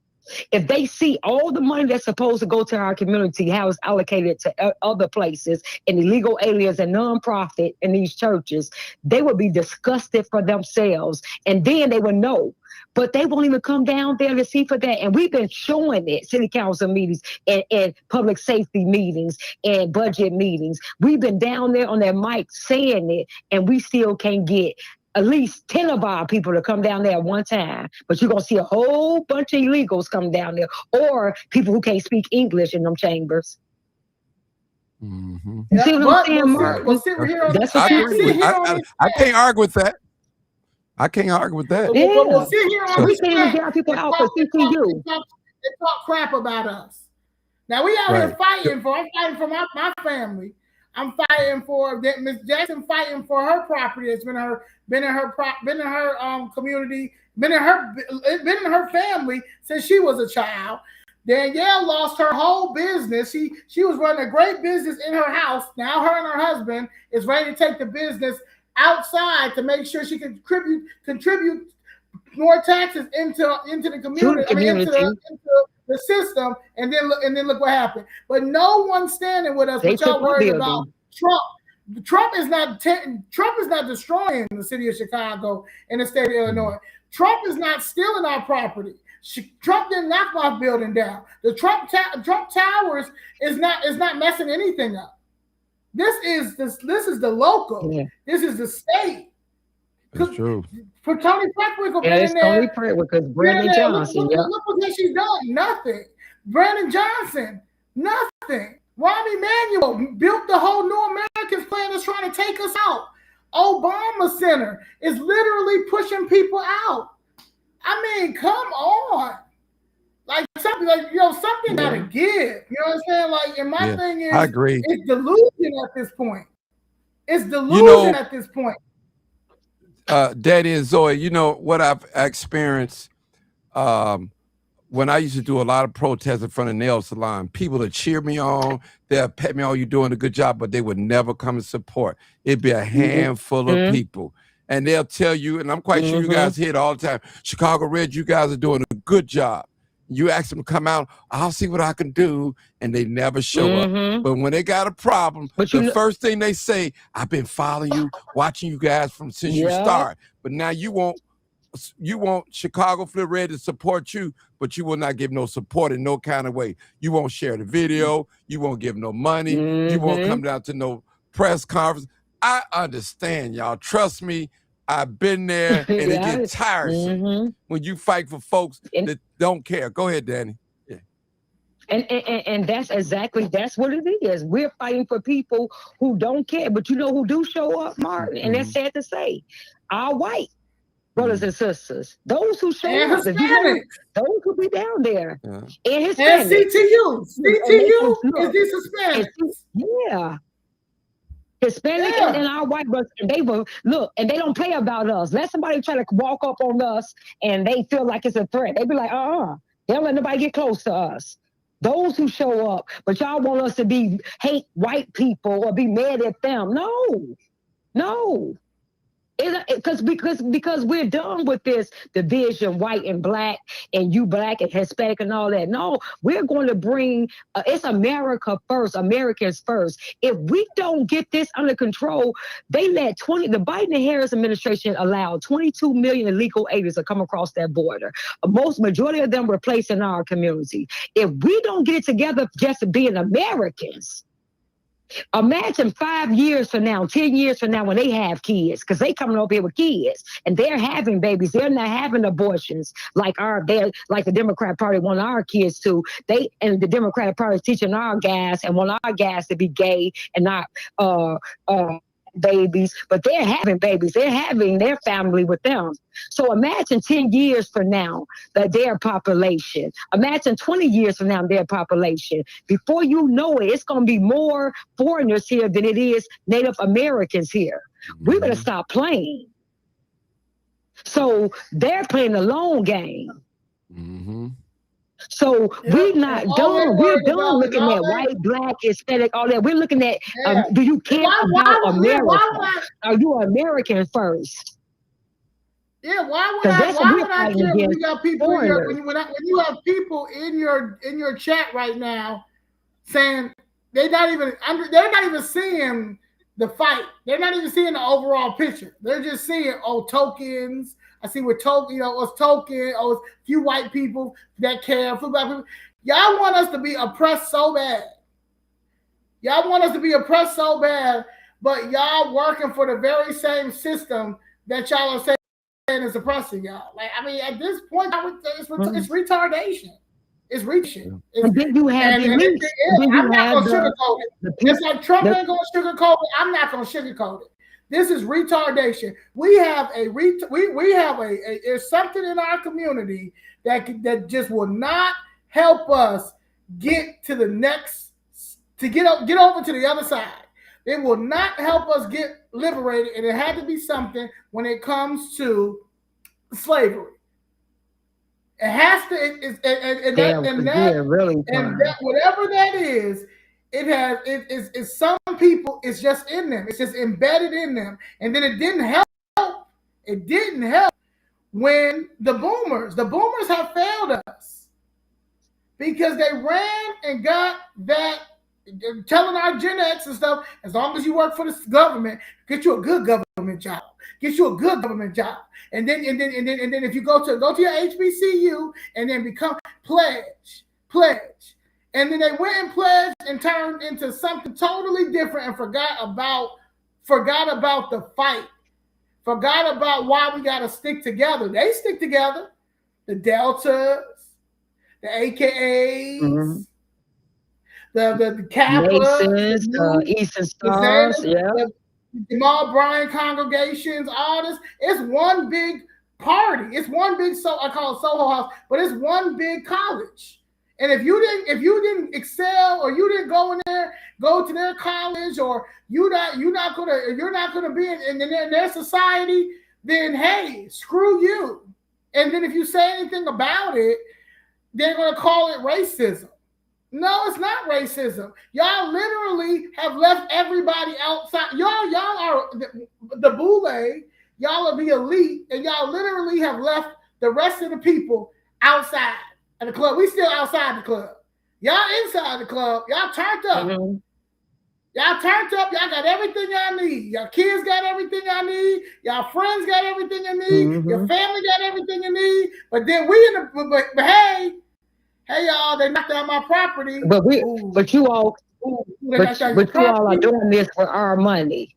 S2: If they see all the money that's supposed to go to our community, how it's allocated to other places and illegal aliens and nonprofit in these churches, they would be disgusted for themselves. And then they would know. But they won't even come down there to see for that. And we've been showing it, city council meetings and public safety meetings and budget meetings. We've been down there on that mic saying it, and we still can't get at least 10 of our people to come down there at one time. But you're going to see a whole bunch of illegals come down there, or people who can't speak English in them chambers.
S1: Mm-hmm.
S2: You see what I'm saying, Mark?
S1: I can't argue with that. I can't argue with that.
S3: Yeah. We'll sit here on
S2: we can't get people out for CTU.
S3: They talk crap about us. Now we out here fighting for. I'm fighting for my family. I'm fighting for Miss Jackson, fighting for her property. It's been in her community, been in her family since she was a child. Danielle lost her whole business. She was running a great business in her house. Now her and her husband is ready to take the business outside to make sure she can contribute more taxes into the community, into the system, and then look what happened. But no one's standing with us. But y'all worried about Trump. Trump is not destroying the city of Chicago and the state of Illinois. Trump is not stealing our property. Trump didn't knock my building down. The Trump Towers is not messing anything up. This is the local. Yeah. This is the state.
S1: That's true.
S3: For Toni Preckwinkle,
S2: Toni Preckwinkle, Brandon Johnson.
S3: Look what she's done. Nothing. Brandon Johnson, nothing. Rahm Emanuel built the whole New Americans plan that's trying to take us out. Obama Center is literally pushing people out. I mean, come on. Something gotta give. You know what I'm saying? And my thing is,
S1: I agree.
S3: It's delusion at this point. It's delusion at this point.
S1: Daddy and Zoe, you know what I've experienced when I used to do a lot of protests in front of nail salon. People would cheer me on, they'll pet me on, you're doing a good job, but they would never come and support. It'd be a handful of people. And they'll tell you, and I'm quite sure you guys hear it all the time, Chicago Red, you guys are doing a good job. You ask them to come out, I'll see what I can do, and they never show up. But when they got a problem, the first thing they say, I've been following you, watching you guys since you start. But now you want Chicago Flip Red to support you, but you will not give no support in no kind of way. You won't share the video. You won't give no money. You won't come down to no press conference. I understand, y'all. Trust me. I've been there, and it gets tiresome when you fight for folks that don't care. Go ahead, Danny. Yeah.
S2: And that's what it is. We're fighting for people who don't care, but you know who do show up, Martin, and that's sad to say. Our white brothers and sisters, those who show up, those who be down there, and Hispanics.
S3: And CTU is these Hispanics.
S2: Yeah. Hispanic and our white brothers, and they will look, and they don't play about us. Let somebody try to walk up on us, and they feel like it's a threat. They be like, they don't let nobody get close to us. Those who show up, but y'all want us to hate white people or be mad at them. No. Because we're done with this division, white and black, and you black and Hispanic and all that. No, we're going to bring, it's America first, Americans first. If we don't get this under control, they let the Biden and Harris administration allowed 22 million illegal aliens to come across that border. Majority of them were placed in our community. If we don't get it together just being Americans, imagine 5 years from now, 10 years from now, when they have kids, because they coming over here with kids and they're having babies. They're not having abortions like the Democrat Party want our kids to. And the Democratic Party is teaching our guys and want our guys to be gay and not babies, but they're having babies. They're having their family with them. So imagine 10 years from now their population. Imagine 20 years from now their population. Before you know it, it's going to be more foreigners here than it is Native Americans here. We better stop playing. So they're playing the long game. So we're not done. We're done looking at white, black, Hispanic, all that. We're looking at, do you care about America? Are you American first?
S3: Yeah, why would
S2: Because
S3: I?
S2: that's what
S3: Why
S2: we're
S3: would I
S2: fighting
S3: care when you
S2: against
S3: got people in your
S2: foreigners.
S3: when you have people in your chat right now saying they're not even seeing the fight. They're not even seeing the overall picture. They're just seeing tokens. I see what token, it's token. Oh, it's a few white people that care for black people. Y'all want us to be oppressed so bad. Y'all want us to be oppressed so bad, but y'all working for the very same system that y'all are saying is oppressing y'all. Like, I mean, at this point, it's retardation. It's reaching.
S2: And then you have the elites. Then
S3: I'm
S2: you
S3: not
S2: have
S3: going to sugarcoat it. Just like Trump ain't going to sugarcoat it, I'm not going to sugarcoat it. This is retardation. We have there's something in our community that just will not help us get to the next, to get over to the other side. It will not help us get liberated, and it had to be something when it comes to slavery. It has to, whatever that is, it's some people, it's just in them. It's just embedded in them. And then it didn't help. It didn't help when the boomers have failed us because they ran and got that, telling our Gen X and stuff, as long as you work for the government, get you a good government job. Get you a good government job. And then if you go to your HBCU and then become pledge. And then they went and pledged and turned into something totally different and forgot about the fight. Forgot about why we got to stick together. They stick together. The Deltas, the AKAs, the Kappas,
S2: Masons, Eastern Stars,
S3: the Jamal Bryant congregations, all this. It's one big party. It's one big, I call it Soho House, but it's one big college. And if you didn't excel, or you didn't go to their college, or you're not gonna be in their society, then hey, screw you. And then if you say anything about it, they're gonna call it racism. No, it's not racism. Y'all literally have left everybody outside. Y'all are the boule. Y'all are the elite, and y'all literally have left the rest of the people outside of the club. We still outside the club. Y'all inside the club. Y'all turned up.
S2: Mm-hmm.
S3: Y'all turned up. Y'all got everything y'all need. Y'all kids got everything y'all need. Y'all friends got everything you need. Mm-hmm. Your family got everything you need. But then but hey y'all, they knocked down my property.
S2: But you all are doing this for our money.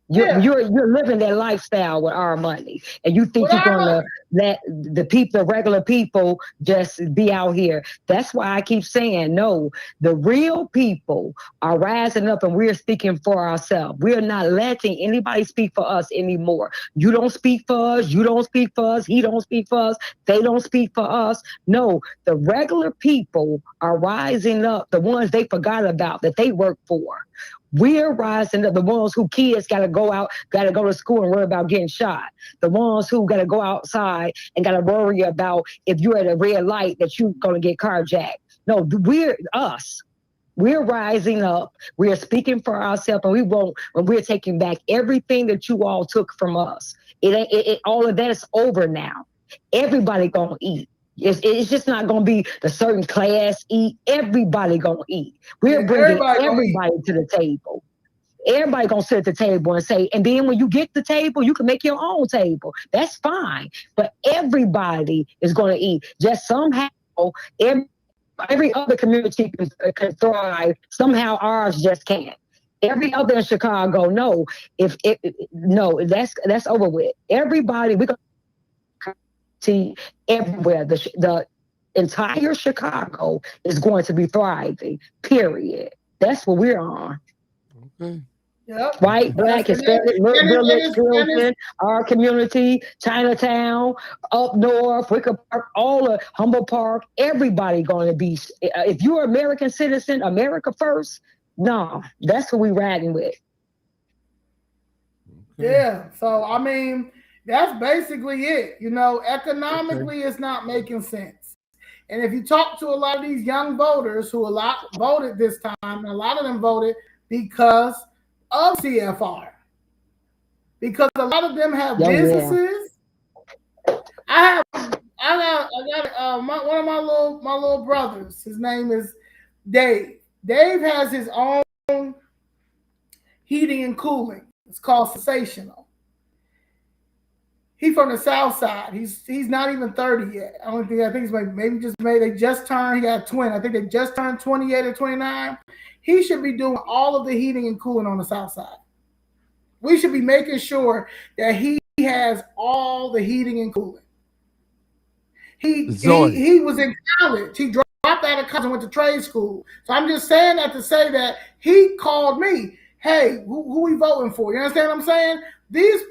S2: You're living that lifestyle with our money, and you think you're gonna let the regular people just be out here. That's why I keep saying no. The real people are rising up, and we're speaking for ourselves. We're not letting anybody speak for us anymore. You don't speak for us. You don't speak for us. He don't speak for us. They don't speak for us. No, the regular people are rising up. The ones they forgot about that they work for. We're rising up, the ones who kids got to go to school and worry about getting shot. The ones who got to go outside and got to worry about if you're at a red light that you're going to get carjacked. No, we're us. We're rising up. We're speaking for ourselves, and we're taking back everything that you all took from us. All of that is over now. Everybody going to eat. It's just not going to be the certain class eat. Everybody going to eat. We're bringing everybody to the table. Everybody going to sit at the table and say, and then when you get the table, you can make your own table. That's fine. But everybody is going to eat. Just somehow, every other community can thrive. Somehow ours just can't. Every other in Chicago, no. That's over with. Everybody, we're going see everywhere. The entire Chicago is going to be thriving, period. That's what we're on.
S1: Okay.
S3: Yep.
S2: White, black, Hispanic, village, children, our community, Chinatown, up north, Wicker Park, all of Humboldt Park, everybody going to be, if you're an American citizen, America first, no, that's what we're riding with.
S3: Okay. Yeah, so I mean, that's basically it. Economically, it's not making sense. And if you talk to a lot of these young voters who voted this time, and a lot of them voted because of CFR. Because a lot of them have businesses. One of my little brothers. His name is Dave. Dave has his own heating and cooling. It's called Sensational. He's from the South Side. He's not even 30 yet. I think he's they just turned. He got a twin. I think they just turned 28 or 29. He should be doing all of the heating and cooling on the South Side. We should be making sure that he has all the heating and cooling. He was in college. He dropped out of college and went to trade school. So I'm just saying that to say that he called me. Hey, who we voting for? You understand what I'm saying? These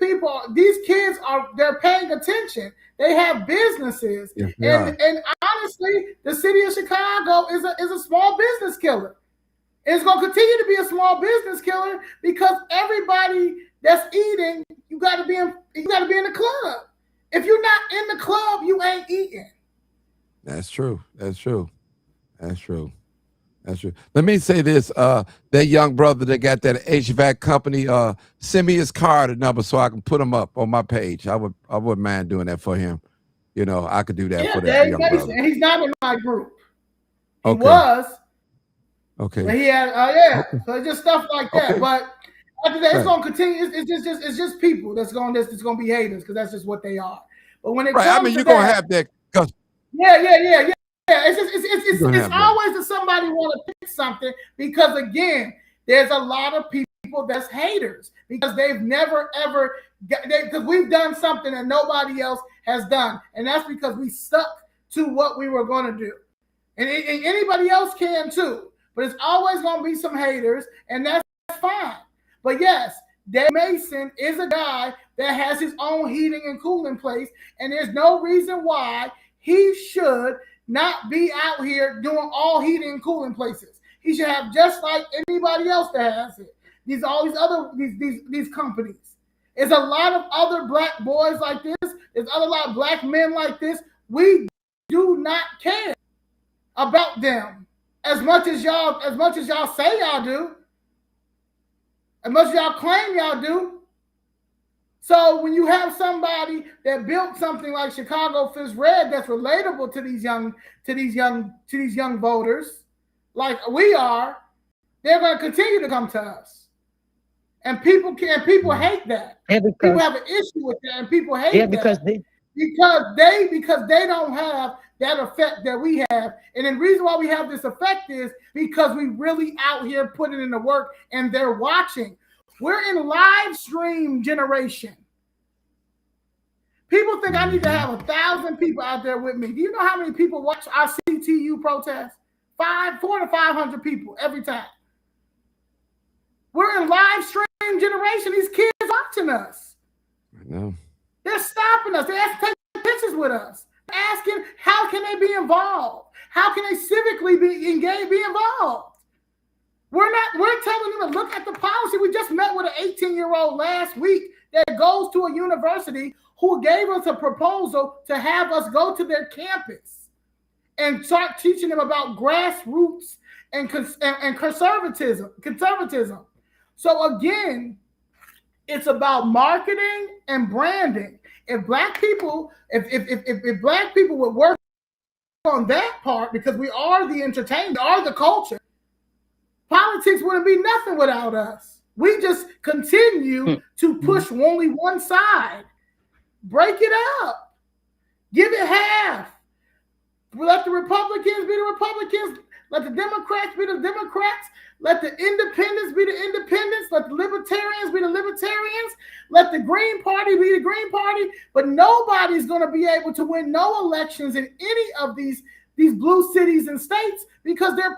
S3: kids they're paying attention. They have businesses. Yeah. And honestly, the city of Chicago is a small business killer. It's going to continue to be a small business killer because everybody that's eating, you got to be in the club. If you're not in the club, you ain't eating.
S1: That's true. Let me say this. That young brother that got that HVAC company, send me his card number so I can put him up on my page. I wouldn't mind doing that for him. You know, I could do that for that young brother.
S3: And he's not in my group. He was.
S1: Okay.
S3: But he had, So it's just stuff like that. Okay. But after that, it's going to continue. It's just people that's going to be haters because that's just what they are. But when it comes to
S1: you're going to have that.
S3: Yeah. It's always that somebody want to pick something because again, there's a lot of people that's haters because they've never ever because we've done something that nobody else has done, and that's because we stuck to what we were going to do, and anybody else can too. But it's always going to be some haters, and that's fine. But yes, Dave Mason is a guy that has his own heating and cooling place, and there's no reason why he should not be out here doing all heating and cooling places. He should have just like anybody else that has it. These companies. There's a lot of other black boys like this. There's a lot of black men like this. We do not care about them as much as y'all say y'all do. As much as y'all claim y'all do. So when you have somebody that built something like Chicago Fifth Red that's relatable to these young voters, like we are, they're going to continue to come to us, and people hate that. People have an issue with that, and people hate that because they don't have that effect that we have. And the reason why we have this effect is because we really out here putting in the work, and they're watching. We're in live stream generation. People think I need to have 1,000 people out there with me. Do you know how many people watch our CTU protest? 400 to 500 people every time. We're in live stream generation. These kids watching us.
S1: I know.
S3: They're stopping us. They're asking to take pictures with us. They're asking how can they be involved? How can they civically be engaged, be involved? We're telling them to look at the policy. We just met with an 18-year-old last week that goes to a university who gave us a proposal to have us go to their campus and start teaching them about grassroots and conservatism. So again, it's about marketing and branding. If black people would work on that part, because we are the entertainment, are the culture, politics wouldn't be nothing without us. We just continue to push only one side. Break it up. Give it half. Let the Republicans be the Republicans. Let the Democrats be the Democrats. Let the independents be the independents. Let the libertarians be the libertarians. Let the Green Party be the Green Party. But nobody's going to be able to win no elections in any of these blue cities and states because they're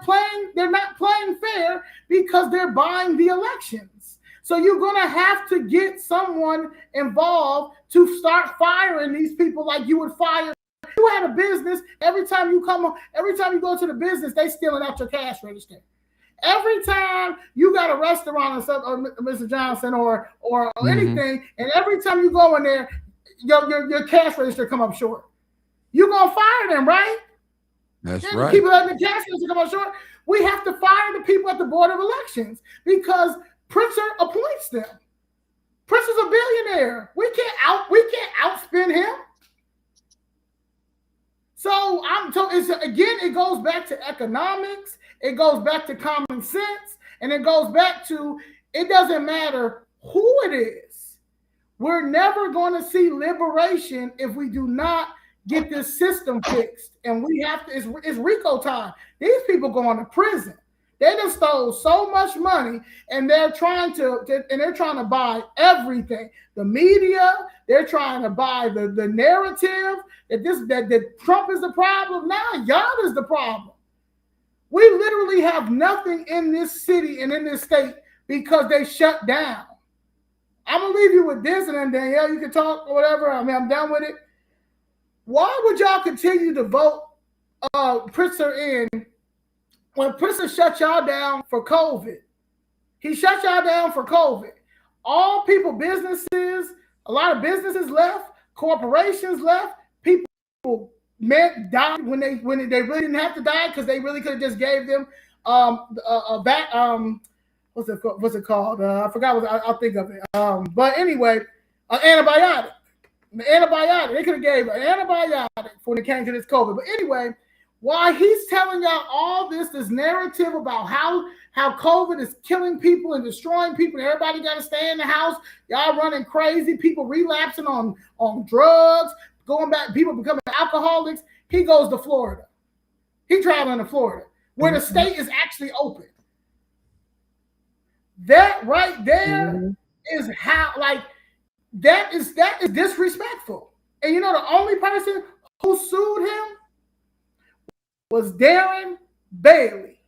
S3: not playing fair because they're buying the elections. So you're going to have to get someone involved to start firing these people like you would fire. You had a business, every time you go to the business, they stealing out your cash register. Every time you got a restaurant or Mr. Johnson or anything, and every time you go in there, your cash register come up short. You're going to fire them, right?
S1: That's right.
S3: People letting the cash register come up short. We have to fire the people at the Board of Elections because Pritzker appoints them. Pritzker's a billionaire. We can't outspend him. So it goes back to economics, it goes back to common sense, and it goes back to it doesn't matter who it is. We're never going to see liberation if we do not get this system fixed. And we have to, it's RICO time. These people going to prison. They just stole so much money, and they're trying to buy everything. The media, they're trying to buy the narrative that Trump is the problem. Now y'all is the problem. We literally have nothing in this city and in this state because they shut down. I'm gonna leave you with this, and then Danielle, you can talk or whatever. I mean, I'm done with it. Why would y'all continue to vote Pritzker in when Pritzker shut y'all down for COVID? He shut y'all down for COVID. All people, businesses, a lot of businesses left, corporations left. People died when they really didn't have to die because they really could have just gave them what's it called? I forgot I'll think of it. But anyway, an antibiotic. The antibiotic. They could have gave an antibiotic when it came to this COVID. But anyway, why he's telling y'all all this narrative about how COVID is killing people and destroying people, and everybody got to stay in the house. Y'all running crazy. People relapsing on drugs, going back. People becoming alcoholics. He goes to Florida. He traveling to Florida, where the state is actually open. That right there is how, like, that is disrespectful. And you know, the only person who sued him was Darren Bailey.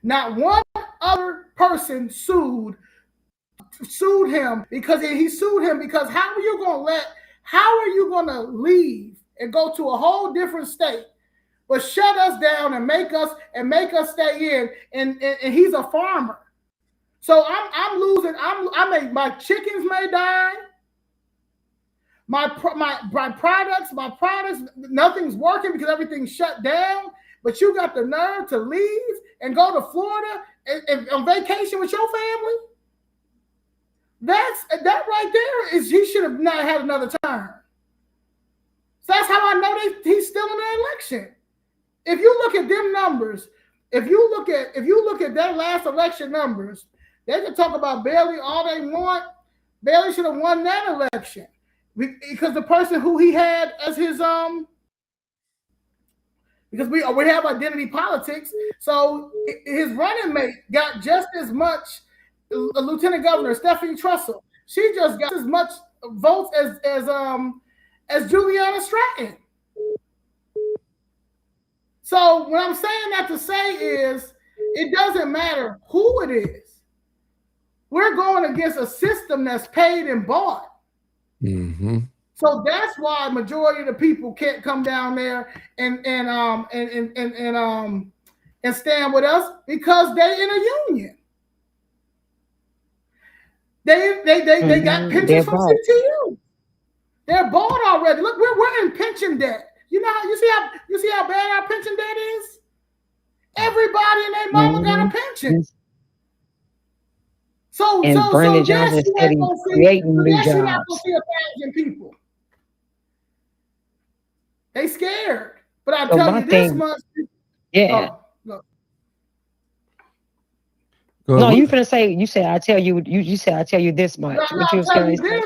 S3: Not one other person sued him because he sued him because how are you gonna leave and go to a whole different state but shut us down and make us stay in, and he's a farmer. So I'm losing. My chickens may die. My products, nothing's working because everything's shut down. But you got the nerve to leave and go to Florida and on vacation with your family. That right there is he should have not had another term. So that's how I know he's still in the election. If you look at them numbers, if you look at their last election numbers. They can talk about Bailey all they want. Bailey should have won that election because the person who he had as his because we have identity politics. So his running mate got just as much. Lieutenant Governor Stephanie Trussell, she just got as much votes as Juliana Stratton. So what I'm saying that to say is it doesn't matter who it is. We're going against a system that's paid and bought.
S1: Mm-hmm.
S3: So that's why majority of the people can't come down there and stand with us because they in a union. They got pensions from CTU. They're bought already. Look, we're in pension debt. You know you see how bad our pension debt is? Everybody and their mama got a pension. So
S2: Bernie Johnson said he's creating new jobs.
S3: You're not going to see 1,000 people. They scared. But I tell you this much.
S2: Yeah.
S3: No,
S2: you finna say, you said I tell you this much. What you was gonna say?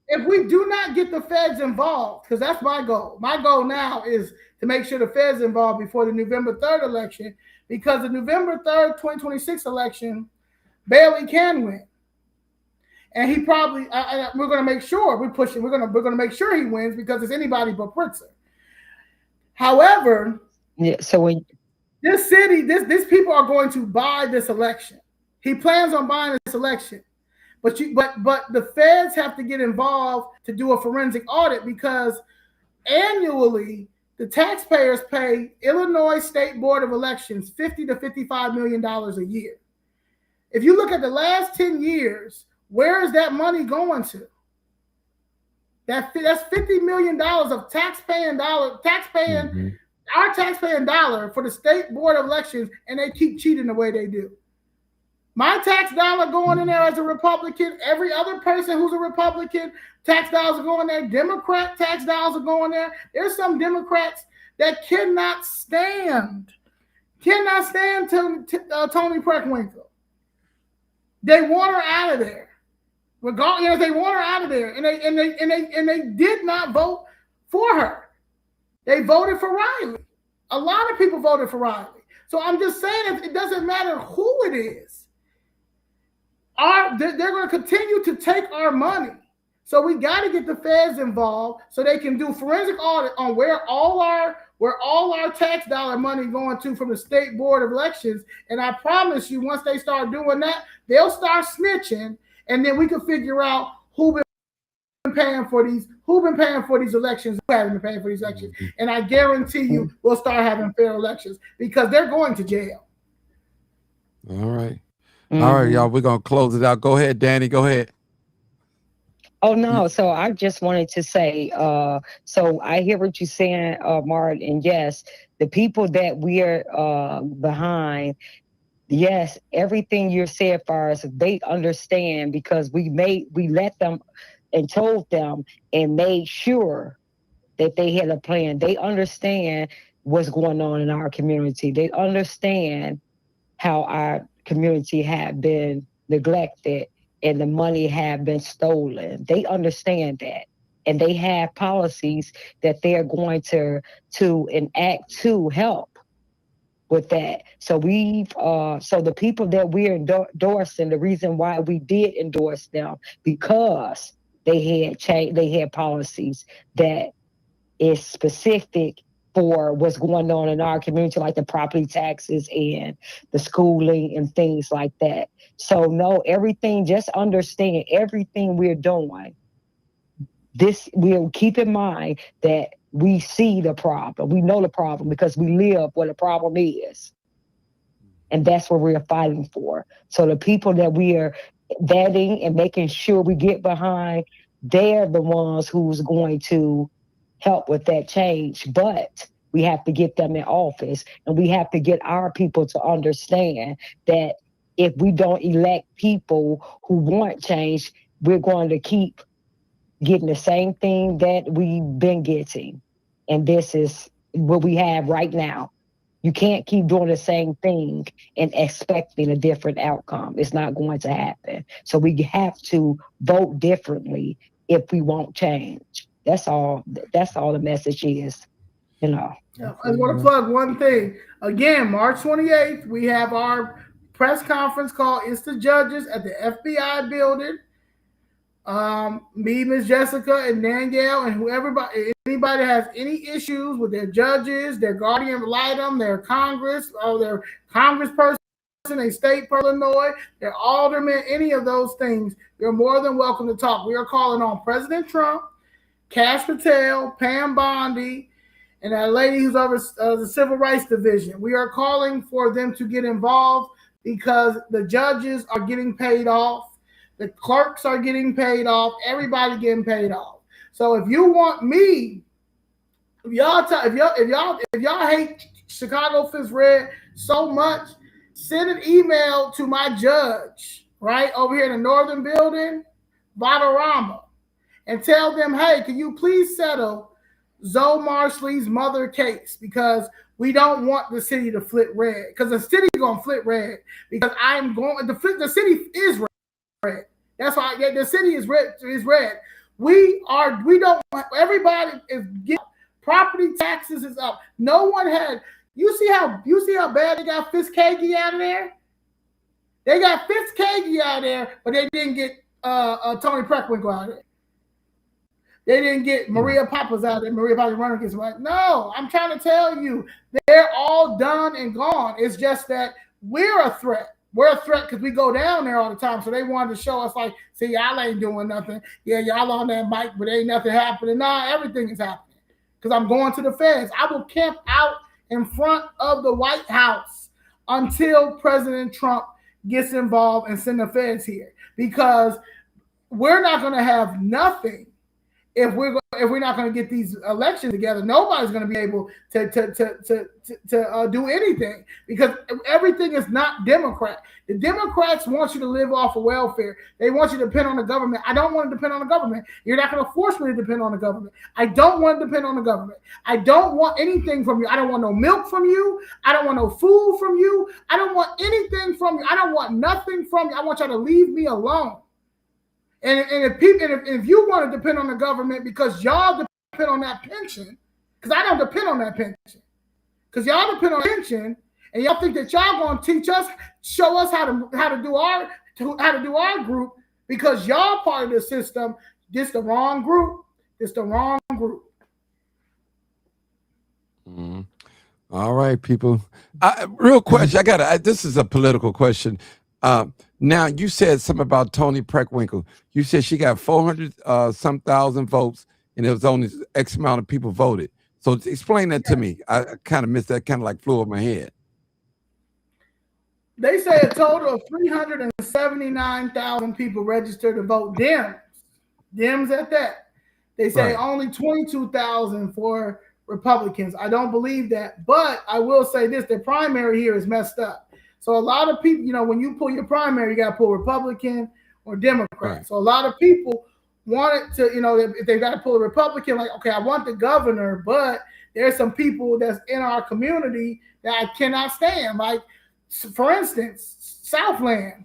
S3: If we do not get the feds involved, because that's my goal. My goal now is to make sure the feds involved before the November 3rd election, because the November 3rd, 2026 election, Bailey can win, and he probably. We're going to make sure we're pushing. We're going to make sure he wins because it's anybody but Pritzker. However,
S2: So when
S3: this city, these people are going to buy this election. He plans on buying this election, but the feds have to get involved to do a forensic audit because annually the taxpayers pay Illinois State Board of Elections $50 to $55 million a year. If you look at the last 10 years, where is that money going to? That's $50 million of our taxpaying dollar for the State Board of Elections, and they keep cheating the way they do. My tax dollar going in there as a Republican, every other person who's a Republican, tax dollars are going there. Democrat tax dollars are going there. There's some Democrats that cannot stand Tony Preckwinkle. They want her out of there. Regardless, they want her out of there, and they did not vote for her. They voted for Riley. A lot of people voted for Riley. So I'm just saying, it doesn't matter who it is. They're going to continue to take our money. So we got to get the feds involved so they can do forensic audit on where all our tax dollar money going to from the state board of elections. And I promise you, once they start doing that, they'll start snitching, and then we can figure out who been paying for these elections, who haven't been paying for these elections. And I guarantee you we'll start having fair elections because they're going to jail.
S1: All right. All right, y'all. We're going to close it out. Go ahead, Danny. Go ahead.
S2: Oh, no. So I just wanted to say, so I hear what you're saying, Mart, and yes, the people that we're behind, yes, everything you're saying for us, they understand because we let them and told them and made sure that they had a plan. They understand what's going on in our community. They understand how our community had been neglected and the money have been stolen. They understand that. And they have policies that they're going to enact to help with that. So so the people that we're endorsing, the reason why we did endorse them, because they had policies that is specific for what's going on in our community, like the property taxes and the schooling and things like that. So no, everything, just understand everything we're doing. We'll keep in mind that we see the problem. We know the problem because we live where the problem is. And that's what we're fighting for. So the people that we are vetting and making sure we get behind, they're the ones who's going to help with that change. But we have to get them in office, and we have to get our people to understand that if we don't elect people who want change, we're going to keep getting the same thing that we've been getting. And this is what we have right now. You can't keep doing the same thing and expecting a different outcome. It's not going to happen. So we have to vote differently if we want change. That's all the message is, you know.
S3: Yeah, I want to plug one thing. Again, March 28th, we have our press conference call. It's the judges at the FBI building. Me, Miss Jessica, and Danielle, and anybody has any issues with their judges, their guardian ad litem, their Congress, or their congressperson, a state per Illinois, their alderman, any of those things, you're more than welcome to talk. We are calling on President Trump, Kash Patel, Pam Bondi, and that lady who's over the Civil Rights Division. We are calling for them to get involved because the judges are getting paid off. The clerks are getting paid off. Everybody getting paid off. So if you want me, if y'all hate Chicago Fifth Red so much, send an email to my judge right over here in the Northern Building, Valderrama, and tell them, hey, can you please settle Zoe Marshall's mother case, because we don't want the city to flip red, because the city is going to flip red, because the city is red. That's why the city is red. We don't want, everybody is getting, property taxes is up. No one had, you see how bad they got Fitzkagey out of there? They got Fitzkagey out of there, but they didn't get Tony Preckwinkle out of there. They didn't get Maria Pappas out there. Maria Pappas running against right. No, I'm trying to tell you, they're all done and gone. It's just that we're a threat. We're a threat because we go down there all the time. So they wanted to show us like, see, y'all ain't doing nothing. Yeah, y'all on that mic, but ain't nothing happening. Nah, everything is happening because I'm going to the feds. I will camp out in front of the White House until President Trump gets involved and send the feds here, because we're not going to have nothing if we're not going to get these elections together, nobody's going to be able to do anything, because everything is not Democrat. The Democrats want you to live off of welfare. They want you to depend on the government. I don't want to depend on the government. You're not going to force me to depend on the government. I don't want to depend on the government. I don't want anything from you. I don't want no milk from you. I don't want no food from you. I don't want anything from you. I don't want nothing from you. I want y'all to leave me alone. And if you want to depend on the government because y'all depend on that pension, because I don't depend on that pension, because y'all depend on pension, and y'all think that y'all gonna teach us, show us how to do our group, because y'all part of the system. This the wrong group. This the wrong group.
S1: Mm-hmm. All right, people. Real question. This is a political question. Now, you said something about Toni Preckwinkle. You said she got 400 some thousand votes, and there was only X amount of people voted. So explain that to me. I kind of missed that, kind of like flew over my head.
S3: They say a total of 379,000 people registered to vote Dems. Dems at that. They say only 22,000 for Republicans. I don't believe that, but I will say this: the primary here is messed up. So a lot of people, when you pull your primary, you got to pull Republican or Democrat. Right. So a lot of people want it to, if they got to pull a Republican, like, okay, I want the governor, but there's some people that's in our community that I cannot stand. Like, for instance, Southland,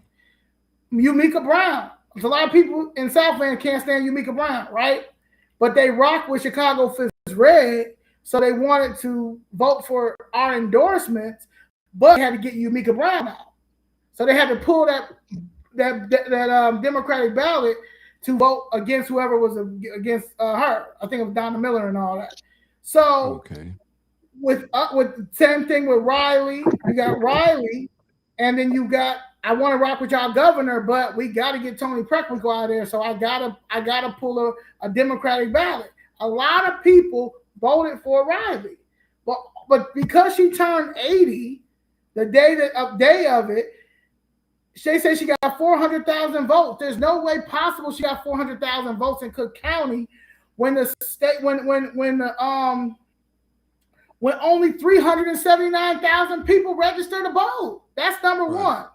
S3: Yumika Brown. There's a lot of people in Southland can't stand Yumika Brown, right? But they rock with Chicago Fifth Red, so they wanted to vote for our endorsements, but they had to get Yumika Brown out. So they had to pull that Democratic ballot to vote against whoever was against her. I think it was Donna Miller and all that. So with the same thing with Riley, you got Riley, and then you got, I want to rock with y'all governor, but we got to get Toni Preckwinkle out of there. So I gotta pull a Democratic ballot. A lot of people voted for Riley, but because she turned 80. The day of it, they say she got 400,000 votes. There's no way possible she got 400,000 votes in Cook County when the state when only 379,000 people registered to vote. That's number one.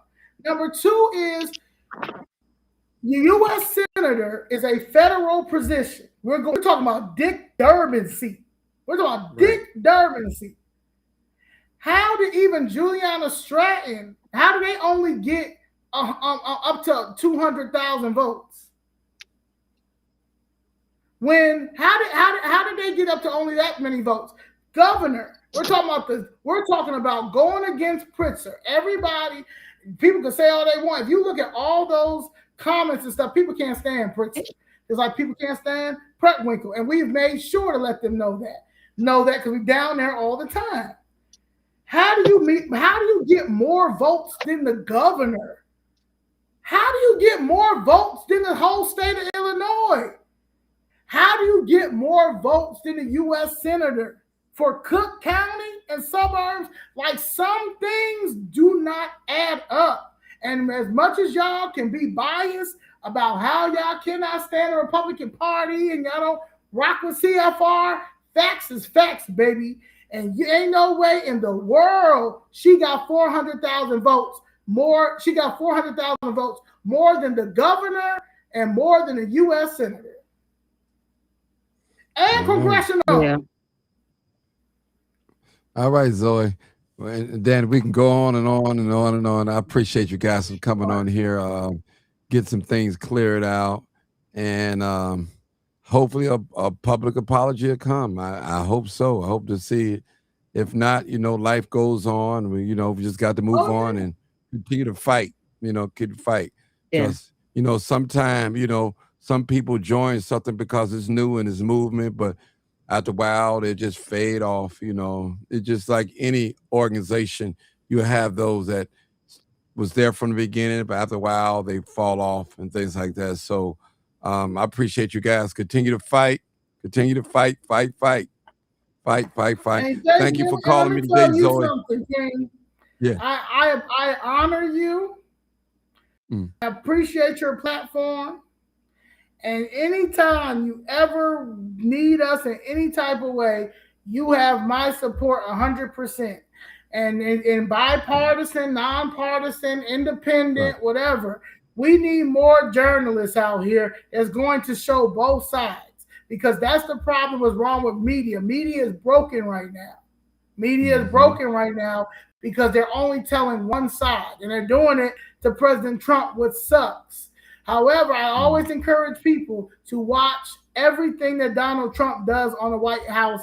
S3: Number two is the U.S. Senator is a federal position. We're talking about Dick Durbin's seat. We're talking about Dick Durbin's seat. How did even Juliana Stratton, how do they only get up to 200,000 votes? How did they get up to only that many votes? Governor, we're talking about going against Pritzker. Everybody, people can say all they want. If you look at all those comments and stuff, people can't stand Pritzker. It's like people can't stand Preckwinkle, and we've made sure to let them know that because we're down there all the time. How do you get more votes than the governor? How do you get more votes than the whole state of Illinois? How do you get more votes than the U.S. Senator for Cook County and suburbs? Like, some things do not add up. And as much as y'all can be biased about how y'all cannot stand the Republican Party and y'all don't rock with CFR, facts is facts, baby. And you ain't no way in the world she got 400,000 votes more. She got 400,000 votes more than the governor and more than the U.S. Senator and congressional. Yeah.
S1: All right, Zoe. And Dan, we can go on and on and on and on. I appreciate you guys for coming on here, get some things cleared out, and hopefully a public apology will come. I hope so. I hope to see it. If not, life goes on. We just got to move on and continue to fight. Fight. Yeah. Sometimes, some people join something because it's new and it's movement, but after a while, they just fade off. It's just like any organization. You have those that was there from the beginning, but after a while, they fall off and things like that. So, I appreciate you guys. Continue to fight. Continue to fight. Fight. Thank you for calling me today, Zoe. Yeah,
S3: I honor you. I appreciate your platform, And anytime you ever need us in any type of way, you have my support 100%. And in bipartisan, nonpartisan, independent, whatever, we need more journalists out here that's going to show both sides, because that's the problem what's wrong with media. Media is broken right now. Media is broken right now because they're only telling one side, and they're doing it to President Trump, which sucks. However, I always encourage people to watch everything that Donald Trump does on the White House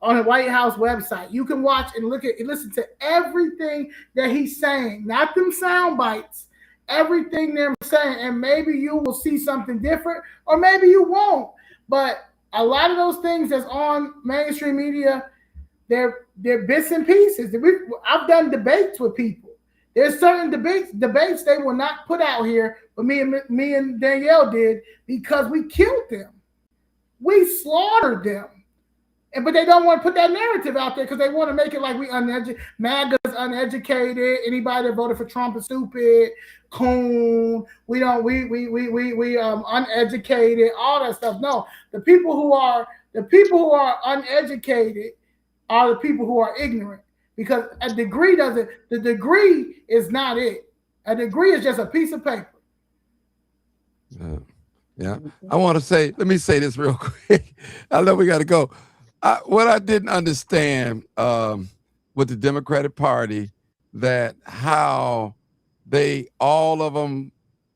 S3: website. You can watch and listen to everything that he's saying, not them sound bites, everything they're saying, and maybe you will see something different, or maybe you won't. But a lot of those things that's on mainstream media, they're bits and pieces. I've done debates with people. There's certain debates they will not put out here, but me and Danielle did, because we killed them. We slaughtered them. But they don't want to put that narrative out there because they want to make it like MAGA's uneducated. Anybody that voted for Trump is stupid. Coon. We uneducated. All that stuff. No, the people who are uneducated are the people who are ignorant, because the degree is not it. A degree is just a piece of paper.
S1: Yeah. I want to say, let me say this real quick. I know we got to go. What I didn't understand with the Democratic Party, that how all of them,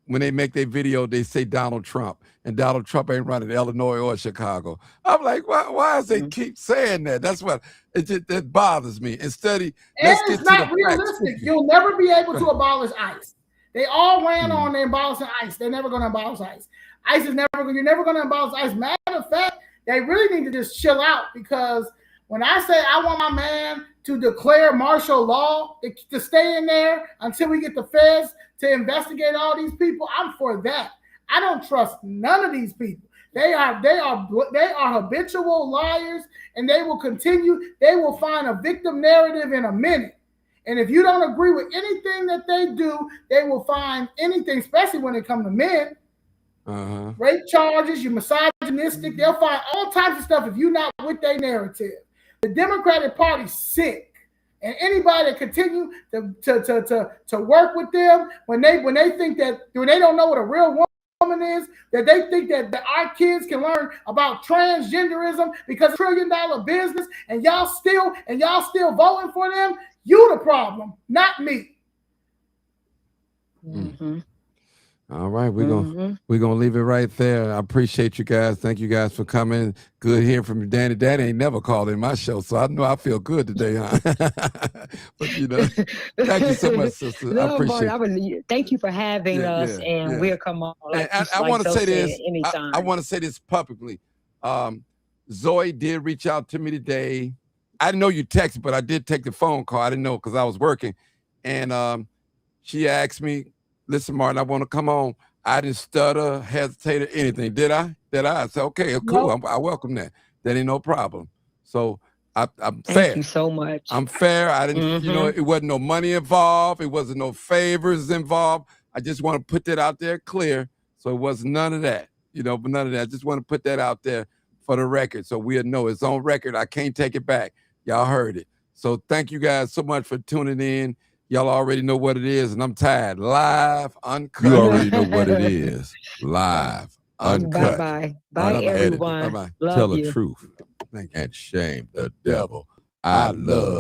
S1: when they make their video, they say Donald Trump, and Donald Trump ain't running Illinois or Chicago. I'm like, why does they keep saying that? That's what that bothers me. Instead,
S3: it's not realistic. You'll never be able to abolish ICE. They all ran on the abolishing ICE. They're never going to abolish ICE. You're never going to abolish ICE. Matter of fact, they really need to just chill out, because when I say I want my man to declare martial law to stay in there until we get the feds to investigate all these people, I'm for that. I don't trust none of these people. They are habitual liars, and they will continue. They will find a victim narrative in a minute. And if you don't agree with anything that they do, they will find anything, especially when it comes to men. Rape charges, you're misogynistic. They'll find all types of stuff if you're not with their narrative. The Democratic Party's sick, and anybody that continue to work with them when they think that, when they don't know what a real woman is, that they think that our kids can learn about transgenderism because it's a $1 trillion business, and y'all still voting for them. You the problem, not me.
S1: All right, we're gonna leave it right there. I appreciate you guys. Thank you guys for coming. Good hearing from you, Danny. Danny ain't never called in my show, so I know I feel good today, huh? But thank you so much, sister.
S2: No,
S1: I appreciate it.
S2: Thank you for having us, and we'll come on. Like
S1: I want to say this.
S2: Anytime.
S1: I want to say this publicly. Zoe did reach out to me today. I didn't know you texted, but I did take the phone call. I didn't know because I was working, and she asked me, "Listen, Martin, I want to come on." I didn't stutter, hesitate, or anything. Did I? I said, "Okay, cool. Nope. I welcome that. That ain't no problem." So I'm fair.
S2: Thank you so much.
S1: I'm fair. I didn't, it wasn't no money involved. It wasn't no favors involved. I just want to put that out there clear. So it was none of that, but none of that. I just want to put that out there for the record, so we'll know it's on record. I can't take it back. Y'all heard it. So thank you guys so much for tuning in. Y'all already know what it is, and I'm tired. Live, uncut.
S4: You already know what it is. Live, uncut.
S2: Bye-bye. Bye, everyone.
S1: Bye-bye.
S2: Love
S4: Tell
S2: you.
S4: the truth and shame the devil. I love